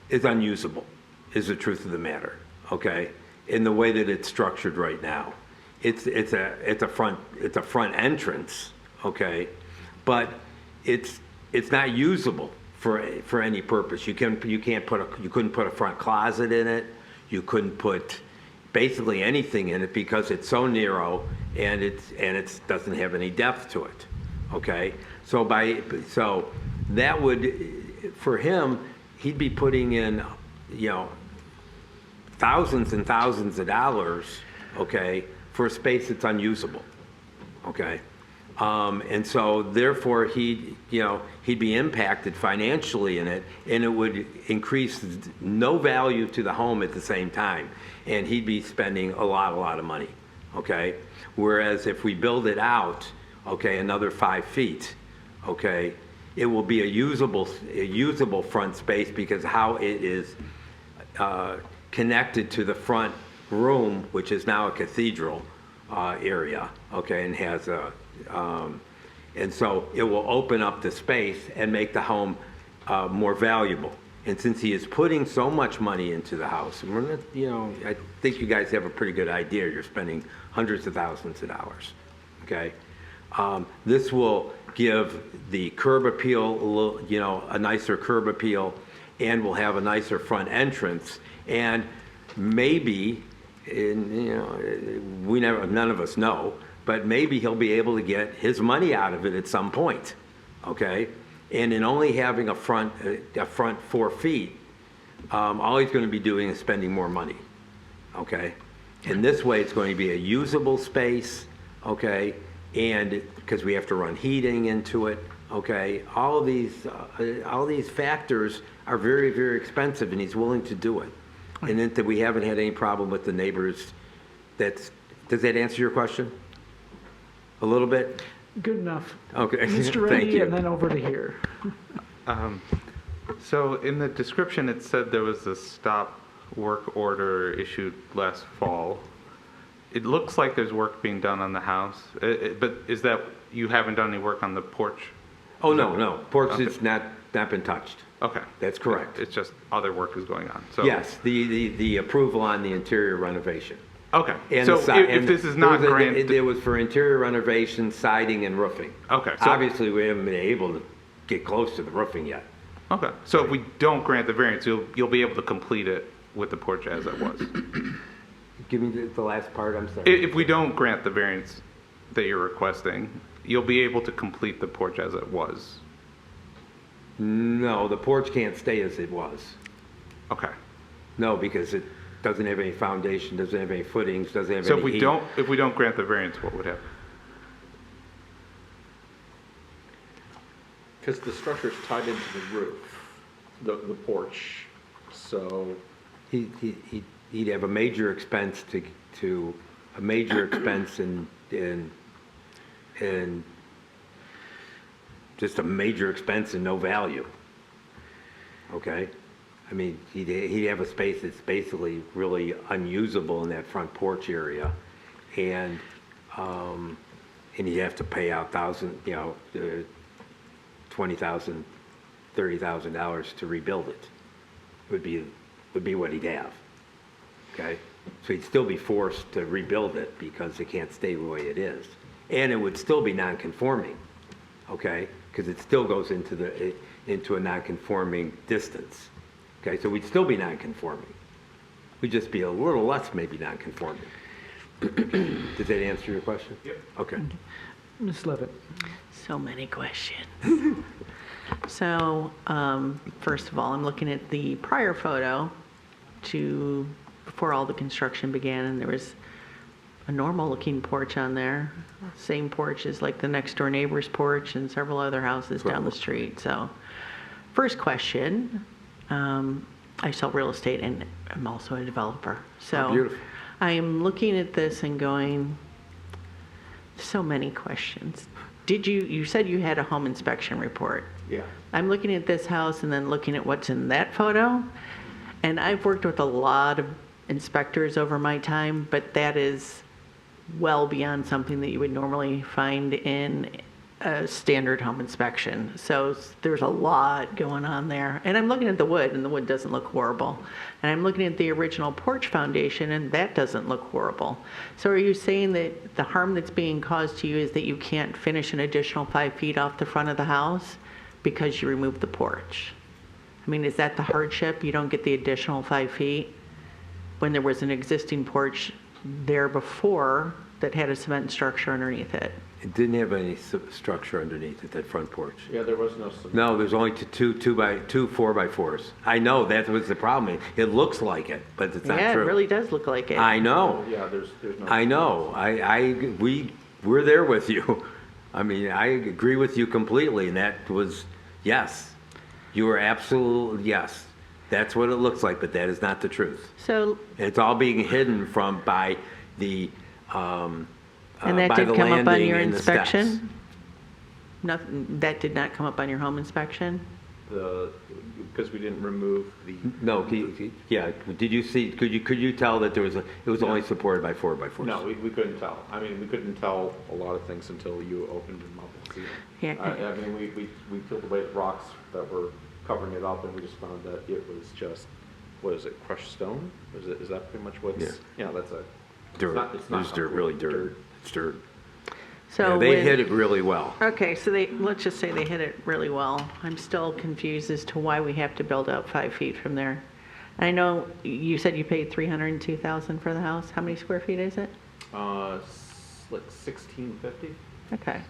is unusable, is the truth of the matter, okay? In the way that it's structured right now. It's a front entrance, okay? But it's not usable for any purpose. You couldn't put a front closet in it. You couldn't put basically anything in it because it's so narrow and it doesn't have any depth to it. Okay, so that would, for him, he'd be putting in, thousands and thousands of dollars, okay, for a space that's unusable. Okay. And so therefore he'd be impacted financially in it, and it would increase no value to the home at the same time. And he'd be spending a lot of money. Okay. Whereas if we build it out, okay, another 5 feet, okay, it will be a usable front space because how it is connected to the front room, which is now a cathedral area, okay, and has a and so it will open up the space and make the home more valuable. And since he is putting so much money into the house, and we're not, I think you guys have a pretty good idea. You're spending hundreds of thousands of dollars. Okay, this will give the curb appeal a little, a nicer curb appeal, and will have a nicer front entrance. And maybe, none of us know, but maybe he'll be able to get his money out of it at some point, okay? And in only having a front 4 feet, all he's going to be doing is spending more money, okay? And this way, it's going to be a usable space, okay? And because we have to run heating into it, okay? All these factors are very, very expensive, and he's willing to do it. And then that we haven't had any problem with the neighbors. Does that answer your question? A little bit? Good enough. Okay. Mr. Thank Reddy, you. and then over to here. So in the description, it said there was a stop work order issued last fall. It looks like there's work being done on the house, but is that you haven't done any work on the porch? Oh, no. Porch has not been touched. Okay. That's correct. It's just other work is going on. So Yes, the approval on the interior renovation. Okay. And So the if this is not granted, it was for interior renovation, siding, and roofing. Okay. So, Obviously, we haven't been able to get close to the roofing yet. okay. So if we don't grant the variance, you'll be able to complete it with the porch as it was. Give me the last part, I'm sorry. If we don't grant the variance that you're requesting, you'll be able to complete the porch as it was. No, the porch can't stay as it was. Okay. No, because it doesn't have any foundation, doesn't have any footings, doesn't have So any heat. if we don't grant the variance, what would happen? Because the structure's tied into the roof, the porch, so. He'd have a major expense to a major expense in just a major expense and no value. Okay? I mean, he'd have a space that's basically really unusable in that front porch area, and he'd have to pay out $20,000 $30,000 to rebuild it. Would be what he'd have, okay? So he'd still be forced to rebuild it because it can't stay the way it is. And it would still be non-conforming, okay? Because it still goes into a non-conforming distance, okay? So we'd still be non-conforming. We'd just be a little less maybe non-conforming. Does that answer your question? Yep. Okay. Ms. Levitt. So many questions. So, first of all, I'm looking at the prior photo to before all the construction began, and there was a normal-looking porch on there. Same porch as like the next-door neighbor's porch and several other houses down the street. So, first question, I sell real estate, and I'm also a developer. So, beautiful. I am looking at this and going, so many questions. You said you had a home inspection report. Yeah. I'm looking at this house and then looking at what's in that photo. And I've worked with a lot of inspectors over my time, but that is well beyond something that you would normally find in a standard home inspection. So there's a lot going on there. And I'm looking at the wood, and the wood doesn't look horrible. And I'm looking at the original porch foundation, and that doesn't look horrible. So are you saying that the harm that's being caused to you is that you can't finish an additional 5 feet off the front of the house because you removed the porch? I mean, is that the hardship? You don't get the additional 5 feet when there was an existing porch there before that had a cement structure underneath it? It didn't have any structure underneath it, that front porch. Yeah, there was no cement. No, there's only two 4x4s. I know, that was the problem. It looks like it, but it's not Yeah, true. it really does look like it. I know. Yeah, there's no. I know. We're there with you. I mean, I agree with you completely, and that was, yes. You were absolutely, yes. That's what it looks like, but that is not the truth. So, It's all being hidden by the and that by did the come up on landing your and the steps. inspection? Nothing, that did not come up on your home inspection? Because we didn't remove the. No, yeah, did you see, could you tell that it was only supported by 4x4s? No, we couldn't tell. I mean, we couldn't tell a lot of things until you opened them up and see them. Yeah. I mean, we peeled away the rocks that were covering it up, and we just found that it was just, what is it, crushed stone? Is that pretty much what's, Yeah. that's a. Dirt. It's not It's dirt, really dirt. It's dirt. So Yeah, they when- hit it really well. Okay, so let's just say they hit it really well. I'm still confused as to why we have to build out 5 feet from there. I know you said you paid $302,000 for the house. How many square feet is it? Like 1650 Okay.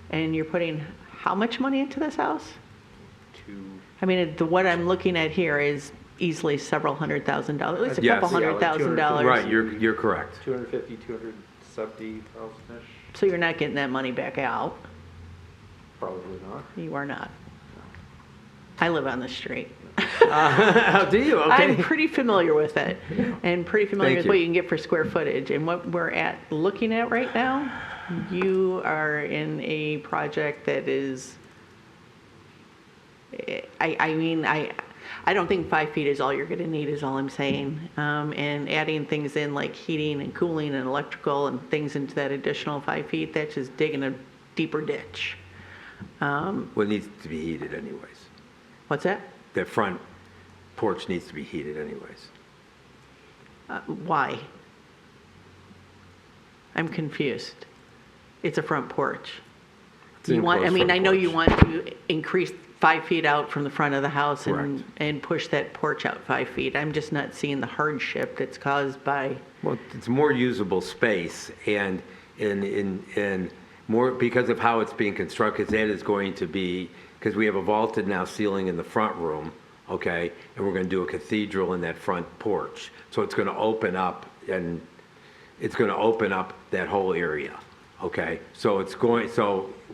And you're putting how much money into this house? to. I mean, what I'm looking at here is easily several $100,000, at least a Yes. couple $100,000. Right, you're correct. 250, 270,000-ish? So you're not getting that money back out. Probably not. You are not. I live on the street. Do you? Okay. I'm pretty familiar with it, and pretty familiar Thank with you. what you can get for square footage. And what we're looking at right now, you are in a project that is, I don't think 5 feet is all you're going to need, is all I'm saying. And adding things in like heating and cooling and electrical and things into that additional 5 feet, that's just digging a deeper ditch. Well, it needs to be heated anyways. What's that? The front porch needs to be heated anyways. Why? I'm confused. It's a front porch. It's an You want, I enclosed mean, front I know you porch. want to increase 5 feet out from the front of the house Correct. and push that porch out 5 feet. I'm just not seeing the hardship that's caused by, Well, it's more usable space and more because of how it's being constructed, that is going to be, because we have a vaulted now ceiling in the front room, okay? And we're going to do a cathedral in that front porch. So it's going to open up and it's going to open up that whole area, okay? So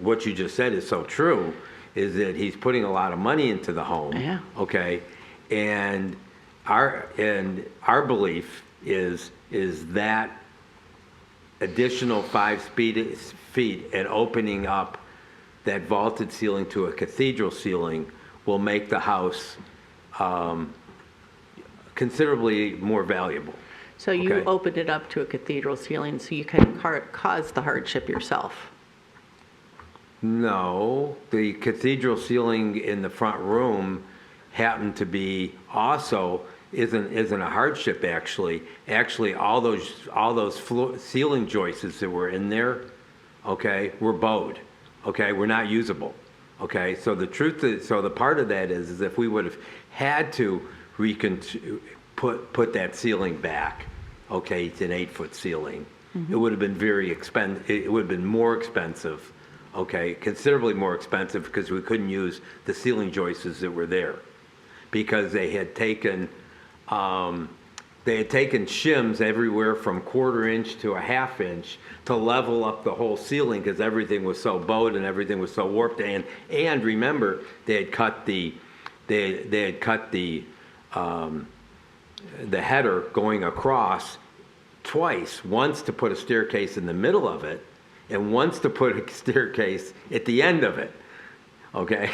what you just said is so true, is that he's putting a lot of money into the home. Yeah. Okay, and our belief is that additional 5 feet and opening up that vaulted ceiling to a cathedral ceiling will make the house considerably more valuable. so you Okay. opened it up to a cathedral ceiling so you can cause the hardship yourself. No, the cathedral ceiling in the front room happened to be also isn't a hardship actually. Actually, all those ceiling joists that were in there, okay, were bowed. Okay, were not usable. Okay, so the truth is, so the part of that is if we would have had to put that ceiling back, okay, it's an 8-foot ceiling. It would have been very expensive. It would have been more expensive, okay, considerably more expensive because we couldn't use the ceiling joists that were there because they had taken shims everywhere from 1/4 inch to a 1/2 inch to level up the whole ceiling because everything was so bowed and everything was so warped. And remember, they had cut the header going across twice, once to put a staircase in the middle of it and once to put a staircase at the end of it. Okay,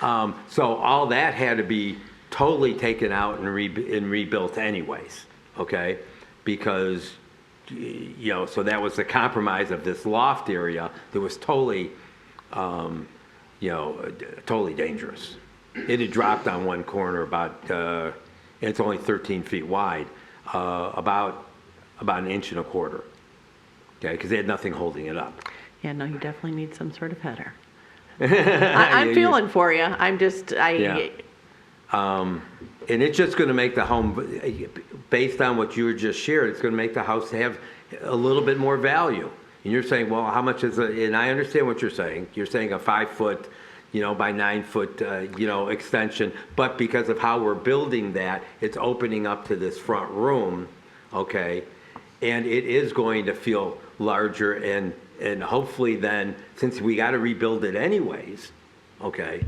so all that had to be totally taken out and rebuilt anyways, okay? Because, you know, so that was the compromise of this loft area that was totally, totally dangerous. It had dropped on one corner about, it's only 13 feet wide, about 1.25 inches, okay? Because they had nothing holding it up. Yeah, no, you definitely need some sort of header. I'm feeling for you. I'm just, Yeah. And it's just going to make the home, based on what you just shared, it's going to make the house have a little bit more value. And you're saying, well, how much is it? And I understand what you're saying. You're saying a 5-foot, by 9-foot, extension. But because of how we're building that, it's opening up to this front room, okay? And it is going to feel larger and hopefully then, since we got to rebuild it anyways, okay,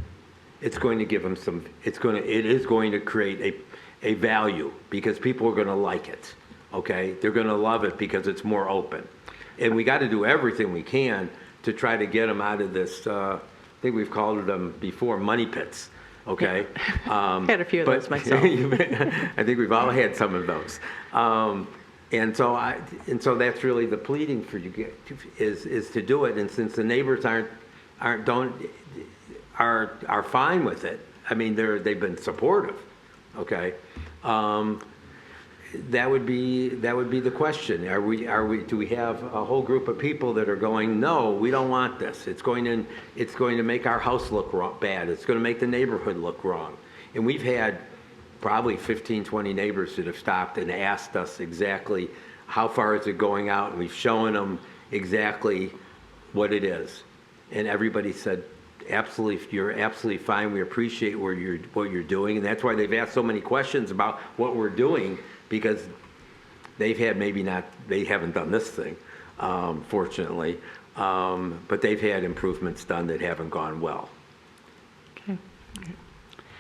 it's going to give them it is going to create a value because people are going to like it, okay? They're going to love it because it's more open. And we got to do everything we can to try to get them out of this, I think we've called them before, money pits, okay? Had a few of those myself. I think we've all had some of those. And so that's really the pleading for you is to do it. And since the neighbors are fine with it, I mean they've been supportive, okay? That would be the question. Do we have a whole group of people that are going, no, we don't want this. It's going to make our house look bad. It's going to make the neighborhood look wrong. And we've had probably 15, 20 neighbors that have stopped and asked us exactly how far is it going out, and we've shown them exactly what it is. And everybody said, absolutely, you're absolutely fine. We appreciate what you're doing. And that's why they've asked so many questions about what we're doing, because they haven't done this thing, fortunately. But they've had improvements done that haven't gone well. Okay.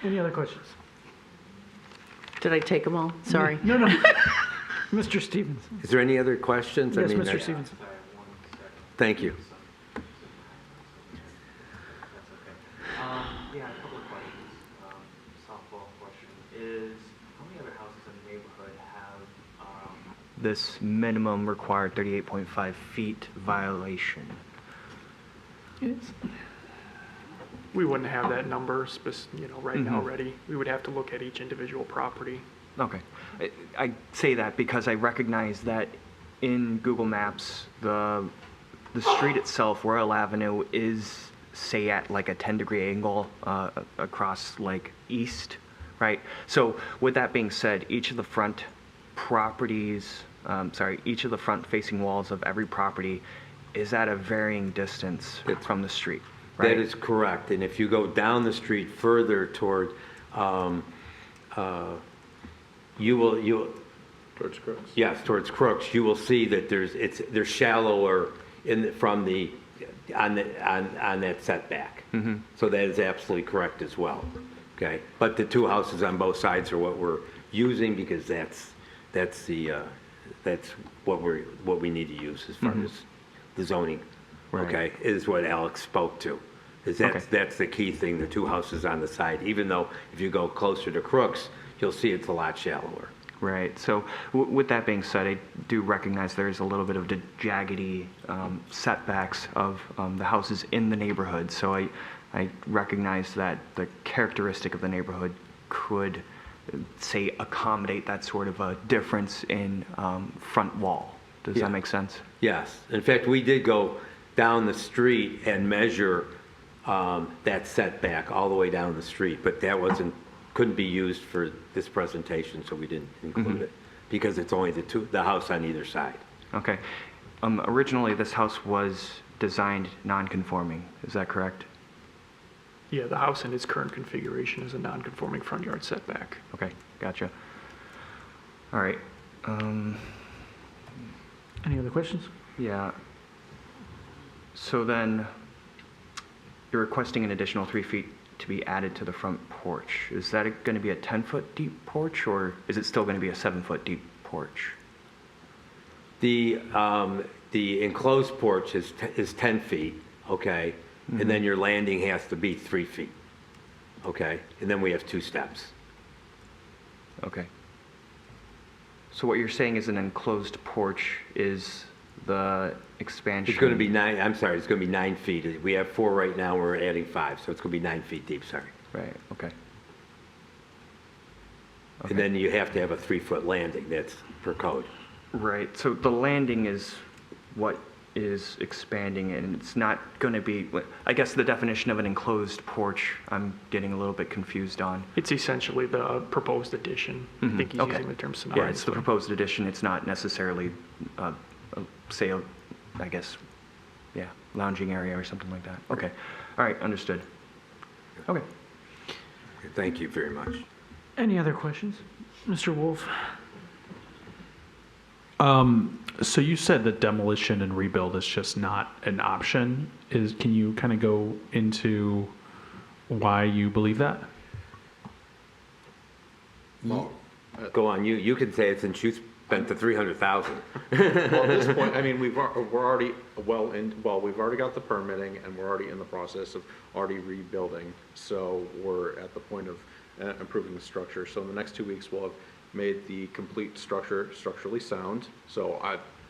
Any other questions? Did I take them all? Sorry. No. Mr. Stevens. Is there any other questions? Yes, Mr. Stevens. Thank you. Yeah, a couple of questions. Softball question is, how many other houses in the neighborhood have this minimum required 38.5 feet violation? We wouldn't have that number, right now ready. We would have to look at each individual property. Okay. I say that because I recognize that in Google Maps, the street itself, Royal Avenue, is, say, at like a 10-degree angle across like east, right? So with that being said, each of the front facing walls of every property is at a varying distance from the street, right? That is correct. And if you go down the street further toward, Towards Crooks. Yes, towards Crooks, you will see that they're shallower on that setback. Mm-hmm. So that is absolutely correct as well. Okay, but the two houses on both sides are what we're using because that's what we need to use as far as the zoning. Right. Okay, is what Alex spoke to. That's the key thing. The two houses on the side, even though if you go closer to Crooks, you'll see it's a lot shallower. Right. So with that being said, I do recognize there's a little bit of the jaggedy setbacks of the houses in the neighborhood. So I recognize that the characteristic of the neighborhood could, say, accommodate that sort of a difference in front wall. Does that make sense? Yes. In fact, we did go down the street and measure that setback all the way down the street, but that couldn't be used for this presentation, so we didn't include it because it's only the house on either side. Okay. Originally, this house was designed non-conforming. Is that correct? Yeah, the house in its current configuration is a non-conforming front yard setback. Okay, gotcha. All right. Any other questions? Yeah. So then, you're requesting an additional 3 feet to be added to the front porch. Is that going to be a 10-foot deep porch, or is it still going to be a 7-foot deep porch? The enclosed porch is 10 feet, okay? And then your landing has to be 3 feet, okay? And then we have 2 steps. Okay. So what you're saying is an enclosed porch is the expansion? It's going to be it's going to be 9 feet. We have 4 right now, we're adding 5, so it's going to be 9 feet deep, sorry. Right, okay. And then you have to have a 3-foot landing, that's per code. Right, so the landing is what is expanding, and it's not going to be, I guess the definition of an enclosed porch, I'm getting a little bit confused on. It's essentially the proposed addition. I think he's using the term synonymously. Yeah, it's the proposed addition. It's not necessarily, say, I guess, yeah, lounging area or something like that. Okay, all right, understood. Okay. Thank you very much. Any other questions? Mr. Wolf? So you said that demolition and rebuild is just not an option. Can you kind of go into why you believe that? Go on, you can say it since you spent the $300,000. Well, at this point, I mean, we're already we've already got the permitting, and we're already in the process of already rebuilding. So we're at the point of improving the structure. So in the next 2 weeks, we'll have made the complete structure structurally sound. So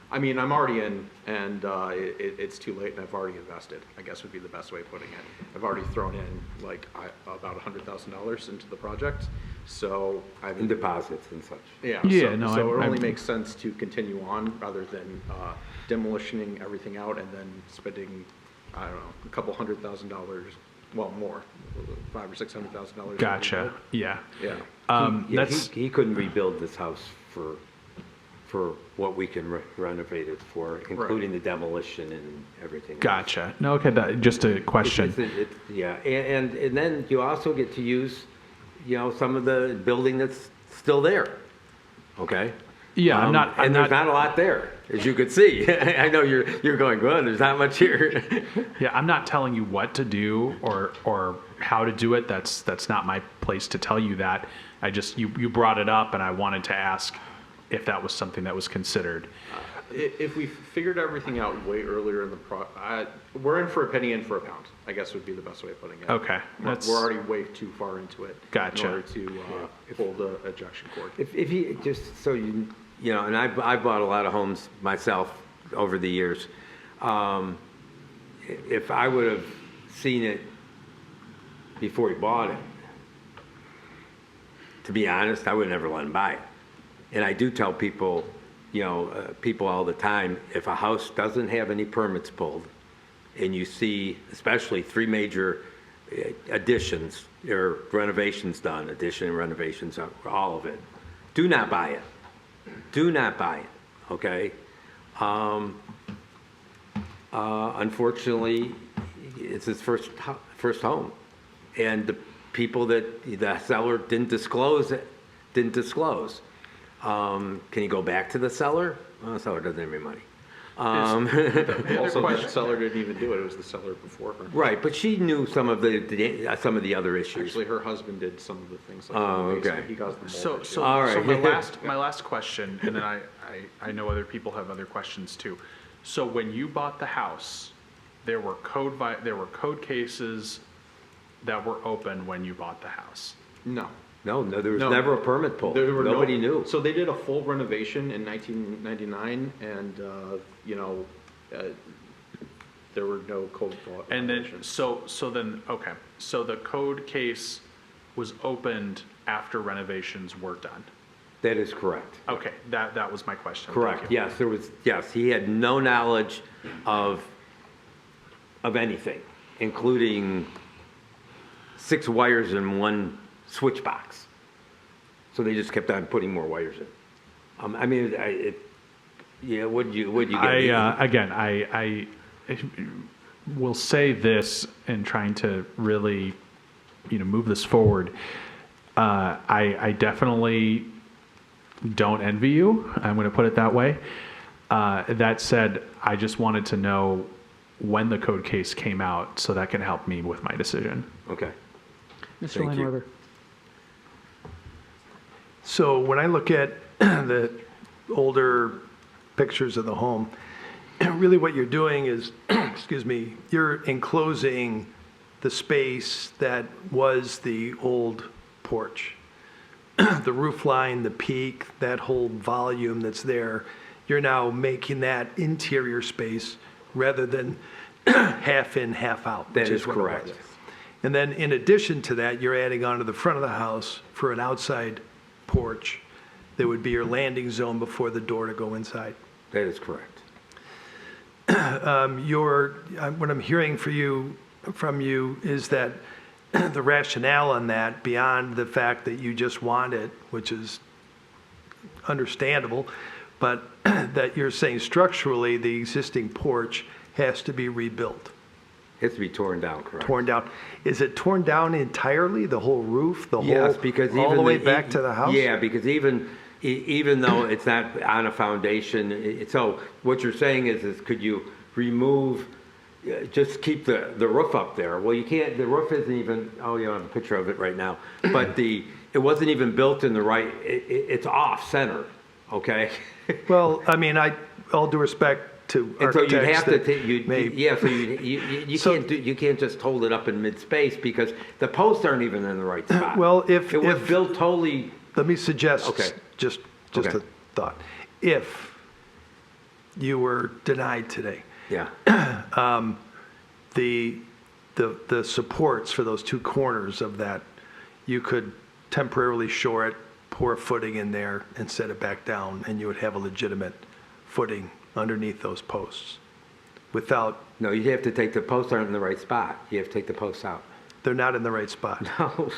I mean, I'm already in, and it's too late, and I've already invested, I guess would be the best way of putting it. I've already thrown in like about $100,000 into the project. So in deposits and such. Yeah. Yeah, So, no, so it I'm- only makes sense to continue on rather than demolishing everything out and then spending, I don't know, a couple $100,000, well, more, $500,000 or $600,000. Gotcha. Yeah. Yeah. He couldn't rebuild this house for what we can renovate it for, including the demolition and everything. Gotcha. No, okay, just a question. Yeah, and then you also get to use, some of the building that's still there, okay? Yeah, I'm not. There's not a lot there, as you could see. I know you're going, well, there's not much here. Yeah, I'm not telling you what to do or how to do it. That's not my place to tell you that. I just you brought it up, and I wanted to ask if that was something that was considered. If we figured everything out way earlier in the we're in for a penny in for a pound, I guess would be the best way of putting it. Okay. We're already way too far into it. Gotcha. In order to pull the ejection cord. If you, just so and I bought a lot of homes myself over the years. If I would have seen it before he bought it, to be honest, I would never let him buy it. And I do tell people, people all the time, if a house doesn't have any permits pulled, and you see, especially 3 major additions or renovations done, addition and renovations, all of it, do not buy it. Do not buy it, okay? Unfortunately, it's his first home. And the people that the seller didn't disclose. Can you go back to the seller? Well, the seller doesn't have any money. Also, the seller didn't even do it. It was the seller before her. Right, but she knew some of the other issues. Actually, her husband did some of the things. Like okay. He caused the So all right. my last question, and then I know other people have other questions too. So when you bought the house, there were code cases that were open when you bought the house. No. No, there was No. never a permit pulled. There were Nobody knew. So they did a full renovation in 1999, and, there were no code And then, violations. okay, so the code case was opened after renovations were done. That is correct. Okay, that was my question. Correct, Thank you. yes, he had no knowledge of anything, including 6 wires in one switch box. So they just kept on putting more wires in. What'd you get? Again, I will say this in trying to really, move this forward. I definitely don't envy you. I'm going to put it that way. That said, I just wanted to know when the code case came out so that can help me with my decision. Okay. Mr. Landweber. So when I look at the older pictures of the home, really what you're doing is, excuse me, you're enclosing the space that was the old porch. The roof line, the peak, that whole volume that's there, you're now making that interior space rather than half in, half out. That which is what it correct. was. And then in addition to that, you're adding onto the front of the house for an outside porch. There would be your landing zone before the door to go inside. That is correct. What I'm hearing from you is that the rationale on that, beyond the fact that you just want it, which is understandable, but that you're saying structurally the existing porch has to be rebuilt. It has to be torn down, correct? Torn down. Is it torn down entirely, the whole roof, the Yes, whole, because all even the way back to the house? Yeah, because even though it's not on a foundation, so what you're saying is could you remove, just keep the roof up there? Well, you can't, the roof isn't even, you don't have a picture of it right now, but it wasn't even built in the right, it's off center, okay? Well, all due respect to And so you'd have architects to, you can't just hold it up in mid-space because the posts aren't even in the right spot. Well, It was built totally. Let me suggest, Okay. just Okay. a thought. If you were denied today, Yeah. the supports for those two corners of that, you could temporarily shore it, pour a footing in there, and set it back down, and you would have a legitimate footing underneath those posts. Without, No, you have to take the posts aren't in the right spot. You have to take the posts out. they're not in the right spot. No.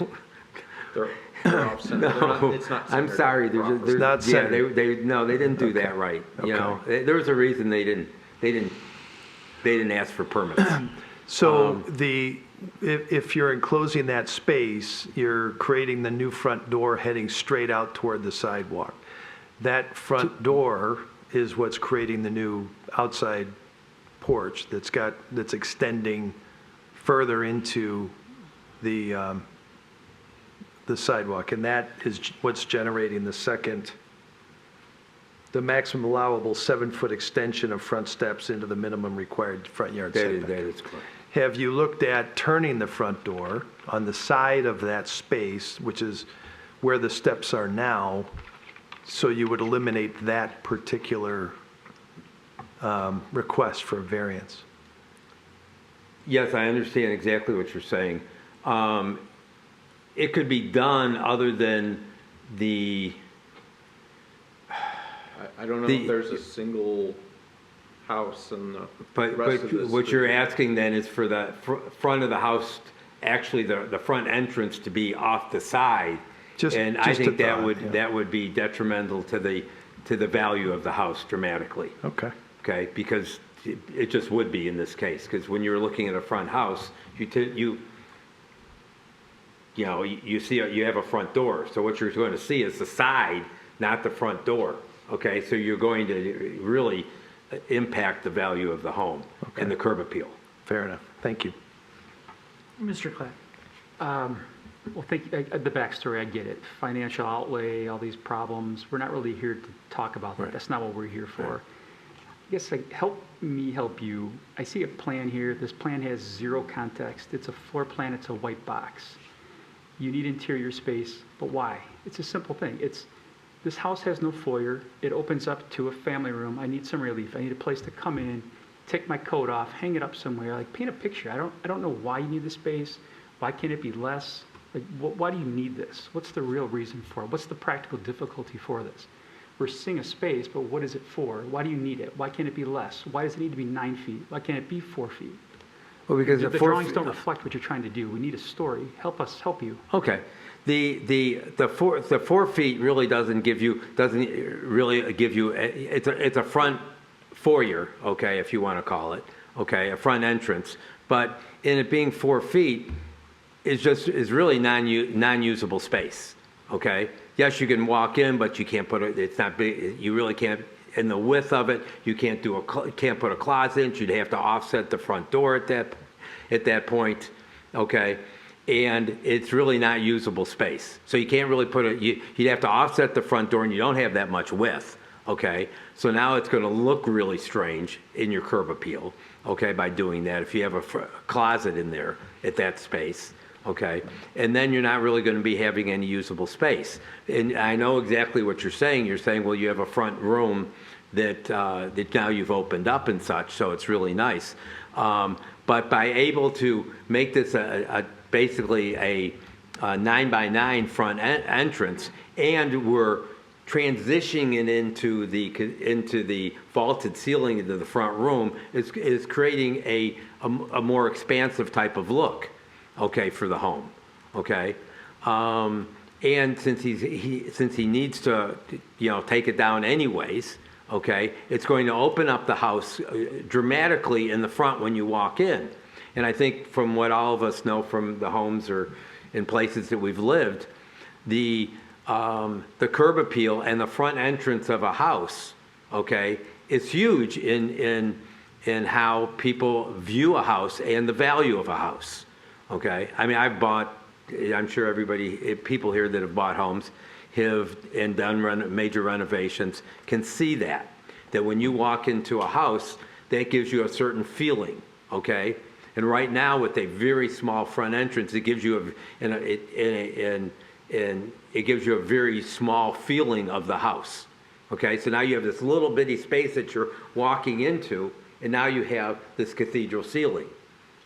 They're off center. No, It's not I'm centered sorry. properly. There's, not yeah, centered. they didn't do that right. You know, there was a reason they didn't ask for permits. So if you're enclosing that space, you're creating the new front door heading straight out toward the sidewalk. That front door is what's creating the new outside porch that's extending further into the sidewalk, and that is what's generating the maximum allowable 7-foot extension of front steps into the minimum required front yard setback. That is correct. Have you looked at turning the front door on the side of that space, which is where the steps are now, so you would eliminate that particular request for a variance? Yes, I understand exactly what you're saying. It could be done other than the. I don't know if there's a single house in the But rest of this. what you're asking then is for the front of the house, actually the front entrance to be off the side. And I just a think thought, that would be detrimental to the value of the house dramatically. Okay. Okay, because it just would be in this case, because when you're looking at a front house, you see you have a front door. So what you're going to see is the side, not the front door. Okay, so you're going to really impact the value of the home and the curb appeal. Fair enough. Thank you. Mr. Clapp. Well, the backstory, I get it. Financial outlay, all these problems. We're not really here to talk about that. Right. That's not what we're here for. I guess help me help you. I see a plan here. This plan has zero context. It's a floor plan. It's a white box. You need interior space, but why? It's a simple thing. This house has no foyer. It opens up to a family room. I need some relief. I need a place to come in, take my coat off, hang it up somewhere. Like, paint a picture. I don't know why you need the space. Why can't it be less? Like, why do you need this? What's the real reason for it? What's the practical difficulty for this? We're seeing a space, but what is it for? Why do you need it? Why can't it be less? Why does it need to be 9 feet? Why can't it be 4 feet? Well, because the drawings don't reflect what you're trying to do. We need a story. Help us help you. Okay. The 4 feet really doesn't really give you it's a front foyer, okay, if you want to call it, okay, a front entrance. But in it being 4 feet is really non-usable space, okay. Yes, you can walk in, but you can't put it. It's not big. You really can't. In the width of it, you can't put a closet in. You'd have to offset the front door at that point, okay. And it's really not usable space. So you can't really put it. You'd have to offset the front door, and you don't have that much width, okay. So now it's going to look really strange in your curb appeal, okay, by doing that. If you have a closet in there at that space. Okay, and then you're not really going to be having any usable space. And I know exactly what you're saying. You're saying, well, you have a front room that now you've opened up and such, so it's really nice. But by able to make this basically a 9x9 front entrance, and we're transitioning it into the vaulted ceiling into the front room, is creating a more expansive type of look. Okay, for the home, okay, and since he needs to, take it down anyways, okay, it's going to open up the house dramatically in the front when you walk in, and I think from what all of us know from the homes or in places that we've lived, the curb appeal and the front entrance of a house, okay, is huge in how people view a house and the value of a house. Okay, I mean, I'm sure people here that have bought homes and done major renovations can see that when you walk into a house, that gives you a certain feeling, okay? And right now with a very small front entrance, it gives you it gives you a very small feeling of the house, okay? So now you have this little bitty space that you're walking into, and now you have this cathedral ceiling,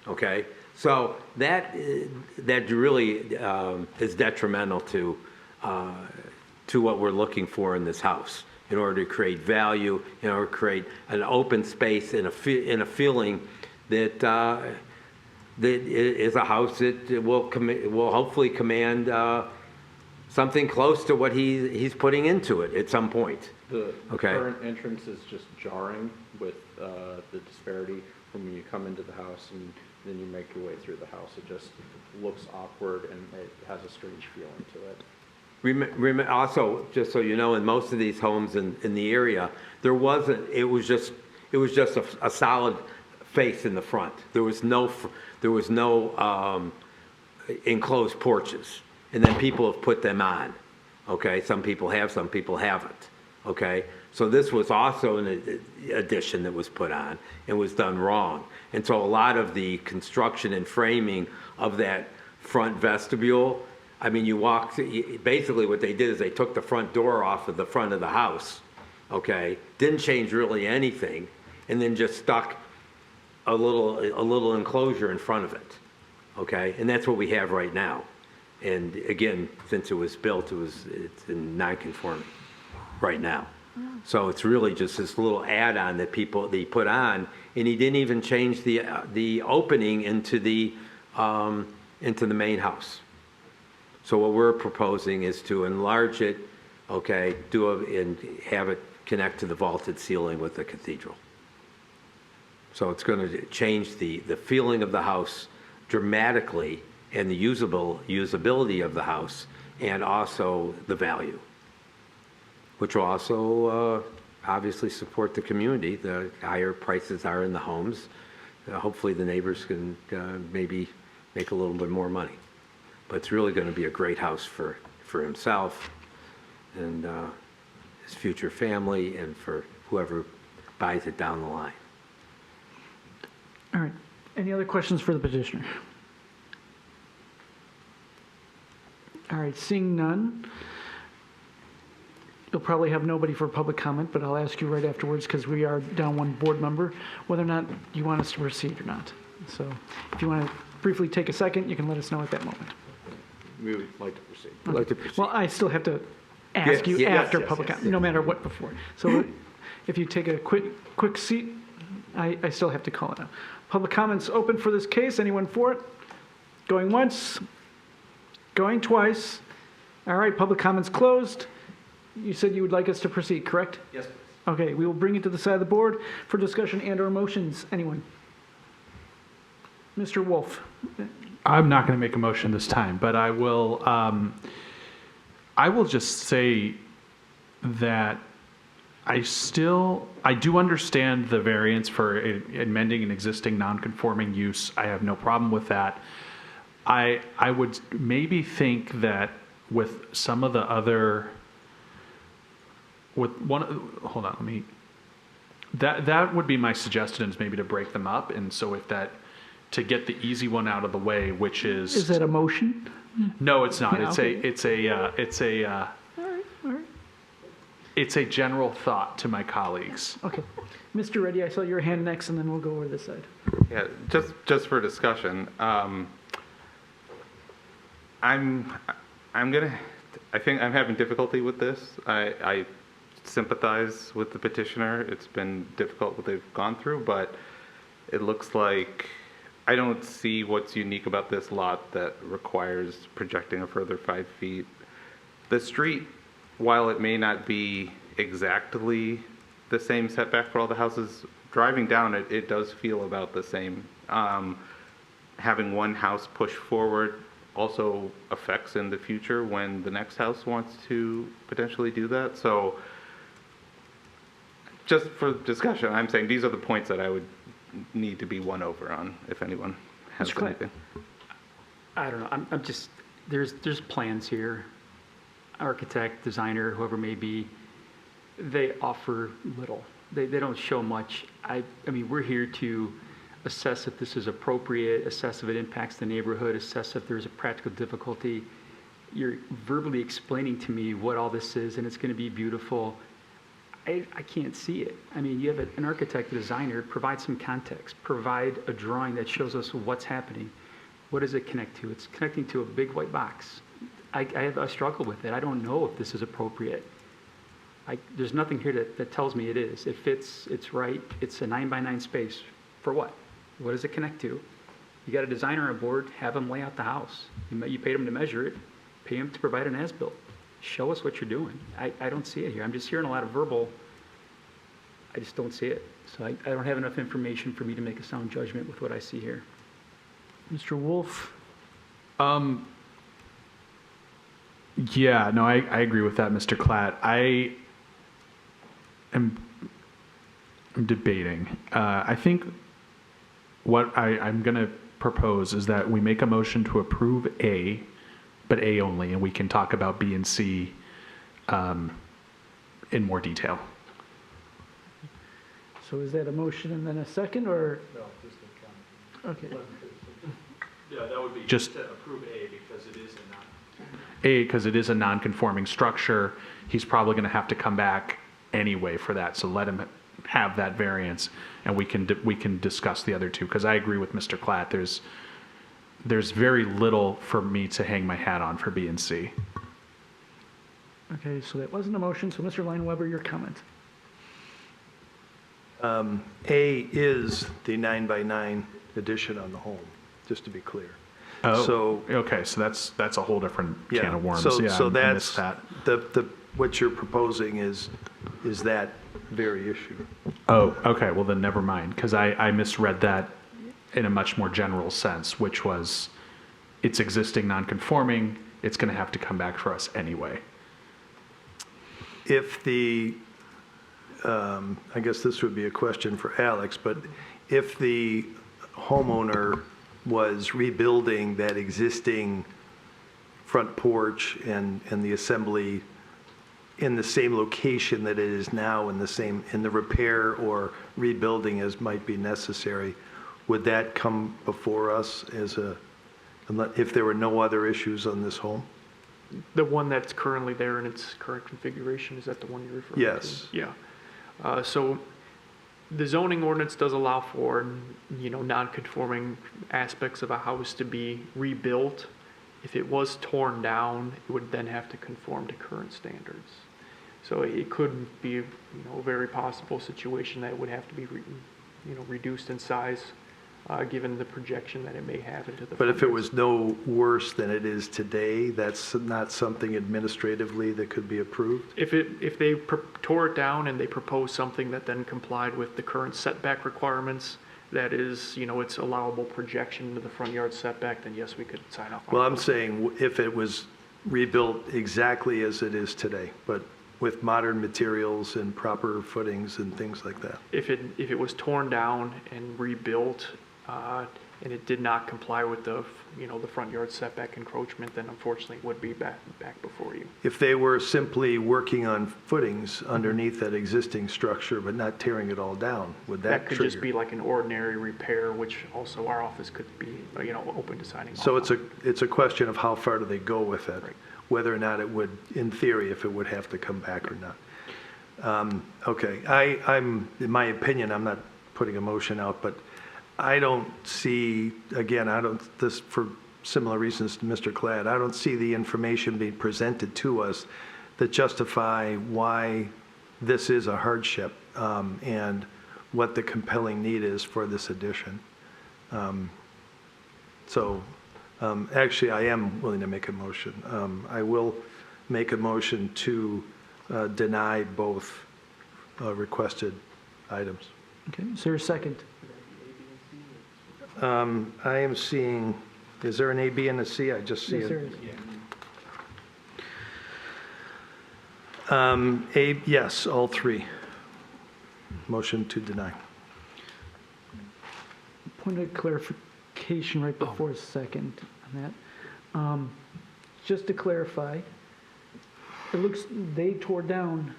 okay? So that really is detrimental to what we're looking for in this house, in order to create value, in order to create an open space and a feeling that is a house that will hopefully command something close to what he's putting into it at some point. The current entrance is just jarring with the disparity from when you come into the house and then you make your way through the house. It just looks awkward and it has a strange feeling to it. Also, just so you know, in most of these homes in the area, it was just a solid face in the front. There was no enclosed porches, and then people have put them on. Okay, some people have, some people haven't. Okay, so this was also an addition that was put on and was done wrong. And so a lot of the construction and framing of that front vestibule, I mean, basically what they did is they took the front door off of the front of the house, okay, didn't change really anything, and then just stuck a little enclosure in front of it, okay? And that's what we have right now. And again, since it was built, it's in non-conforming right now. So it's really just this little add-on that they put on, and he didn't even change the opening into the main house. So what we're proposing is to enlarge it, okay, and have it connect to the vaulted ceiling with the cathedral. So it's going to change the feeling of the house dramatically, and the usability of the house, and also the value, which will also obviously support the community. The higher prices are in the homes. Hopefully the neighbors can maybe make a little bit more money. But it's really going to be a great house for himself and his future family, and for whoever buys it down the line. All right. Any other questions for the petitioner? All right, seeing none. You'll probably have nobody for public comment, but I'll ask you right afterwards, because we are down one board member, whether or not you want us to proceed or not. So if you want to briefly take a second, you can let us know at that moment. We would like to proceed. Okay. like to proceed. Well, I still have to ask you Yes, after yes, public yes, comment, no matter what before. So if you take a quick seat, I still have to call it out. Public comments open for this case. Anyone for it? Going once? Going twice? All right, public comments closed. You said you would like us to proceed, correct? Yes, please. Okay, we will bring it to the side of the board for discussion and/or motions. Anyone? Mr. Wolf. I'm not going to make a motion this time, but I will just say that I do understand the variance for amending an existing non-conforming use. I have no problem with that. I would maybe think that with some of the other, that would be my suggestion, is maybe to break them up. And so to get the easy one out of the way, which is. Is that a motion? No, it's not. Yeah, okay. It's a general thought to my colleagues. Okay. Mr. Reddy, I saw your hand next, and then we'll go over this side. Yeah, just for discussion, I think I'm having difficulty with this. I sympathize with the petitioner. It's been difficult what they've gone through, but it looks like I don't see what's unique about this lot that requires projecting a further 5 feet. The street, while it may not be exactly the same setback for all the houses, driving down it, it does feel about the same. Having one house push forward also affects in the future when the next house wants to potentially do that. So just for discussion, I'm saying these are the points that I would need to be won over on, if anyone has Mr. Clay. anything. I don't know, I'm just, there's plans here. Architect, designer, whoever may be, they offer little. They don't show much. I mean, we're here to assess if this is appropriate, assess if it impacts the neighborhood, assess if there's a practical difficulty. You're verbally explaining to me what all this is, and it's going to be beautiful. I can't see it. I mean, you have an architect, a designer, provide some context, provide a drawing that shows us what's happening. What does it connect to? It's connecting to a big white box. I struggle with it. I don't know if this is appropriate. There's nothing here that tells me it is. It fits, it's right. It's a 9x9 space. For what? What does it connect to? You got a designer on board, have them lay out the house. You paid them to measure it, pay them to provide an as-built. Show us what you're doing. I don't see it here. I'm just hearing a lot of verbal. I just don't see it. So I don't have enough information for me to make a sound judgment with what I see here. Mr. Wolf? Yeah, no, I agree with that, Mr. Klatt. I'm debating. I think what I'm going to propose is that we make a motion to approve A, but A only, and we can talk about B and C in more detail. So is that a motion and then a second, or? No, just a comment. Okay. Yeah, that would be just to approve A because it is a non-conforming structure. He's probably going to have to come back anyway for that. So let him have that variance, and we can discuss the other two. Because I agree with Mr. Klatt. There's very little for me to hang my hat on for B and C. Okay, so that wasn't a motion. So Mr. Lineweber, your comment. A is the 9x9 addition on the home, just to be clear. Oh, So, okay. So that's a whole different yeah, can of worms. so, Yeah, so I that's, missed that. what you're proposing is that very issue. Oh, okay. Well, then never mind, because I misread that in a much more general sense, which was it's existing non-conforming. It's going to have to come back for us anyway. If the, I guess this would be a question for Alex, but if the homeowner was rebuilding that existing front porch and the assembly in the same location that it is now, in the repair or rebuilding as might be necessary, would that come before us as if there were no other issues on this home? The one that's currently there in its current configuration, is that the one you're referring to? Yes. Yeah. So the zoning ordinance does allow for, non-conforming aspects of a house to be rebuilt. If it was torn down, it would then have to conform to current standards. So it could be, a very possible situation that it would have to be, reduced in size, given the projection that it may have into the. But if it was no worse than it is today, that's not something administratively that could be approved? If they tore it down and they proposed something that then complied with the current setback requirements, that is, its allowable projection into the front yard setback, then yes, we could sign off on it. Well, I'm saying if it was rebuilt exactly as it is today, but with modern materials and proper footings and things like that. If it was torn down and rebuilt, and it did not comply with the front yard setback encroachment, then unfortunately it would be back before you. If they were simply working on footings underneath that existing structure but not tearing it all down, would that That could trigger? just be like an ordinary repair, which also our office could be, open to signing off So on. it's a question of how far do they go with it? Right. Whether or not it would, in theory, if it would have to come back or not. Okay, I'm, in my opinion, I'm not putting a motion out, but I don't see, again, this for similar reasons to Mr. Klatt, I don't see the information being presented to us that justify why this is a hardship and what the compelling need is for this addition. Actually, I am willing to make a motion. I will make a motion to deny both requested items. Okay, is there a second? I am seeing, is there an A, B, and a C? I just see Yes, there it. is. Yes, all three. Motion to deny. Point of clarification right before a second on that. Just to clarify, it looks, they tore down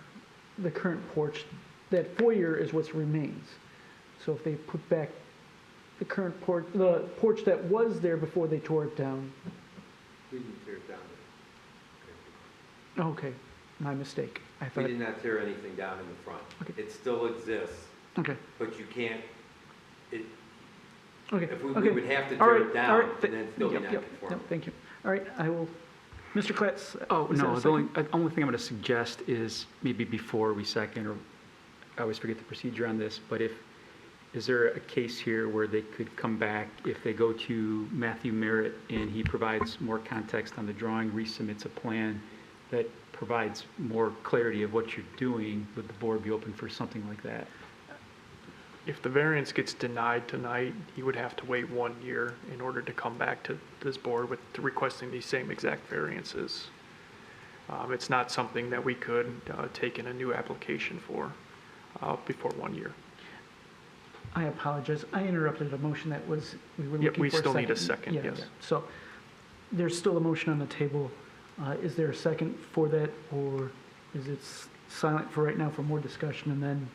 the current porch. That foyer is what remains. So if they put back the current porch, the porch that was there before they tore it down. We didn't tear it down. Okay, my mistake. I We thought. did not tear anything down in the front. Okay. It still exists, Okay. but you can't, Okay. if we okay. would have to All tear right, it all down, right. and then still be Yep, non-conforming. thank you. All right, I will. Mr. Kletz. Oh, is there a no, the second? only thing I'm going to suggest is maybe before we second, or I always forget the procedure on this, but is there a case here where they could come back if they go to Matthew Merritt and he provides more context on the drawing, resubmits a plan that provides more clarity of what you're doing, would the board be open for something like that? If the variance gets denied tonight, he would have to wait 1 year in order to come back to this board with requesting these same exact variances. It's not something that we could take in a new application for before 1 year. I apologize. I interrupted a motion that was, we were Yeah, looking for we a second. still need a second, Yeah, yes. yeah. So there's still a motion on the table. Is there a second for that, or is it silent for right now for more discussion and then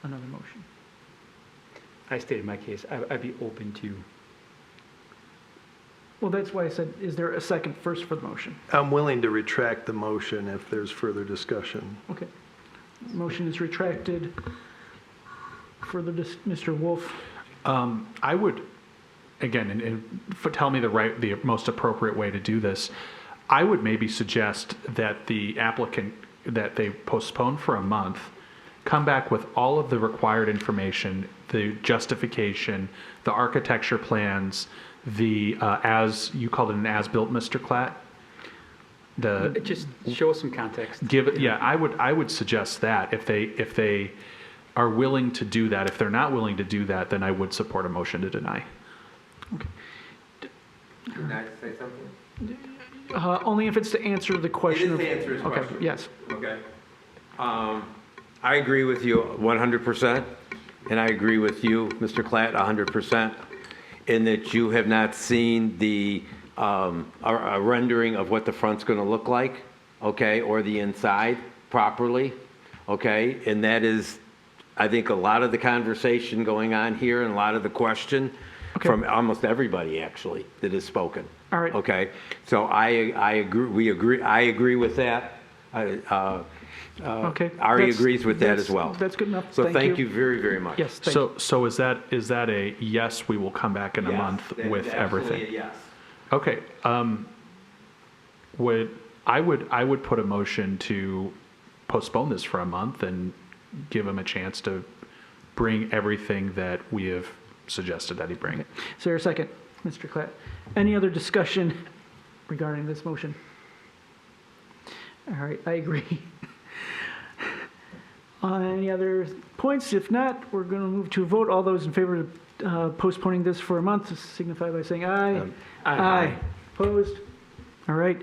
another motion? I stated my case. I'd be open to. Well, that's why I said, is there a second first for the motion? I'm willing to retract the motion if there's further discussion. Okay. Motion is retracted. Further, Mr. Wolf? I would, again, and tell me the most appropriate way to do this. I would maybe suggest that the applicant, that they postpone for a month, come back with all of the required information, the justification, the architecture plans, the, as you called it, an as-built, Mr. Klatt? Just show us some context. I would suggest that if they are willing to do that. If they're not willing to do that, then I would support a motion to deny. Can I say something? Only if it's to answer the question. It is to answer his question. Okay, yes. Okay. I agree with you 100%, and I agree with you, Mr. Klatt, 100%, in that you have not seen the a rendering of what the front's going to look like, okay, or the inside properly, okay, and that is, I think, a lot of the conversation going on here and a lot of the question from almost everybody, actually, that has spoken. All right. Okay? So I agree with that. Okay. Ari That's- agrees with that that's- as well. That's good enough. So thank you very, very much. Yes, thank you. So is that a yes, we will come back in a Yes, month that is with absolutely everything? a yes. Okay, I would put a motion to postpone this for a month and give him a chance to bring everything that we have suggested that he bring. Is there a second, Mr. Klatt? Any other discussion regarding this motion? All right, I agree. Any other points? If not, we're going to move to a vote. All those in favor of postponing this for a month signify by saying aye. Aye. Opposed? All right.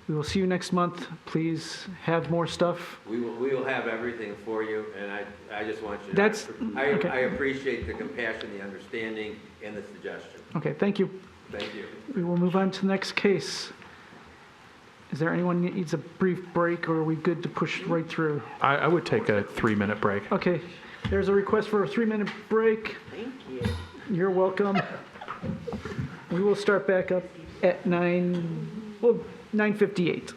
We will see you next month. Please have more stuff. We will have everything for you, and I just want you to. That's- okay. I appreciate the compassion, the understanding, and the suggestion. Okay, thank you. Thank you. We will move on to the next case. Is there anyone that needs a brief break, or are we good to push right through? I would take a 3-minute break. Okay, there's a request for a 3-minute break. Thank you. You're welcome. We will start back up at 9:58.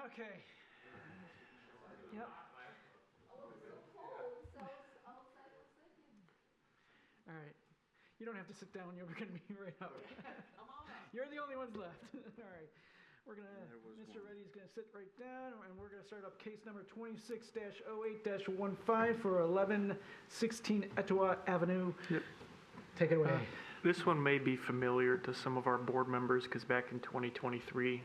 Okay. Yep. All right. You don't have to sit down. You're going to be right up. You're the only ones left. All right. We're going to, Mr. Reddy's going to sit right down, and we're going to start up case number 26-08-15 for 1116 Etowah Avenue. Yep. Take it away. This one may be familiar to some of our board members because back in 2023,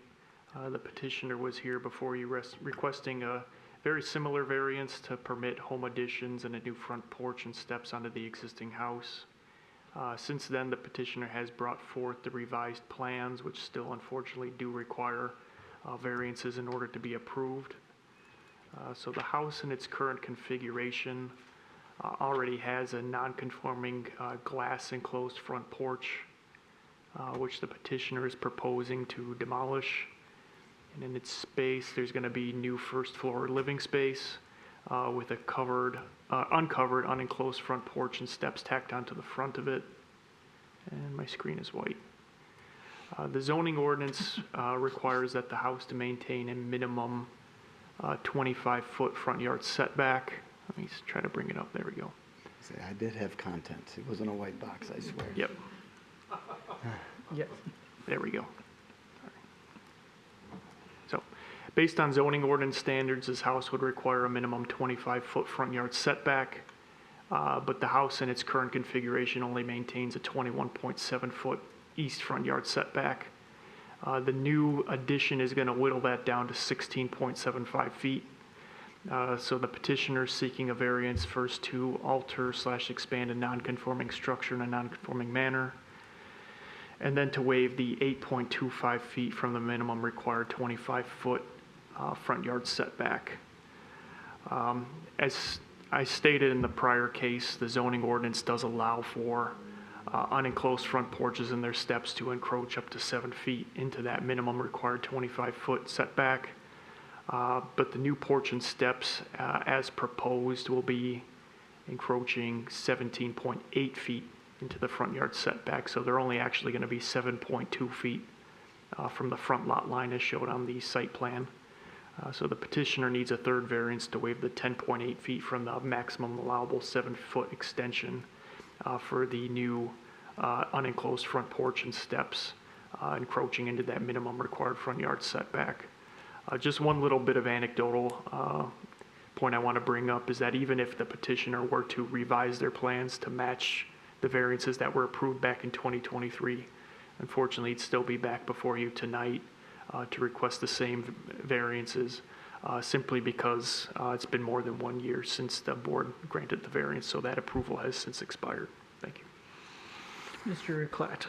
the petitioner was here before you requesting a very similar variance to permit home additions and a new front porch and steps onto the existing house. Since then, the petitioner has brought forth the revised plans, which still unfortunately do require variances in order to be approved. So the house in its current configuration already has a non-conforming glass enclosed front porch, which the petitioner is proposing to demolish. And in its space, there's going to be new first floor living space with a uncovered, unenclosed front porch and steps tacked onto the front of it. And my screen is white. The zoning ordinance requires that the house to maintain a minimum 25-foot front yard setback. Let me try to bring it up. There we go. I did have content. It wasn't a white box, I swear. Yep. Yes. There we go. So, based on zoning ordinance standards, this house would require a minimum 25-foot front yard setback, but the house in its current configuration only maintains a 21.7-foot east front yard setback. The new addition is going to whittle that down to 16.75 feet. So the petitioner is seeking a variance first to alter/expand a non-conforming structure in a non-conforming manner, and then to waive the 8.25 feet from the minimum required 25-foot front yard setback. As I stated in the prior case, the zoning ordinance does allow for unenclosed front porches and their steps to encroach up to 7 feet into that minimum required 25-foot setback. But the new porch and steps, as proposed, will be encroaching 17.8 feet into the front yard setback, so they're only actually going to be 7.2 feet from the front lot line as showed on the site plan. So the petitioner needs a third variance to waive the 10.8 feet from the maximum allowable 7-foot extension for the new unenclosed front porch and steps encroaching into that minimum required front yard setback. Just one little bit of anecdotal point I want to bring up is that even if the petitioner were to revise their plans to match the variances that were approved back in 2023, unfortunately, it'd still be back before you tonight to request the same variances simply because it's been more than 1 year since the board granted the variance, so that approval has since expired. Thank you. Mr. Klatt.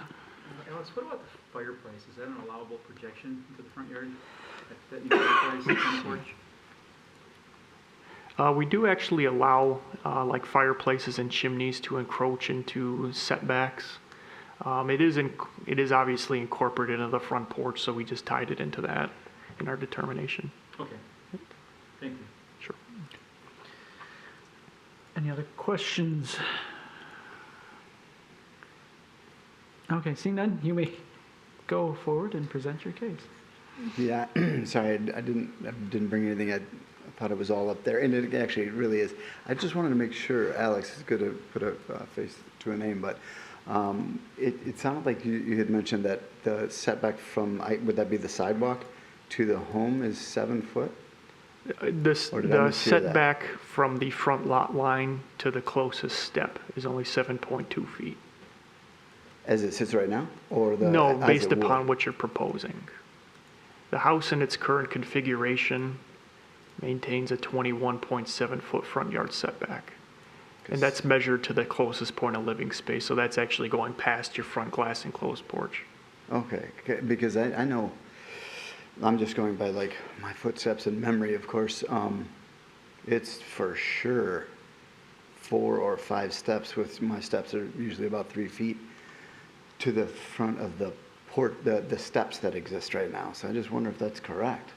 Alex, what about the fireplace? Is that an allowable projection into the front yard? That new fireplace on the porch? We do actually allow like fireplaces and chimneys to encroach into setbacks. It is obviously incorporated into the front porch, so we just tied it into that in our determination. Okay. Thank you. Sure. Any other questions? Okay, seeing none, you may go forward and present your case. Yeah, sorry, I didn't bring anything. I thought it was all up there, and it actually really is. I just wanted to make sure, Alex, it's good to put a face to a name, but it sounded like you had mentioned that the setback from, would that be the sidewalk to the home is 7 foot? The setback from the front lot line to the closest step is only 7.2 feet. As it sits right now? Or No, based upon what you're proposing. The house in its current configuration maintains a 21.7-foot front yard setback. And that's measured to the closest point of living space, so that's actually going past your front glass enclosed porch. Okay, because I know, I'm just going by like my footsteps and memory, of course. It's for sure 4 or 5 steps, with my steps are usually about 3 feet to the front of the porch, the steps that exist right now. So I just wonder if that's correct.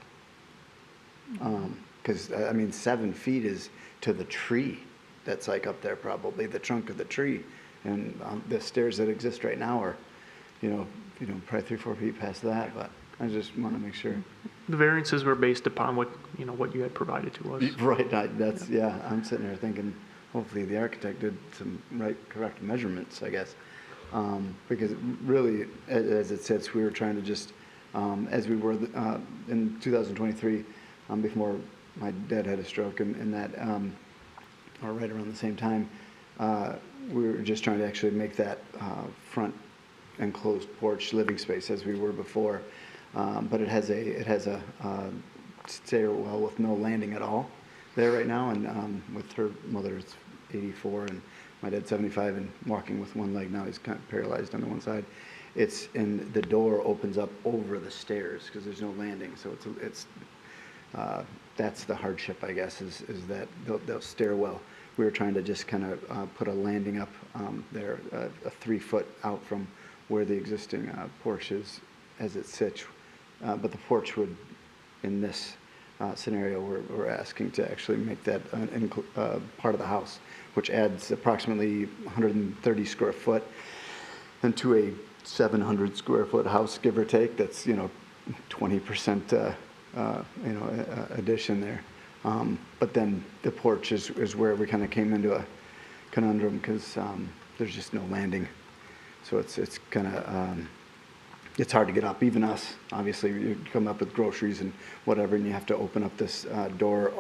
Because, I mean, 7 feet is to the tree that's like up there, probably the trunk of the tree. And the stairs that exist right now are, probably 3 or 4 feet past that. But I just want to make sure. The variances were based upon what, what you had provided to us. Right, that's, yeah, I'm sitting there thinking, hopefully the architect did some correct measurements, I guess. Because really, as it sits, we were trying to just, as we were in 2023, before my dad had a stroke, and that, or right around the same time, we were just trying to actually make that front enclosed porch living space as we were before. But it has a stairwell with no landing at all there right now, and with her mother's 84 and my dad's 75 and walking with one leg now, he's kind of paralyzed on the one side. And the door opens up over the stairs because there's no landing, so it's that's the hardship, I guess, is that the stairwell. We were trying to just kind of put a landing up there, a 3 foot out from where the existing porch is as it sits. But the porch would, in this scenario, we're asking to actually make that part of the house, which adds approximately 130 square foot into a 700 square foot house, give or take. That's 20% addition there. But then the porch is where we kind of came into a conundrum because there's just no landing, so it's kind of it's hard to get up. Even us, obviously, you come up with groceries and whatever, and you have to open up this door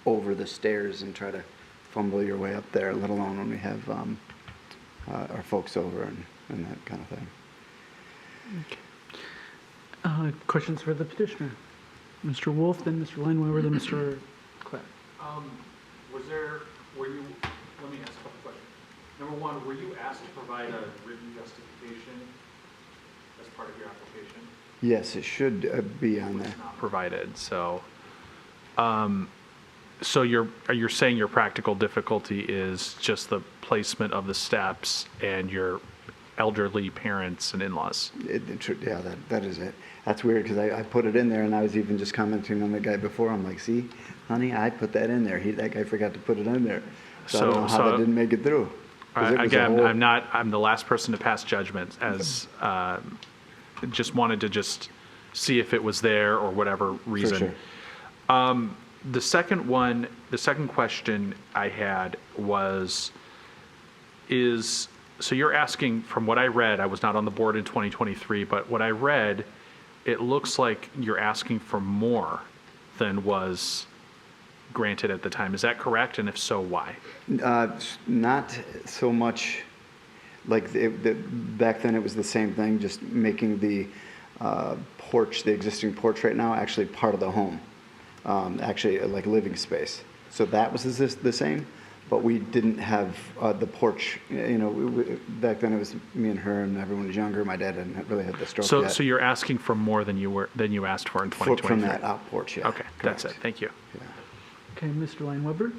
over the stairs and try to fumble your way up there, let alone when we have our folks over and that kind of thing. Okay. Questions for the petitioner? Mr. Wolf, then Mr. Lineweber, then Mr. Clapp. Let me ask a couple questions. Number one, were you asked to provide a written justification as part of your application? Yes, it should be on there. Not provided, so. So you're saying your practical difficulty is just the placement of the steps and your elderly parents and in-laws? Yeah, that is it. That's weird because I put it in there and I was even just commenting on the guy before. I'm like, see, honey, I put that in there. That guy forgot to put it in there. So I don't know how that didn't make it through. Again, I'm the last person to pass judgment, as just wanted to just see if it was there or whatever reason. For sure. The second question I had is, so you're asking, from what I read, I was not on the board in 2023, but what I read, it looks like you're asking for more than was granted at the time. Is that correct? And if so, why? Not so much like back then it was the same thing, just making the porch, the existing porch right now, actually part of the home. Actually like living space. So that was the same, but we didn't have the porch, back then it was me and her and everyone was younger. My dad hadn't really had the stroke yet. So you're asking for more than you asked for in 2023? From that out porch, yeah. Okay, correct. that's it. Thank you. Yeah. Okay, Mr. Lineweber?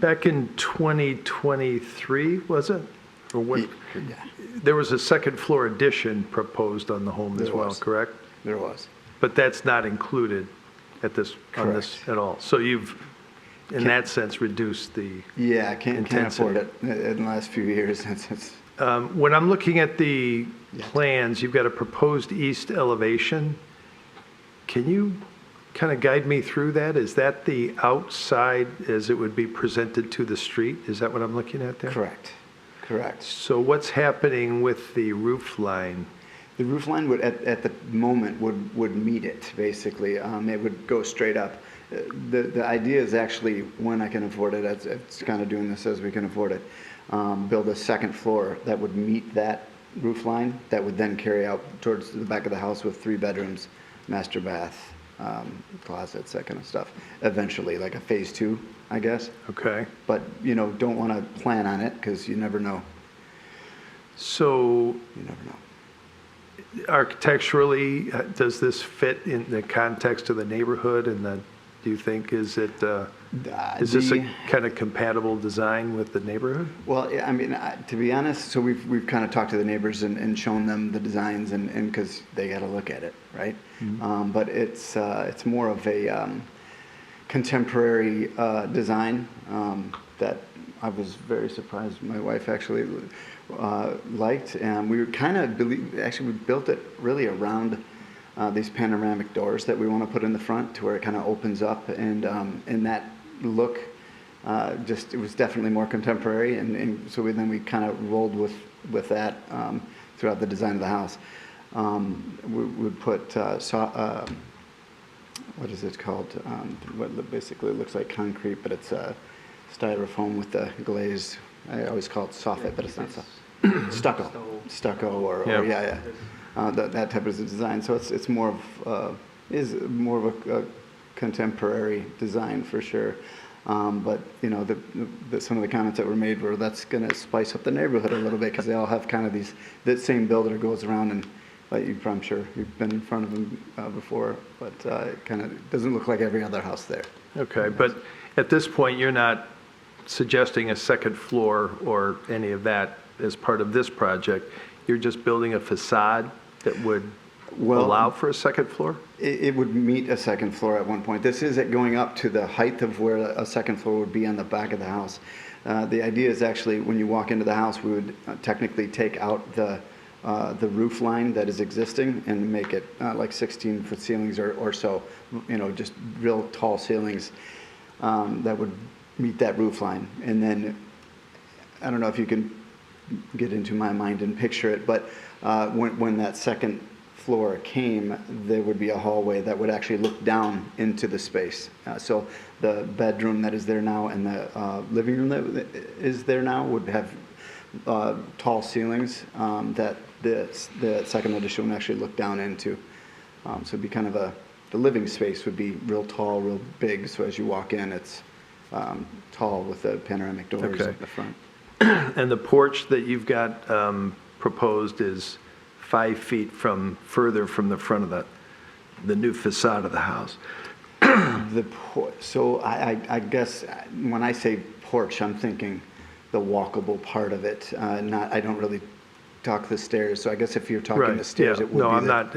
Back in 2023, was it? Or what? Yeah. There was a second floor addition proposed on the home as well, correct? There was. But that's not included on this at all. So you've, in that sense, reduced the Yeah, I can't afford it in the last few years. When I'm looking at the plans, you've got a proposed east elevation. Can you kind of guide me through that? Is that the outside as it would be presented to the street? Is that what I'm looking at there? Correct. So what's happening with the roof line? The roof line would, at the moment, would meet it, basically. It would go straight up. The idea is actually, when I can afford it, it's kind of doing this as we can afford it, build a second floor that would meet that roof line, that would then carry out towards the back of the house with 3 bedrooms, master bath, closets, that kind of stuff. Eventually, like a phase 2, I guess. Okay. But, don't want to plan on it because you never know. So You never know. architecturally, does this fit in the context of the neighborhood? And do you think, is this a kind of compatible design with the neighborhood? Well, I mean, to be honest, so we've kind of talked to the neighbors and shown them the designs, and because they got to look at it, right? Mm-hmm. But it's more of a contemporary design that I was very surprised. My wife actually liked, and we kind of actually we built it really around these panoramic doors that we want to put in the front, to where it kind of opens up, and that look it was definitely more contemporary, and so we kind of rolled with that throughout the design of the house. We would put what is it called? What basically looks like concrete, but it's styrofoam with the glaze. I always call it soffit, but it's not stucco or that type of design. So it's more of a contemporary design for sure. But you know, some of the comments that were made were that's going to spice up the neighborhood a little bit, because they all have kind of that same builder goes around and. I'm sure you've been in front of them before, but it kind of doesn't look like every other house there. Okay, but at this point, you're not suggesting a second floor or any of that as part of this project. You're just building a facade that would allow for a second floor? It would meet a second floor at one point. This is going up to the height of where a second floor would be on the back of the house. The idea is actually when you walk into the house, we would technically take out the roof line that is existing and make it like 16-foot ceilings or so, you know, just real tall ceilings that would meet that roof line. And then, I don't know if you can get into my mind and picture it, but when that second floor came, there would be a hallway that would actually look down into the space. So the bedroom that is there now and the living room that is there now would have tall ceilings that the second addition would actually look down into. So it'd be kind of the living space would be real tall, real big. So as you walk in, it's tall with the panoramic doors at the front. And the porch that you've got proposed is 5 feet further from the front of the new facade of the house. So I guess when I say porch, I'm thinking the walkable part of it. I don't really talk the stairs. So I guess if you're talking the stairs, it would be. No, I'm not.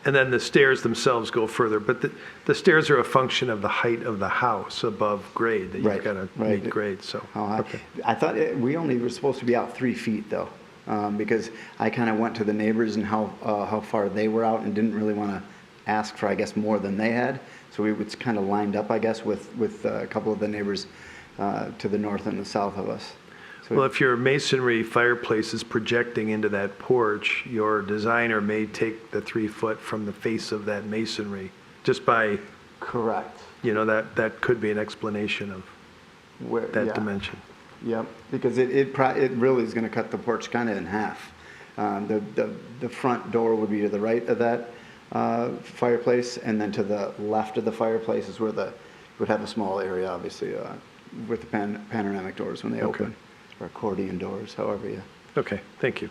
And then the stairs themselves go further, but the stairs are a function of the height of the house above grade, that you've got to meet grade. So I thought we only were supposed to be out 3 feet though, because I kind of went to the neighbors and how far they were out and didn't really want to ask for, I guess, more than they had. So we was kind of lined up, I guess, with a couple of the neighbors to the north and the south of us. Well, if your masonry fireplace is projecting into that porch, your designer may take the 3 foot from the face of that masonry just by. Correct. You know, that could be an explanation of that dimension. Yep, because it really is going to cut the porch kind of in half. The front door would be to the right of that fireplace, and then to the left of the fireplace is where would have a small area, obviously, with the panoramic doors when they open. Or accordion doors, however you. Okay, thank you.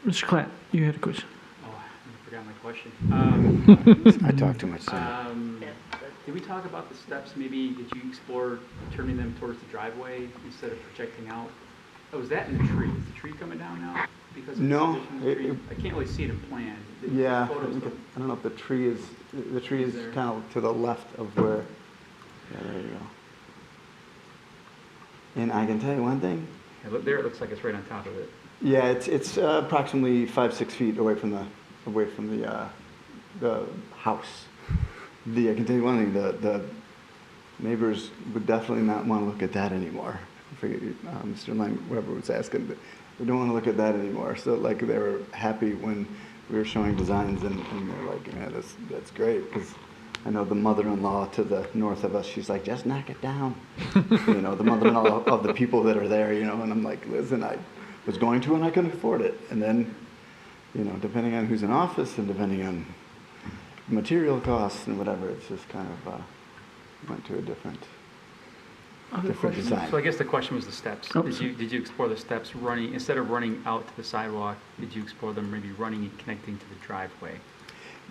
Mr. Klatt, you had a question. Oh, I forgot my question. I talk too much. Did we talk about the steps? Maybe did you explore turning them towards the driveway instead of projecting out? Oh, was that in the tree? Is the tree coming down now? Because of no, the position of the tree? I can't really see it in plan. Yeah, I don't know if the tree is kind of to the left of where. Yeah, there you go. And I can tell you one thing. Yeah, look, there it looks like it's right on top of it. Yeah, it's approximately 5-6 feet away from the house. I can tell you one thing. The neighbors would definitely not want to look at that anymore. I forget Mr. Lang, whoever was asking, but we don't want to look at that anymore. So like they were happy when we were showing designs, and they're like, man, that's great, because I know the mother-in-law to the north of us, she's like, just knock it down. You know, the mother-in-law of the people that are there, you know, and I'm like, listen, I was going to and I couldn't afford it. And then, you know, depending on who's in office and depending on material costs and whatever, it's just kind of went to a different design. So I guess the question was the steps. Oh, did you explore the steps running, instead of running out to the sidewalk, did you explore them maybe running and connecting to the driveway?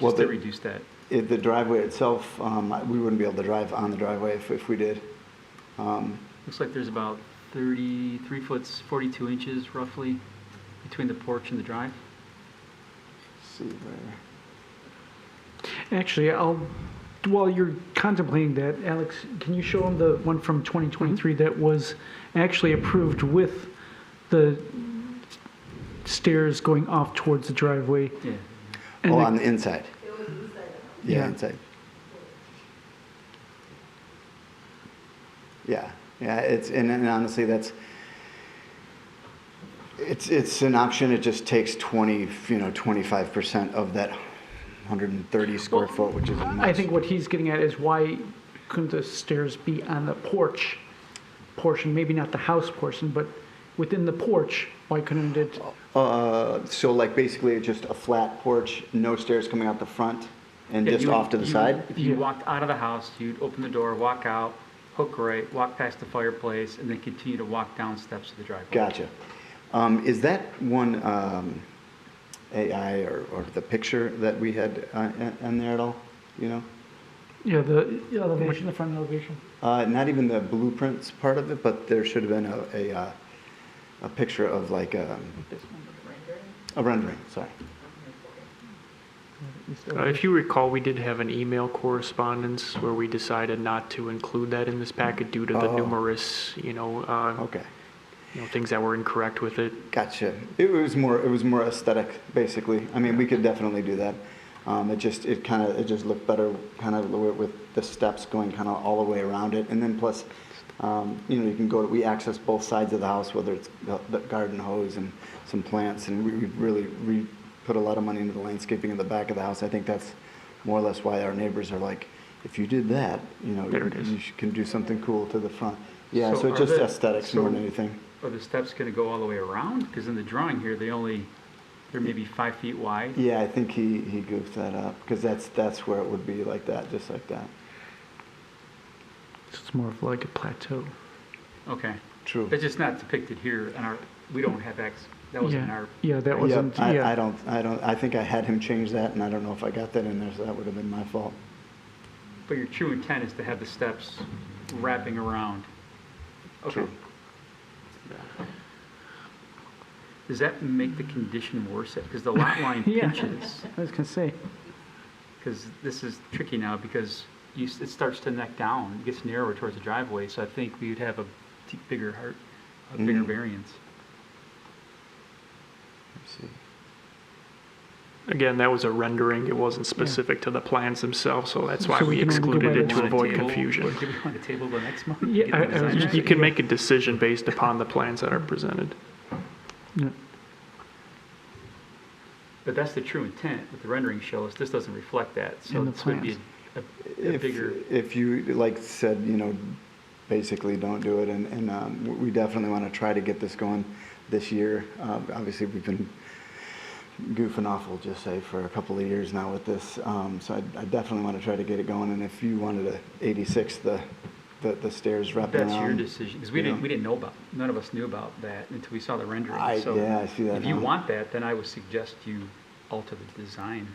Just to reduce that. The driveway itself, we wouldn't be able to drive on the driveway if we did. Looks like there's about 3 foot 42 inches roughly between the porch and the drive. Let's see where. Actually, I'll while you're contemplating that, Alex, can you show them the one from 2023 that was actually approved with the stairs going off towards the driveway? Yeah. And On the inside? Yeah, Yeah. inside. Yeah, and honestly, it's an option. It just takes 25% of that 130 square foot, which is a I think what he's getting at is why couldn't the stairs be on the porch portion, maybe not the house portion, but within the porch, why couldn't it? So like basically just a flat porch, no stairs coming out the front, and Yeah, just off to the side? If you walked out of the house, you'd open the door, walk out, hook right, walk past the fireplace, and then continue to walk down steps to the driveway. Gotcha. Is that one AI or the picture that we had in there at all, you know? Yeah, the elevation, the front elevation. Not even the blueprints part of it, but there should have been a picture of like a rendering, sorry. If you recall, we did have an email correspondence where we decided not to include that in this packet due to the numerous, Okay. Things that were incorrect with it. Gotcha. It was more aesthetic, basically. I mean, we could definitely do that. It just looked better kind of with the steps going kind of all the way around it. And then plus, you can we access both sides of the house, whether it's the garden hose and some plants. And we put a lot of money into the landscaping in the back of the house. I think that's more or less why our neighbors are like, if you did that, you can do something cool to the front. Yeah, so it's just aesthetics more than anything. Are the steps going to go all the way around? Because in the drawing here, they're maybe 5 feet wide. Yeah, I think he goofed that up because that's where it would be like that, just like that. It's more of like a plateau. Okay. True. It's just not depicted here, and we don't have access. That wasn't in our. Yeah, that wasn't. I don't. I think I had him change that, and I don't know if I got that in there, so that would have been my fault. But your true intent is to have the steps wrapping around. Okay. True. Does that make the condition worse? Because the lot line pinches. I was gonna say. Because this is tricky now because it starts to neck down, it gets narrower towards the driveway. So I think we would have a bigger variance. Let's see. Again, that was a rendering. It wasn't specific to the plans themselves, so that's why So we we can only go excluded by it the to avoid Table, confusion. Or do we want to table the next month? Yeah, Get the I was design just- You can make a decision based upon the plans that are presented. Yeah. But that's the true intent. What the rendering shows, this doesn't reflect that. So In the it's going to be a bigger. If you like said, basically don't do it, and we definitely want to try to get this going this year. Obviously, we've been goofing off, we'll just say, for a couple of years now with this. So I definitely want to try to get it going. And if you wanted to 86 the stairs wrapping around. That's your decision, because we didn't know about, none of us knew about that until we saw the rendering. I see that If you now. want that, then I would suggest you alter the design.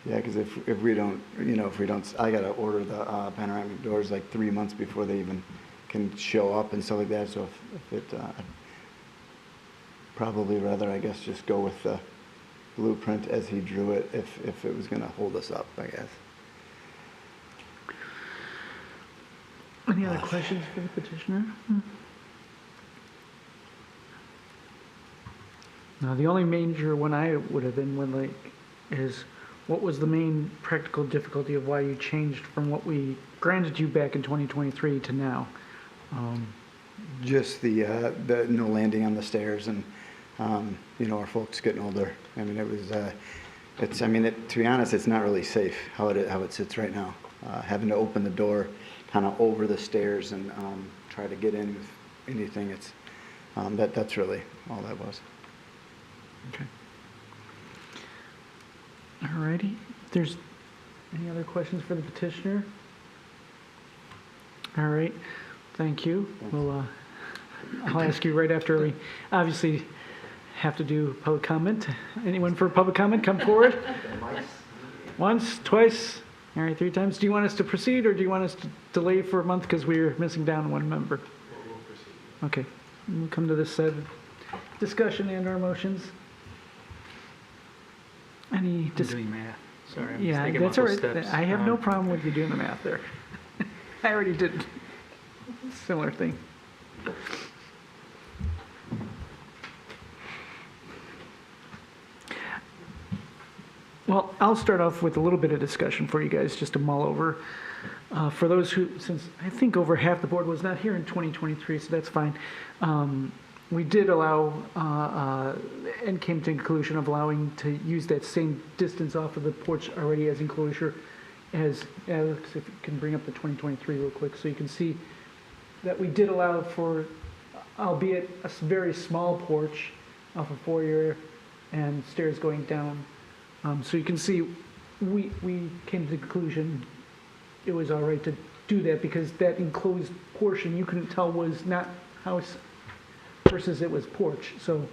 Yeah, because if we don't, I got to order the panoramic doors like 3 months before they even can show up and stuff like that. So if it, I'd probably rather, I guess, just go with the blueprint as he drew it if it was going to hold us up, I guess. Any other questions for the petitioner? Now, the only major one I would have been is what was the main practical difficulty of why you changed from what we granted you back in 2023 to now? Just the no landing on the stairs and, our folks getting older. I mean, it was, to be honest, it's not really safe how it sits right now. Having to open the door kind of over the stairs and try to get in with anything, that's really all that was. Okay. All righty. If there's any other questions for the petitioner? All right. Thank you. Well, I'll ask you right after we obviously have to do public comment. Anyone for public comment, come forward. Once, twice, all right, 3 times. Do you want us to proceed or do you want us to delay for a month because we're missing down one member? We'll proceed. Okay. We'll come to this discussion and our motions. Any I'm doing math. Sorry, I'm just Yeah, thinking that's about all those right. steps. I have no problem with you doing the math there. I already did similar thing. Well, I'll start off with a little bit of discussion for you guys just to mull over. For those who, since I think over half the board was not here in 2023, so that's fine. We did allow and came to the conclusion of allowing to use that same distance off of the porch already as enclosure as Alex, if you can bring up the 2023 real quick, so you can see that we did allow for, albeit a very small porch off a foyer and stairs going down. So you can see we came to the conclusion it was all right to do that because that enclosed portion you couldn't tell was not house versus it was porch. So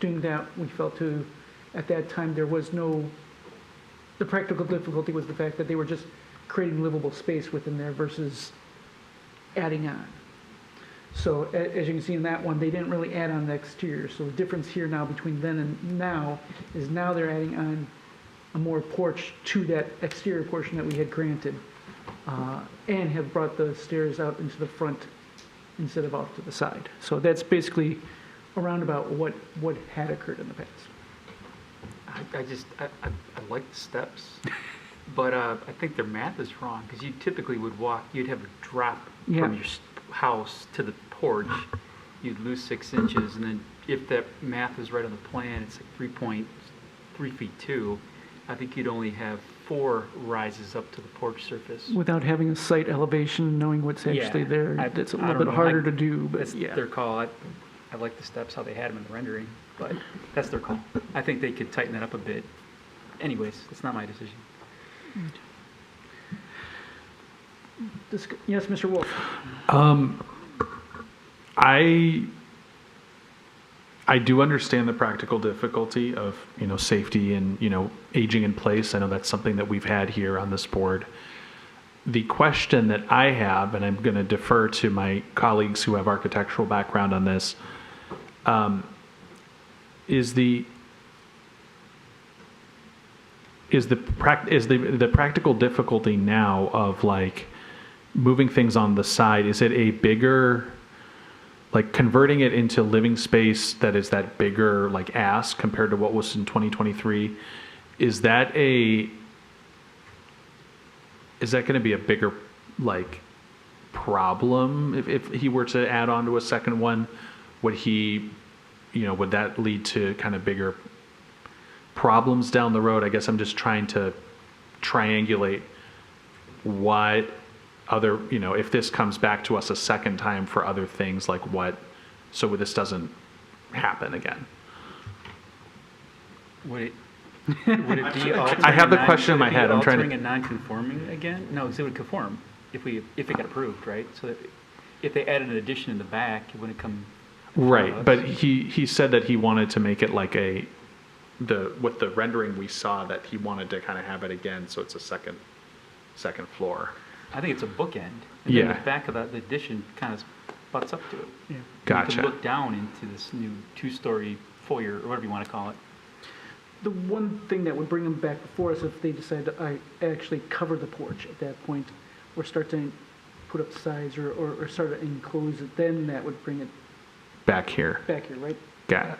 doing that, we felt to, at that time, there was no, the practical difficulty was the fact that they were just creating livable space within there versus adding on. So as you can see in that one, they didn't really add on the exterior. So the difference here now between then and now is now they're adding on a more porch to that exterior portion that we had granted and have brought the stairs out into the front instead of off to the side. So that's basically around about what had occurred in the past. I like the steps, but I think their math is wrong because you typically would walk, you'd have a drop Yeah. from your house to the porch, you'd lose 6 inches, and then if that math is right on the plan, it's like 3.3 feet 2. I think you'd only have 4 rises up to the porch surface. Without having a site elevation, knowing what's actually there, it's a little bit harder to do, but That's yeah. their call. I like the steps, how they had them in the rendering, but that's their call. I think they could tighten that up a bit. Anyways, it's not my decision. Yes, Mr. Wolf. I do understand the practical difficulty of, safety and, aging in place. I know that's something that we've had here on this board. The question that I have, and I'm going to defer to my colleagues who have architectural background on this, is the practical difficulty now of like moving things on the side. Is it a bigger, like converting it into living space that is that bigger like ask compared to what was in 2023? Is that going to be a bigger like problem if he were to add on to a second one? Would he, would that lead to kind of bigger problems down the road? I guess I'm just trying to triangulate what other, if this comes back to us a second time for other things, like what, so this doesn't happen again. Would it be I have the question in my head. I'm trying to. Altering and non-conforming again? No, because it would conform if it got approved, right? So that if they added an addition in the back, it wouldn't come. Right, but he said that he wanted to make it like with the rendering we saw, that he wanted to kind of have it again, so it's a second floor. I think it's a bookend. And Yeah. then the back of the addition kind of butts up to it. Yeah. Gotcha. You can look down into this new 2-story foyer, or whatever you want to call it. The one thing that would bring them back before us if they decide to actually cover the porch at that point, or start to put up sides or start to enclose it, then that would bring it Back here. right? Got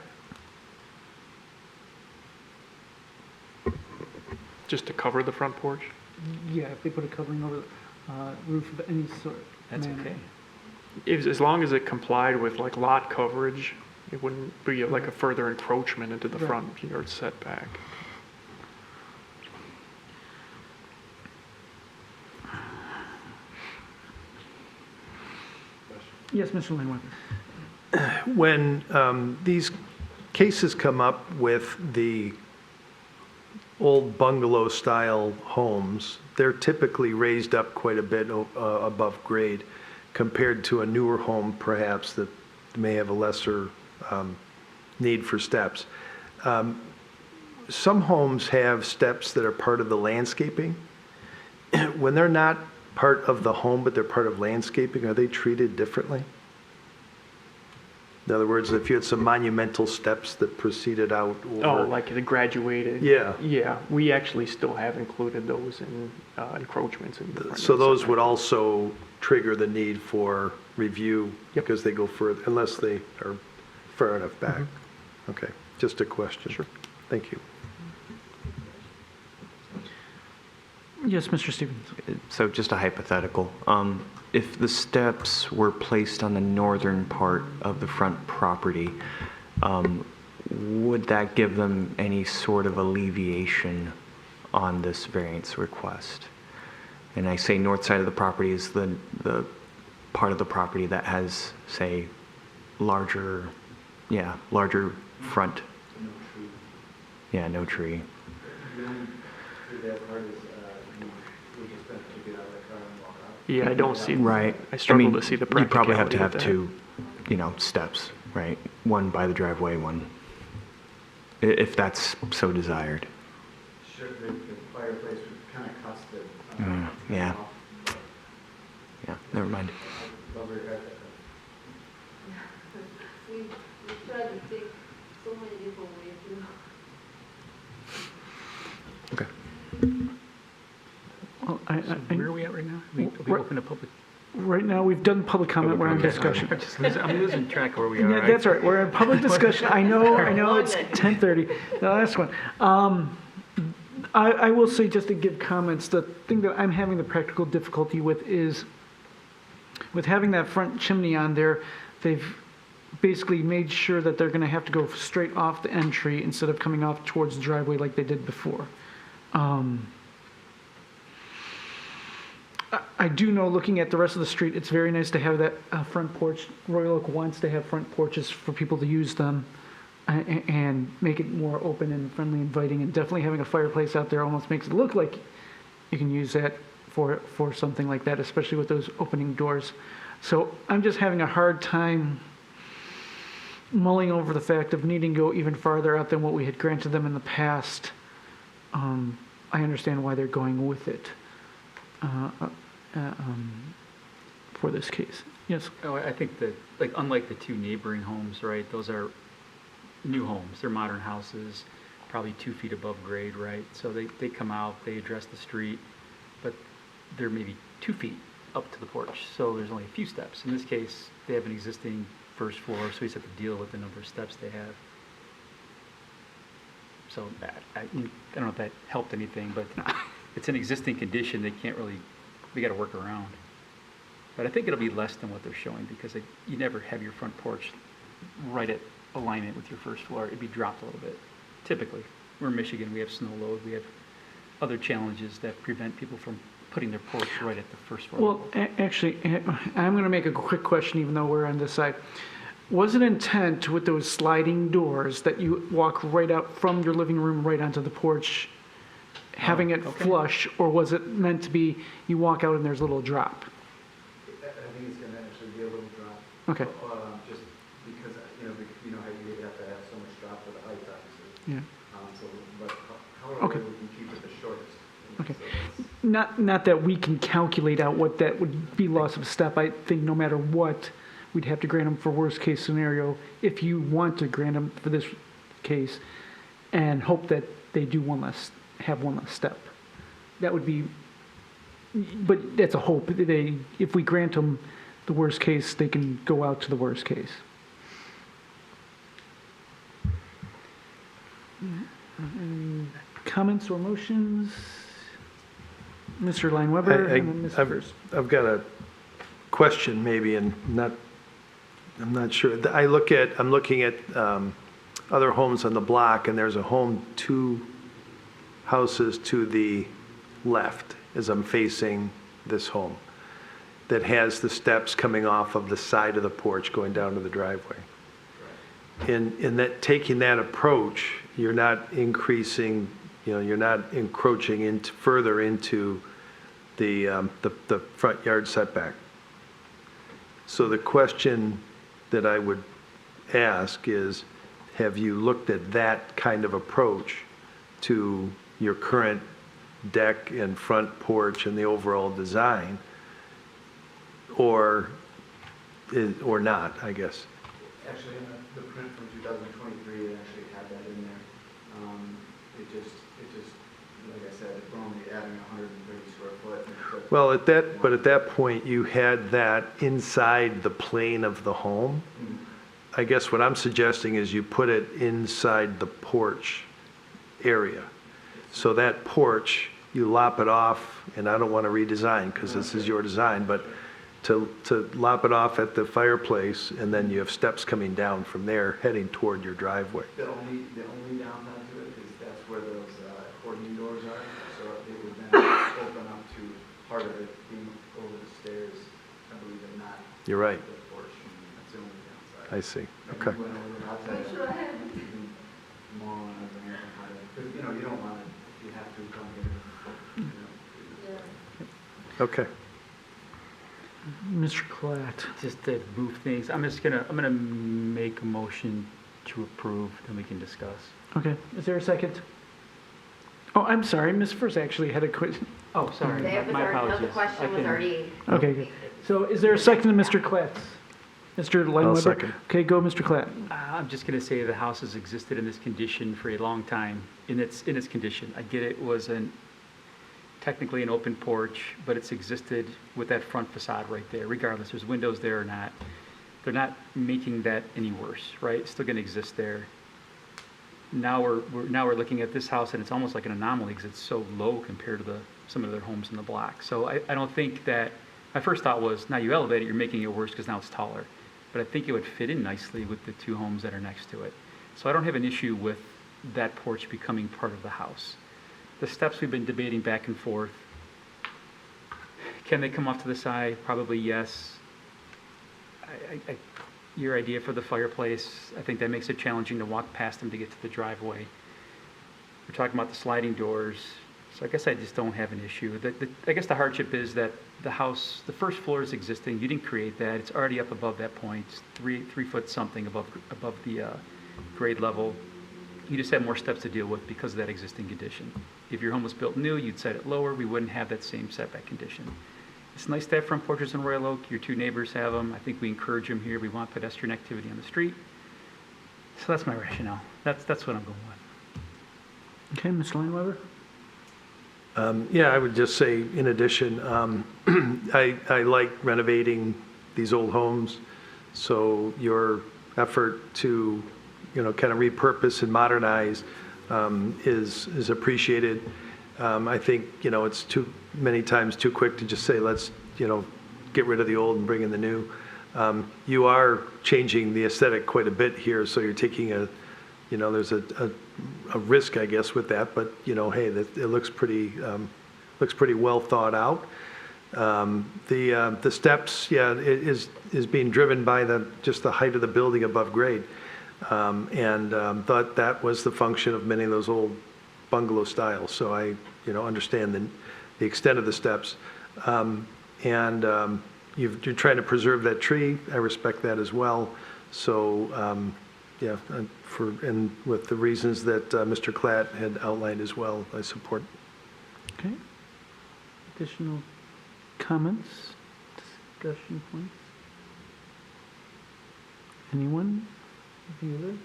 it. Just to cover the front porch? Yeah, if they put a covering over the roof of any sort. That's manner. okay. As long as it complied with like lot coverage, it wouldn't be like a further encroachment into the Right. front yard setback. Yes, Mr. Langworth. When these cases come up with the old bungalow-style homes, they're typically raised up quite a bit above grade compared to a newer home, perhaps, that may have a lesser need for steps. Some homes have steps that are part of the landscaping. When they're not part of the home, but they're part of landscaping, are they treated differently? In other words, if you had some monumental steps that proceeded out over. Oh, like the graduated? Yeah. Yeah, we actually still have included those in encroachments in the front So yard those setback. would also trigger the need for review because they go further, unless they are far enough back. Okay, just a question. Sure. Thank you. Yes, Mr. Stevens. So just a hypothetical. If the steps were placed on the northern part of the front property, would that give them any sort of alleviation on this variance request? And I say north side of the property is the part of the property that has, say, larger front. Yeah, no tree. Yeah, I don't see. Right. I struggle mean, to see the you probably have practicality to of have that. two, steps, right? One by the driveway, one, if that's so desired. Sure, the fireplace was kind of custom. Yeah. Yeah, never mind. We try to take so many different ways, Okay. Well, Where are we at right now? We open a public. Right now, we've done public comment, we're on discussion. I'm losing track of where we are. Yeah, that's all right, we're in public discussion. I know, it's 10:30. The last one. I will say, just to give comments, the thing that I'm having the practical difficulty with is, with having that front chimney on there, they've basically made sure that they're gonna have to go straight off the entry instead of coming off towards the driveway like they did before. I do know, looking at the rest of the street, it's very nice to have that front porch. Royal Oak wants to have front porches for people to use them and make it more open and friendly, inviting, and definitely having a fireplace out there almost makes it look like you can use that for something like that, especially with those opening doors. So I'm just having a hard time mulling over the fact of needing to go even farther out than what we had granted them in the past. I understand why they're going with it. For this case. Yes. Oh, I think that, like, unlike the two neighboring homes, right, those are new homes. They're modern houses, probably 2 feet above grade, right? So they come out, they address the street, but they're maybe 2 feet up to the porch. So there's only a few steps. In this case, they have an existing first floor, so we just have to deal with the number of steps they have. So I don't know if that helped anything, but it's an existing condition. They can't really, we got to work around. But I think it'll be less than what they're showing because you never have your front porch right at alignment with your first floor. It'd be dropped a little bit. Typically, we're in Michigan. We have snow load. We have other challenges that prevent people from putting their porch right at the first floor. Well, actually, I'm going to make a quick question, even though we're on this side. Was it intent with those sliding doors that you walk right out from your living room right onto the porch, having it flush, or was it meant to be you walk out and there's a little drop? I think it's going to actually be a little drop. Okay. Just because, you know how you have to have so much drop for the height, obviously. Yeah. But however Okay. we can keep it the shortest. Okay. Not that we can calculate out what that would be loss of step. I think no matter what, we'd have to grant them for worst case scenario if you want to grant them for this case and hope that they do have one less step. That would be, but that's a hope. If we grant them the worst case, they can go out to the worst case. Comments or motions? Mr. Lineweber and then Ms. First. I've got a question maybe, and I'm not sure. I'm looking at other homes on the block, and there's a home 2 houses to the left as I'm facing this home that has the steps coming off of the side of the porch going down to the driveway. In that, taking that approach, you're not increasing, you're not encroaching further into the front yard setback. So the question that I would ask is, have you looked at that kind of approach to your current deck and front porch and the overall design, or not, I guess? Actually, in the print from 2023, it actually had that in there. It just, like I said, we're only adding 130 square foot. Well, but at that point, you had that inside the plane of the home. I guess what I'm suggesting is you put it inside the porch area. So that porch, you lop it off, and I don't want to redesign because this is your design, but to lop it off at the fireplace, and then you have steps coming down from there heading toward your driveway. The only downside to it is that's where those accordion doors are, so it would then open up to part of it being over the stairs, I believe, and not You're right. the porch. That's the only downside. I see. Okay. When I went outside, more on how to, because, you know, you don't want to, if you have to come here, you know. Okay. Mr. Klatt. Just to move things, I'm gonna make a motion to approve, then we can discuss. Okay, is there a second? Oh, I'm sorry, Ms. First actually had a question. Oh, sorry, my apologies. The question was already. Okay, good. So is there a second to Mr. Klatt's? Mr. Lineweber? I'll second. Okay, go, Mr. Klatt. I'm just gonna say the house has existed in this condition for a long time, in its condition. I get it was technically an open porch, but it's existed with that front facade right there, regardless, there's windows there or not. They're not making that any worse, right? It's still gonna exist there. Now we're looking at this house, and it's almost like an anomaly because it's so low compared to some of their homes in the block. So I don't think that, my first thought was, now you elevate it, you're making it worse because now it's taller. But I think it would fit in nicely with the two homes that are next to it. So I don't have an issue with that porch becoming part of the house. The steps we've been debating back and forth, can they come off to the side? Probably yes. Your idea for the fireplace, I think that makes it challenging to walk past them to get to the driveway. We're talking about the sliding doors, so I guess I just don't have an issue. I guess the hardship is that the house, the first floor is existing, you didn't create that, it's already up above that point, it's three foot something above the grade level. You just have more steps to deal with because of that existing condition. If your home was built new, you'd set it lower, we wouldn't have that same setback condition. It's nice to have front porches in Royal Oak, your two neighbors have them, I think we encourage them here, we want pedestrian activity on the street. So that's my rationale, that's what I'm going with. Okay, Mr. Lineweber? Yeah, I would just say, in addition, I like renovating these old homes, so your effort to, you know, kind of repurpose and modernize is appreciated. I think, you know, it's too many times too quick to just say, let's, you know, get rid of the old and bring in the new. You are changing the aesthetic quite a bit here, so you're taking you know, there's a risk, I guess, with that, but, you know, hey, it looks pretty well thought out. The steps, yeah, is being driven by just the height of the building above grade. And thought that was the function of many of those old bungalow styles. So I, you know, understand the extent of the steps. You're trying to preserve that tree. I respect that as well. So, yeah, and with the reasons that Mr. Klatt had outlined as well, I support. Okay. Additional comments, discussion points? Anyone? Bueller?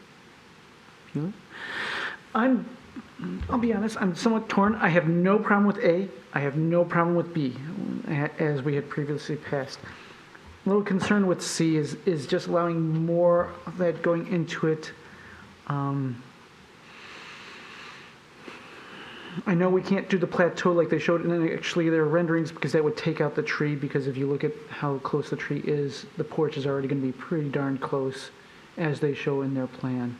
I'll be honest, I'm somewhat torn. I have no problem with A. I have no problem with B, as we had previously passed. A little concerned with C is just allowing more of that going into it. I know we can't do the plateau like they showed in actually their renderings because that would take out the tree, because if you look at how close the tree is, the porch is already going to be pretty darn close as they show in their plan.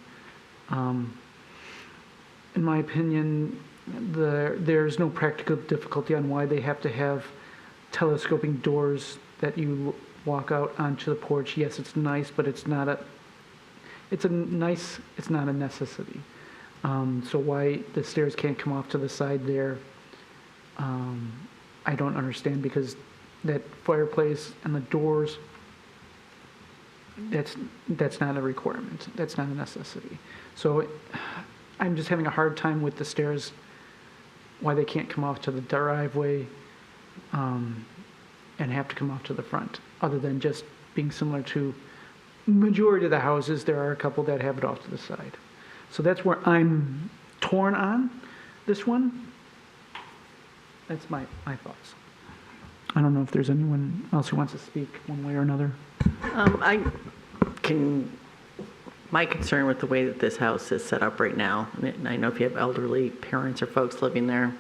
In my opinion, there's no practical difficulty on why they have to have telescoping doors that you walk out onto the porch. Yes, it's nice, but it's not a necessity. So why the stairs can't come off to the side there, I don't understand, because that fireplace and the doors, that's not a requirement. That's not a necessity. So I'm just having a hard time with the stairs, why they can't come off to the driveway and have to come off to the front, other than just being similar to majority of the houses, there are a couple that have it off to the side. So that's where I'm torn on this one. That's my thoughts. I don't know if there's anyone else who wants to speak one way or another. My concern with the way that this house is set up right now, and I know if you have elderly parents or folks living there,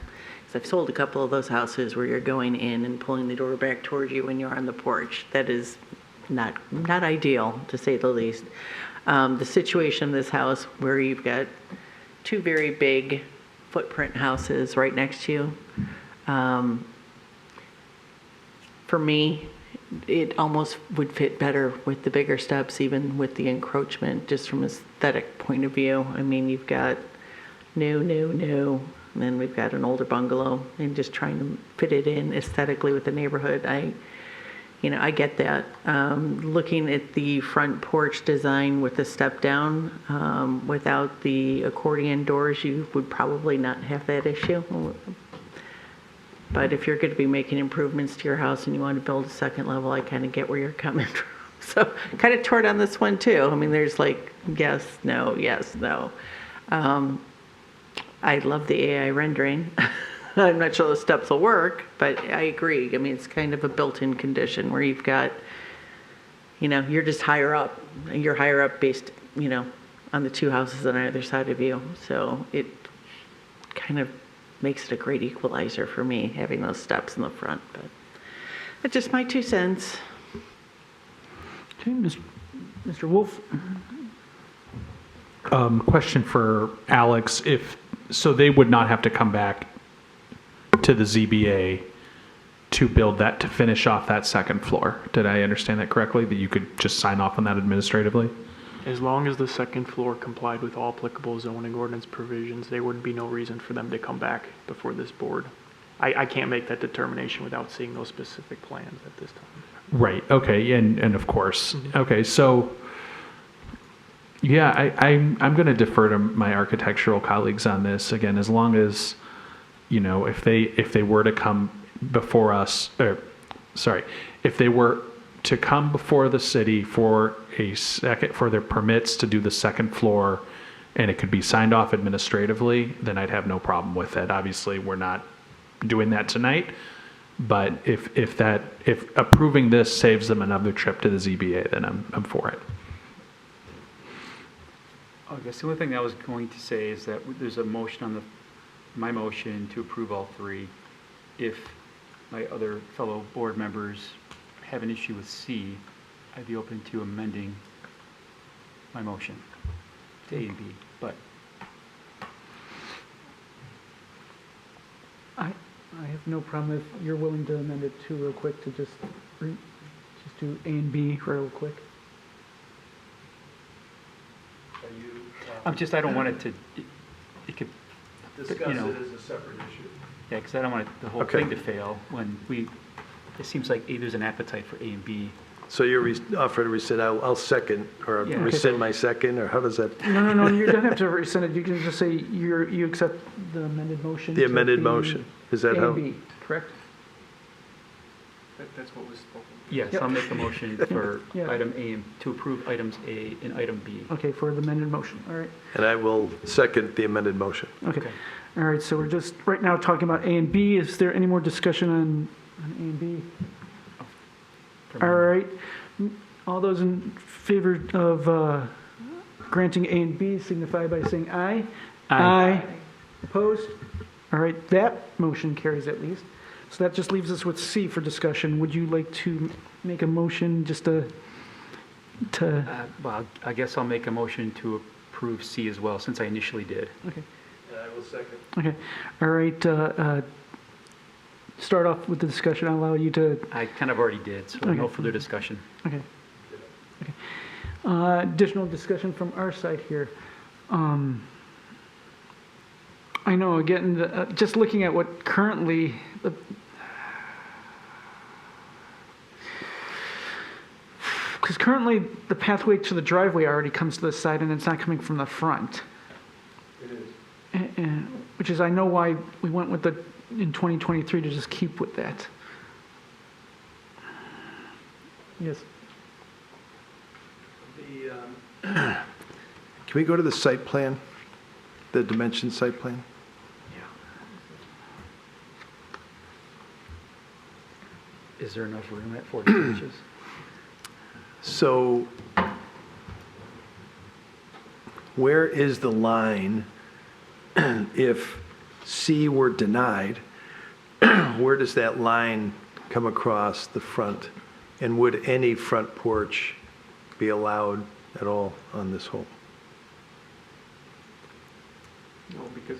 because I've sold a couple of those houses where you're going in and pulling the door back towards you when you're on the porch. That is not ideal, to say the least. The situation in this house where you've got two very big footprint houses right next to you, for me, it almost would fit better with the bigger steps, even with the encroachment, just from an aesthetic point of view. I mean, you've got new, and then we've got an older bungalow, and just trying to fit it in aesthetically with the neighborhood. I get that. Looking at the front porch design with the step down, without the accordion doors, you would probably not have that issue. But if you're going to be making improvements to your house and you want to build a second level, I kind of get where you're coming from. So kind of torn on this one too. I mean, there's like yes, no, yes, no. I love the AI rendering. I'm not sure the steps will work, but I agree. I mean, it's kind of a built-in condition where you've got, you're just higher up. You're higher up based, on the two houses on either side of you. So it kind of makes it a great equalizer for me, having those steps in the front. But that's just my 2 cents. Okay, Mr. Wolf. Question for Alex. So they would not have to come back to the ZBA to build that, to finish off that second floor. Did I understand that correctly? That you could just sign off on that administratively? As long as the second floor complied with all applicable zoning ordinance provisions, there would be no reason for them to come back before this board. I can't make that determination without seeing those specific plans at this time. Right, okay, and of course. Okay, so, yeah, I'm going to defer to my architectural colleagues on this. Again, as long as, if they were to come before us, if they were to come before the city for their permits to do the second floor, and it could be signed off administratively, then I'd have no problem with it. Obviously, we're not doing that tonight, but if approving this saves them another trip to the ZBA, then I'm for it. I guess the only thing I was going to say is that there's a motion on my motion to approve all three. If my other fellow board members have an issue with C, I'd be open to amending my motion to A and B, but I have no problem if you're willing to amend it too real quick to just do A and B real quick. I don't want it to, it could, Discuss it as a separate issue. Yeah, because I don't want the whole thing to fail when it seems like there's an appetite for A and B. So you're offered to rescind, I'll second, or Yeah. rescind my second, or how does that? No, you don't have to rescind it. You can just say you accept the amended motion. The to amended be motion, is that A how? and B, correct? That's what was spoken. Yes, I'll make a motion for Yeah. item A, to approve items A and item B. Okay, for the amended motion, all right. And I will second the amended motion. Okay. All right, so we're just right now talking about A and B. Is there any more discussion on A and B? All right. All those in favor of granting A and B signify by saying aye. Aye. Opposed? All right, that motion carries at least. So that just leaves us with C for discussion. Would you like to make a motion just to Well, I guess I'll make a motion to approve C as well, since I initially did. Okay. I will second. Okay. All right. Start off with the discussion. I'll allow you to. I kind of already did, so no further discussion. Okay. Additional discussion from our side here. I know, again, just looking at what currently, because currently the pathway to the driveway already comes to the side and it's not coming from the front. It is. Which is, I know why we went with in 2023 to just keep with that. Yes. Can we go to the site plan, the dimension site plan? Is there enough room at 40 inches? So where is the line if C were denied? Where does that line come across the front? And would any front porch be allowed at all on this home? No, because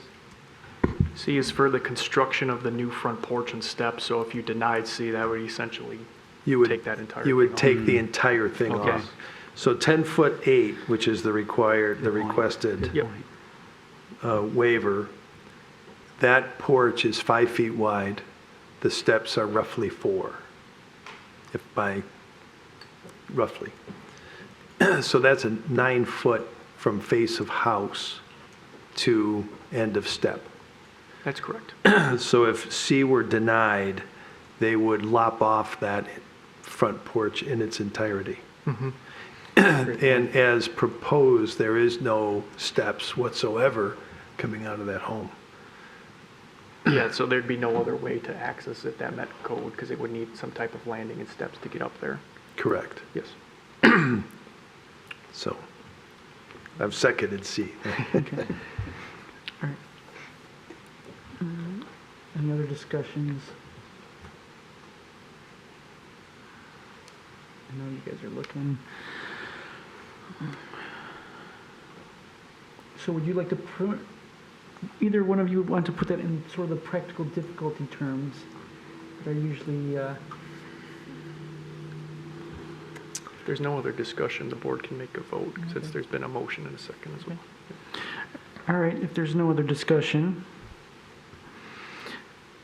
C is for the construction of the new front porch and steps, so if you denied C, that would essentially take that entire. You would thing take off. the entire thing Okay. off. So 10-foot 8, which is the requested Yep. waiver, that porch is 5 feet wide. The steps are roughly 4, roughly. So that's a 9-foot from face of house to end of step. That's correct. So if C were denied, they would lop off that front porch in its entirety. And as proposed, there is no steps whatsoever coming out of that home. Yeah, so there'd be no other way to access it that met code, because it would need some type of landing and steps to get up there. Correct. Yes. So I've seconded C. Any other discussions? I know you guys are looking. So would you like to either one of you would want to put that in sort of the practical difficulty terms that are usually, If there's no other discussion, the board can make a vote, since there's been a motion and a second as well. all right, if there's no other discussion,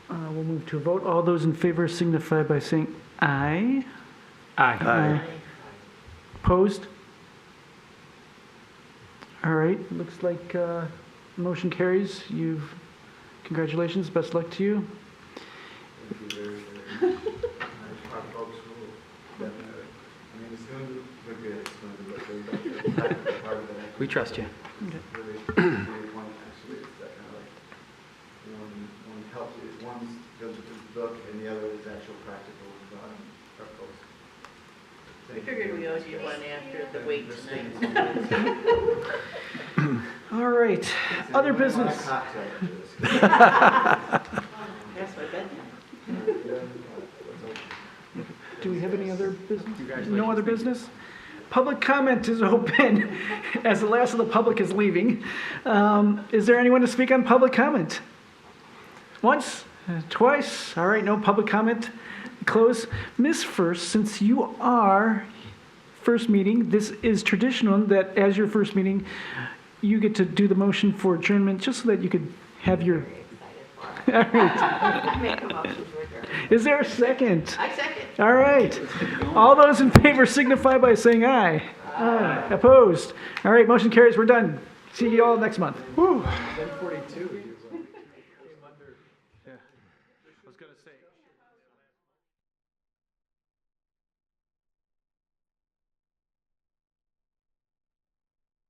we'll move to a vote. All those in favor signify by saying aye. Aye. Opposed? All right, looks like motion carries. Congratulations, best luck to you. We trust you. One's the book and the other is actual practical proposal. We figured we owed you one after the wait tonight. All right, other business. That's my bedtime. Do we have any other business? No other business? Public comment is open as the last of the public is leaving. Is there anyone to speak on public comment? Once? Twice? All right, no public comment. Close. Miss First, since you are first meeting, this is traditional that as your first meeting, you get to do the motion for adjournment just so that you could have your... All right. Make a motion to adjourn. Is there a second? I second. All right. All those in favor signify by saying aye. Aye. Opposed? All right, motion carries. We're done. See you all next month. Woo.